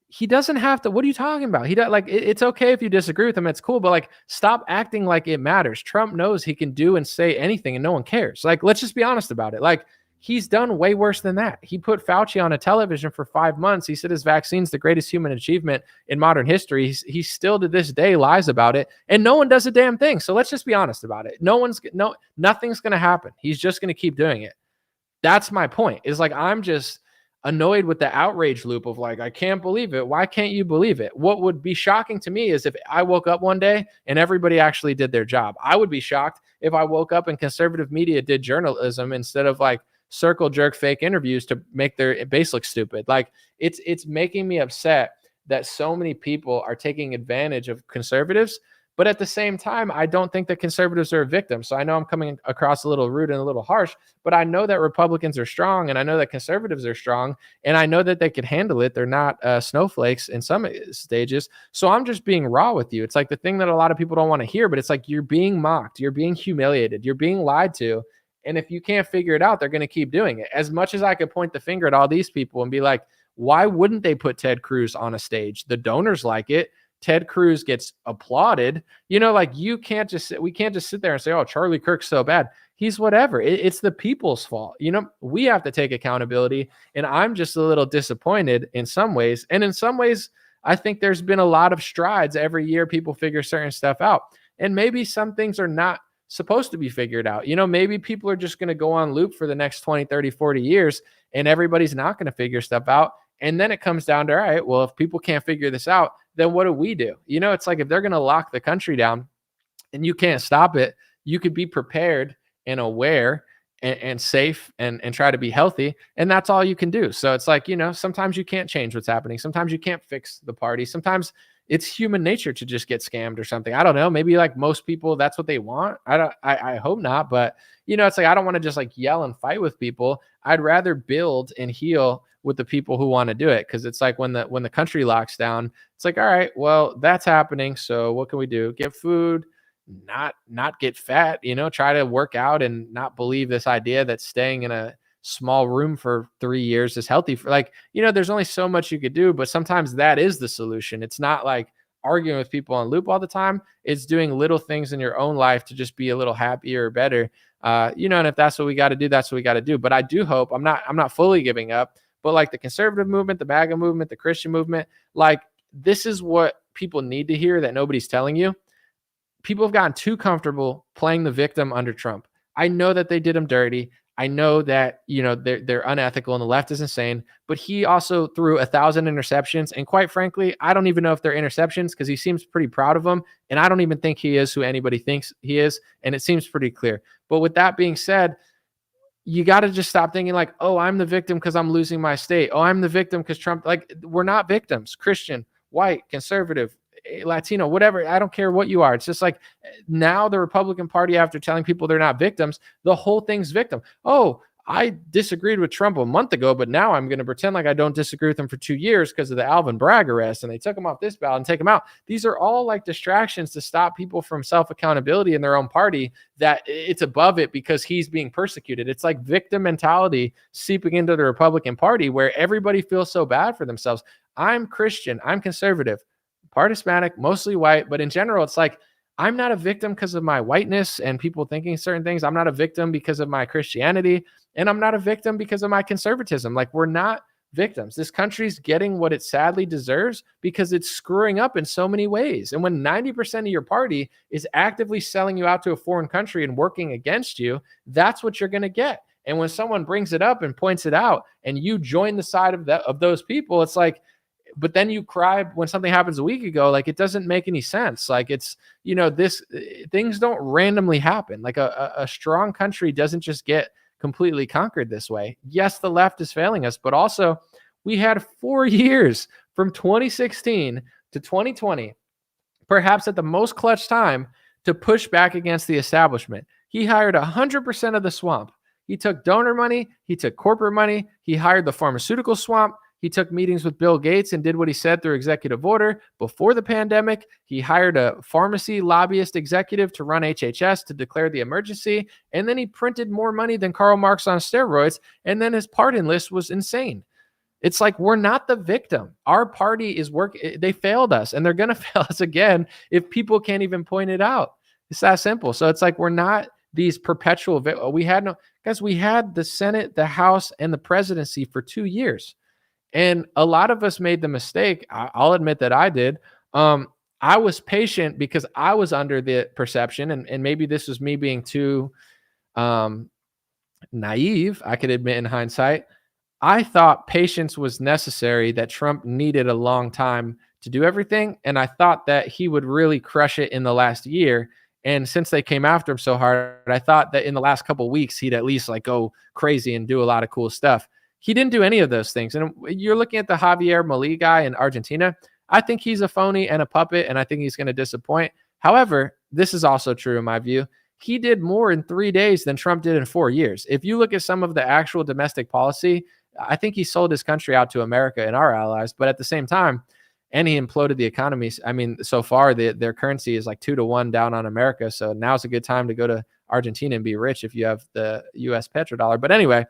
He doesn't have to. What are you talking about? He does, like, it's okay if you disagree with him. It's cool, but like, stop acting like it matters. Trump knows he can do and say anything and no one cares. Like, let's just be honest about it. Like, he's done way worse than that. He put Fauci on a television for 5 months. He said his vaccine's the greatest human achievement in modern history. He still to this day lies about it, and no one does a damn thing. So let's just be honest about it. Nothing's going to happen. He's just going to keep doing it. That's my point. Is like, I'm just annoyed with the outrage loop of like, I can't believe it. Why can't you believe it? What would be shocking to me is if I woke up one day and everybody actually did their job. I would be shocked if I woke up and conservative media did journalism instead of like circle jerk fake interviews to make their base look stupid. Like, it's making me upset that so many people are taking advantage of conservatives. But at the same time, I don't think that conservatives are a victim. So I know I'm coming across a little rude and a little harsh, but I know that Republicans are strong, and I know that conservatives are strong, and I know that they could handle it. They're not snowflakes in some stages. So I'm just being raw with you. It's like the thing that a lot of people don't want to hear, but it's like, you're being mocked, you're being humiliated, you're being lied to. And if you can't figure it out, they're going to keep doing it. As much as I could point the finger at all these people and be like, why wouldn't they put Ted Cruz on a stage? The donors like it. Ted Cruz gets applauded. Like, we can't just sit there and say, oh, Charlie Kirk's so bad. He's whatever. It's the people's fault. We have to take accountability. And I'm just a little disappointed in some ways. And in some ways, I think there's been a lot of strides. Every year, people figure certain stuff out. And maybe some things are not supposed to be figured out. Maybe people are just going to go on loop for the next 20, 30, 40 years, and everybody's not going to figure stuff out. And then it comes down to, all right, well, if people can't figure this out, then what do we do? It's like, if they're going to lock the country down and you can't stop it, you could be prepared and aware and safe and try to be healthy. And that's all you can do. So it's like, sometimes you can't change what's happening. Sometimes you can't fix the party. Sometimes it's human nature to just get scammed or something. I don't know. Maybe like most people, that's what they want. I hope not. But it's like, I don't want to just like yell and fight with people. I'd rather build and heal with the people who want to do it. Cause it's like when the country locks down, it's like, all right, well, that's happening. So what can we do? Get food, not get fat, try to work out and not believe this idea that staying in a small room for 3 years is healthy for, like, there's only so much you could do, but sometimes that is the solution. It's not like arguing with people on loop all the time. It's doing little things in your own life to just be a little happier or better. And if that's what we got to do, that's what we got to do. But I do hope I'm not fully giving up, but like the conservative movement, the MAGA movement, the Christian movement, like, this is what people need to hear that nobody's telling you. People have gotten too comfortable playing the victim under Trump. I know that they did him dirty. I know that, they're unethical and the left is insane, but he also threw 1,000 interceptions. And quite frankly, I don't even know if they're interceptions because he seems pretty proud of them. And I don't even think he is who anybody thinks he is. And it seems pretty clear. But with that being said, you got to just stop thinking like, oh, I'm the victim because I'm losing my state. Oh, I'm the victim because Trump, like, we're not victims. Christian, white, conservative, Latino, whatever. I don't care what you are. It's just like now the Republican Party, after telling people they're not victims, the whole thing's victim. Oh, I disagreed with Trump a month ago, but now I'm going to pretend like I don't disagree with him for 2 years because of the Alvin Bragg arrest, and they took him off this ballot and take him out. These are all like distractions to stop people from self-accountability in their own party, that it's above it because he's being persecuted. It's like victim mentality seeping into the Republican Party where everybody feels so bad for themselves. I'm Christian, I'm conservative, part Hispanic, mostly white, but in general, it's like, I'm not a victim because of my whiteness and people thinking certain things. I'm not a victim because of my Christianity, and I'm not a victim because of my conservatism. Like, we're not victims. This country's getting what it sadly deserves because it's screwing up in so many ways. And when 90% of your party is actively selling you out to a foreign country and working against you, that's what you're going to get. And when someone brings it up and points it out and you join the side of those people, it's like, but then you cry when something happens a week ago. Like, it doesn't make any sense. Like, it's, things don't randomly happen. Like a strong country doesn't just get completely conquered this way. Yes, the left is failing us, but also we had 4 years from 2016 to 2020, perhaps at the most clutch time, to push back against the establishment. He hired 100% of the swamp. He took donor money. He took corporate money. He hired the pharmaceutical swamp. He took meetings with Bill Gates and did what he said through executive order before the pandemic. He hired a pharmacy lobbyist executive to run HHS to declare the emergency. And then he printed more money than Karl Marx on steroids. And then his pardon list was insane. It's like, we're not the victim. Our party is they failed us, and they're going to fail us again if people can't even point it out. It's that simple. So it's like, we're not these perpetual, we had the Senate, the House, and the presidency for 2 years. And a lot of us made the mistake. I'll admit that I did. I was patient because I was under the perception, and maybe this was me being too naive, I could admit in hindsight. I thought patience was necessary, that Trump needed a long time to do everything. And I thought that he would really crush it in the last year. And since they came after him so hard, I thought that in the last couple of weeks, he'd at least like go crazy and do a lot of cool stuff. He didn't do any of those things. And you're looking at the Javier Milei guy in Argentina. I think he's a phony and a puppet, and I think he's going to disappoint. However, this is also true in my view. He did more in 3 days than Trump did in 4 years. If you look at some of the actual domestic policy, I think he sold his country out to America and our allies. But at the same time, and he imploded the economy. I mean, so far, their currency is like 2-1 down on America. So now's a good time to go to Argentina and be rich if you have the U.S. petrodollar. But anyway,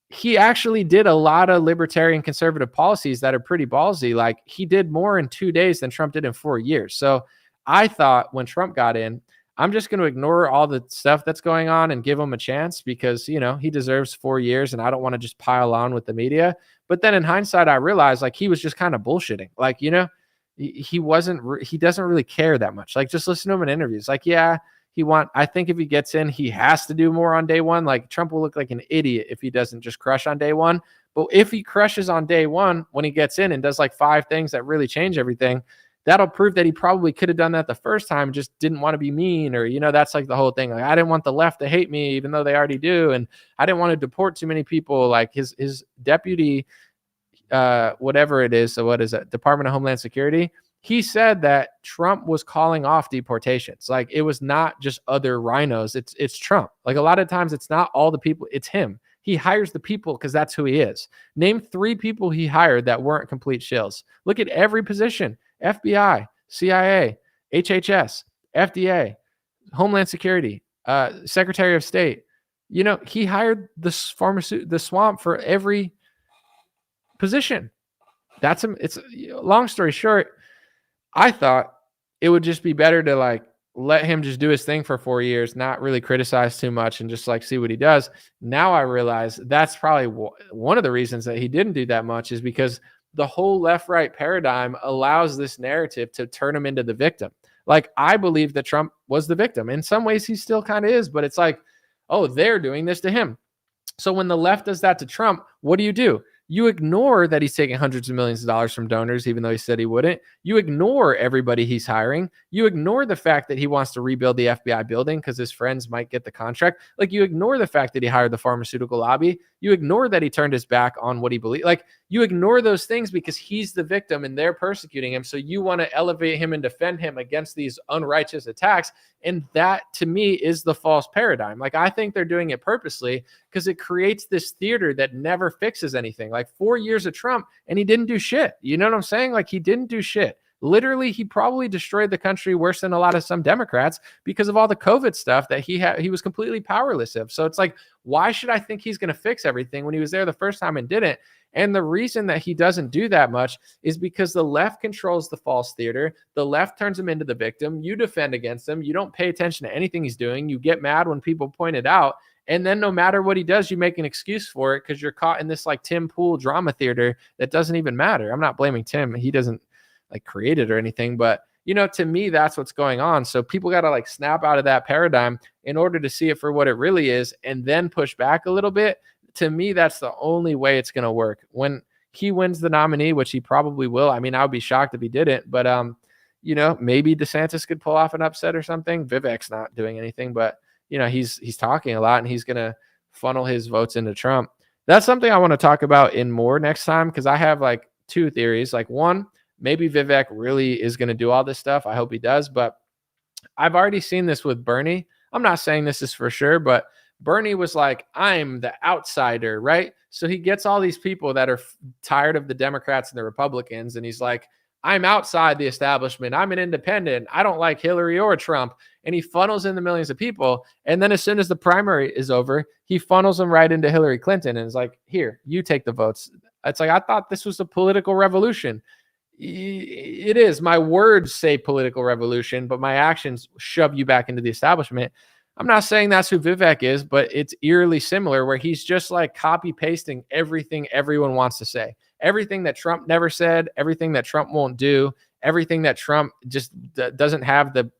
he actually did a lot of libertarian conservative policies that are pretty ballsy. Like, he did more in 2 days than Trump did in 4 years. So I thought when Trump got in, I'm just going to ignore all the stuff that's going on and give him a chance because, he deserves 4 years and I don't want to just pile on with the media. But then in hindsight, I realized like he was just kind of bullshitting. Like, he doesn't really care that much. Like, just listen to him in interviews. Like, yeah, I think if he gets in, he has to do more on day one. Like, Trump will look like an idiot if he doesn't just crush on day one. But if he crushes on day one, when he gets in and does like 5 things that really change everything, that'll prove that he probably could have done that the first time, just didn't want to be mean, or, that's like the whole thing. Like, I didn't want the left to hate me, even though they already do. And I didn't want to deport too many people. Like his deputy, whatever it is. So what is it? Department of Homeland Security. He said that Trump was calling off deportations. Like, it was not just other rhinos. It's Trump. Like, a lot of times it's not all the people. It's him. He hires the people because that's who he is. Name 3 people he hired that weren't complete shills. Look at every position: FBI, CIA, HHS, FDA, Homeland Security, Secretary of State. He hired the swamp for every position. It's long story short. I thought it would just be better to like let him just do his thing for 4 years, not really criticize too much and just like see what he does. Now I realize that's probably one of the reasons that he didn't do that much, is because the whole left-right paradigm allows this narrative to turn him into the victim. Like, I believe that Trump was the victim. In some ways, he still kind of is, but it's like, oh, they're doing this to him. So when the left does that to Trump, what do? You ignore that he's taking hundreds of millions of dollars from donors, even though he said he wouldn't. You ignore everybody he's hiring. You ignore the fact that he wants to rebuild the FBI building because his friends might get the contract. Like, you ignore the fact that he hired the pharmaceutical lobby. You ignore that he turned his back on what he believed. Like, you ignore those things because he's the victim and they're persecuting him. So you want to elevate him and defend him against these unrighteous attacks. And that, to me, is the false paradigm. Like, I think they're doing it purposely because it creates this theater that never fixes anything. Like 4 years of Trump and he didn't do shit. You know what I'm saying? Like, he didn't do shit. Literally, he probably destroyed the country worse than a lot of some Democrats because of all the COVID stuff that he was completely powerless of. So it's like, why should I think he's going to fix everything when he was there the first time and didn't? And the reason that he doesn't do that much is because the left controls the false theater. The left turns him into the victim. You defend against him. You don't pay attention to anything he's doing. You get mad when people point it out. And then no matter what he does, you make an excuse for it because you're caught in this like Tim Pool drama theater that doesn't even matter. I'm not blaming Tim. He doesn't like create it or anything, but to me, that's what's going on. So people got to like snap out of that paradigm in order to see it for what it really is and then push back a little bit. To me, that's the only way it's going to work. When he wins the nominee, which he probably will. I mean, I would be shocked if he didn't, but maybe DeSantis could pull off an upset or something. Vivek's not doing anything, but he's talking a lot and he's going to funnel his votes into Trump. That's something I want to talk about in more next time because I have like two theories. Like, one, maybe Vivek really is going to do all this stuff. I hope he does, but I've already seen this with Bernie. I'm not saying this is for sure, but Bernie was like, I'm the outsider, right? So he gets all these people that are tired of the Democrats and the Republicans, and he's like, I'm outside the establishment. I'm an independent. I don't like Hillary or Trump. And he funnels in the millions of people. And then as soon as the primary is over, he funnels them right into Hillary Clinton and is like, here, you take the votes. It's like, I thought this was a political revolution. It is. My words say political revolution, but my actions shove you back into the establishment. I'm not saying that's who Vivek is, but it's eerily similar where he's just like copy pasting everything everyone wants to say. Everything that Trump never said, everything that Trump won't do, everything that Trump just doesn't have the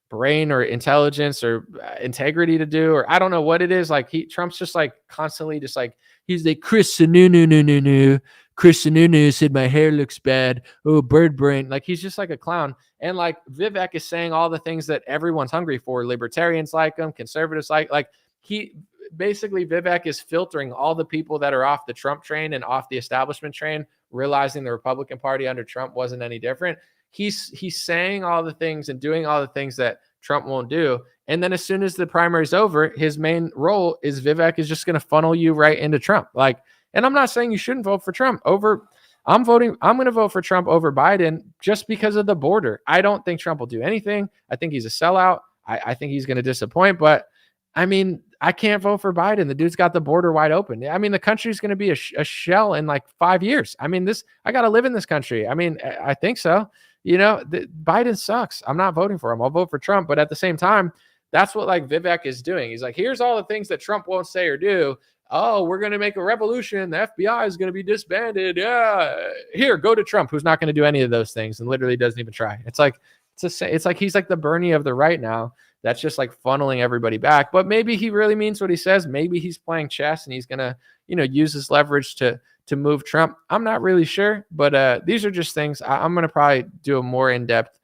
brain or intelligence or integrity to do, or I don't know what it is. Like Trump's just like constantly just like, he's like, Chris Sununu. Chris Sununu said my hair looks bad. Oh, bird brain. Like, he's just like a clown. And like Vivek is saying all the things that everyone's hungry for. Libertarians like him, conservatives like he basically, Vivek is filtering all the people that are off the Trump train and off the establishment train, realizing the Republican Party under Trump wasn't any different. He's saying all the things and doing all the things that Trump won't do. And then as soon as the primary's over, his main role is Vivek is just going to funnel you right into Trump. Like, and I'm not saying you shouldn't vote for Trump I'm going to vote for Trump over Biden just because of the border. I don't think Trump will do anything. I think he's a sellout. I think he's going to disappoint, but I mean, I can't vote for Biden. The dude's got the border wide open. I mean, the country's going to be a shell in like 5 years. I mean, I got to live in this country. I mean, I think so. Biden sucks. I'm not voting for him. I'll vote for Trump. But at the same time, that's what like Vivek is doing. He's like, here's all the things that Trump won't say or do. Oh, we're going to make a revolution. The FBI is going to be disbanded. Yeah. Here, go to Trump, who's not going to do any of those things and literally doesn't even try. It's like he's like the Bernie of the right now. That's just like funneling everybody back. But maybe he really means what he says. Maybe he's playing chess and he's going to, use his leverage to move Trump. I'm not really sure, but these are just things. I'm going to probably do a more in-depth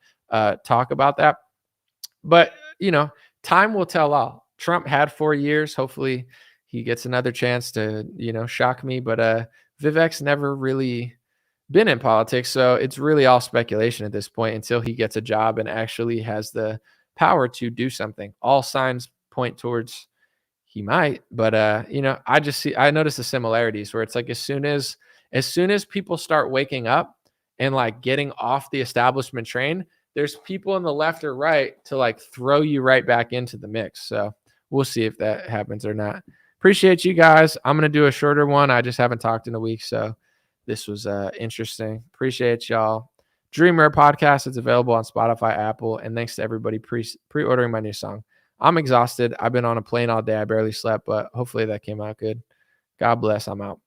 talk about that. But, time will tell all. Trump had 4 years. Hopefully he gets another chance to, shock me. But Vivek's never really been in politics. So it's really all speculation at this point until he gets a job and actually has the power to do something. All signs point towards he might, but I notice the similarities where it's like as soon as people start waking up and like getting off the establishment train, there's people on the left or right to like throw you right back into the mix. So we'll see if that happens or not. Appreciate you guys. I'm going to do a shorter one. I just haven't talked in a week. So this was interesting. Appreciate y'all. Dream Rare Podcast is available on Spotify, Apple, and thanks to everybody pre-ordering my new song. I'm exhausted. I've been on a plane all day. I barely slept, but hopefully that came out good. God bless. I'm out.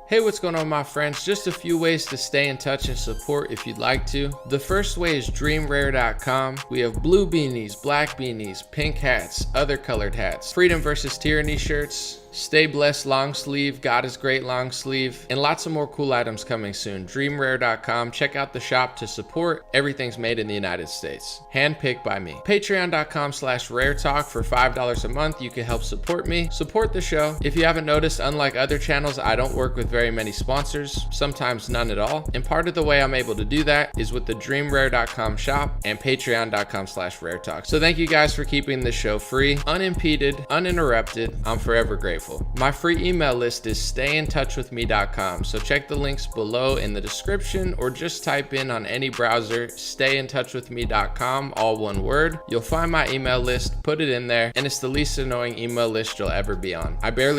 Hey, what's going on, my friends? Just a few ways to stay in touch and support if you'd like to. The first way is dreamrare.com. We have blue beanies, black beanies, pink hats, other colored hats, freedom versus tyranny shirts, Stay Blessed long sleeve, God is Great long sleeve, and lots of more cool items coming soon. DreamRare.com. Check out the shop to support. Everything's made in the United States. Handpicked by me. Patreon.com/RareTalk. For $5 a month, you can help support me, support the show. If you haven't noticed, unlike other channels, I don't work with very many sponsors, sometimes none at all. And part of the way I'm able to do that is with the DreamRare.com shop and Patreon.com/RareTalk. So thank you guys for keeping this show free, unimpeded, uninterrupted. I'm forever grateful. My free email list is stayintouchwithme.com. So check the links below in the description or just type in on any browser, stayintouchwithme.com, all one word. You'll find my email list, put it in there, and it's the least annoying email list you'll ever be on. I barely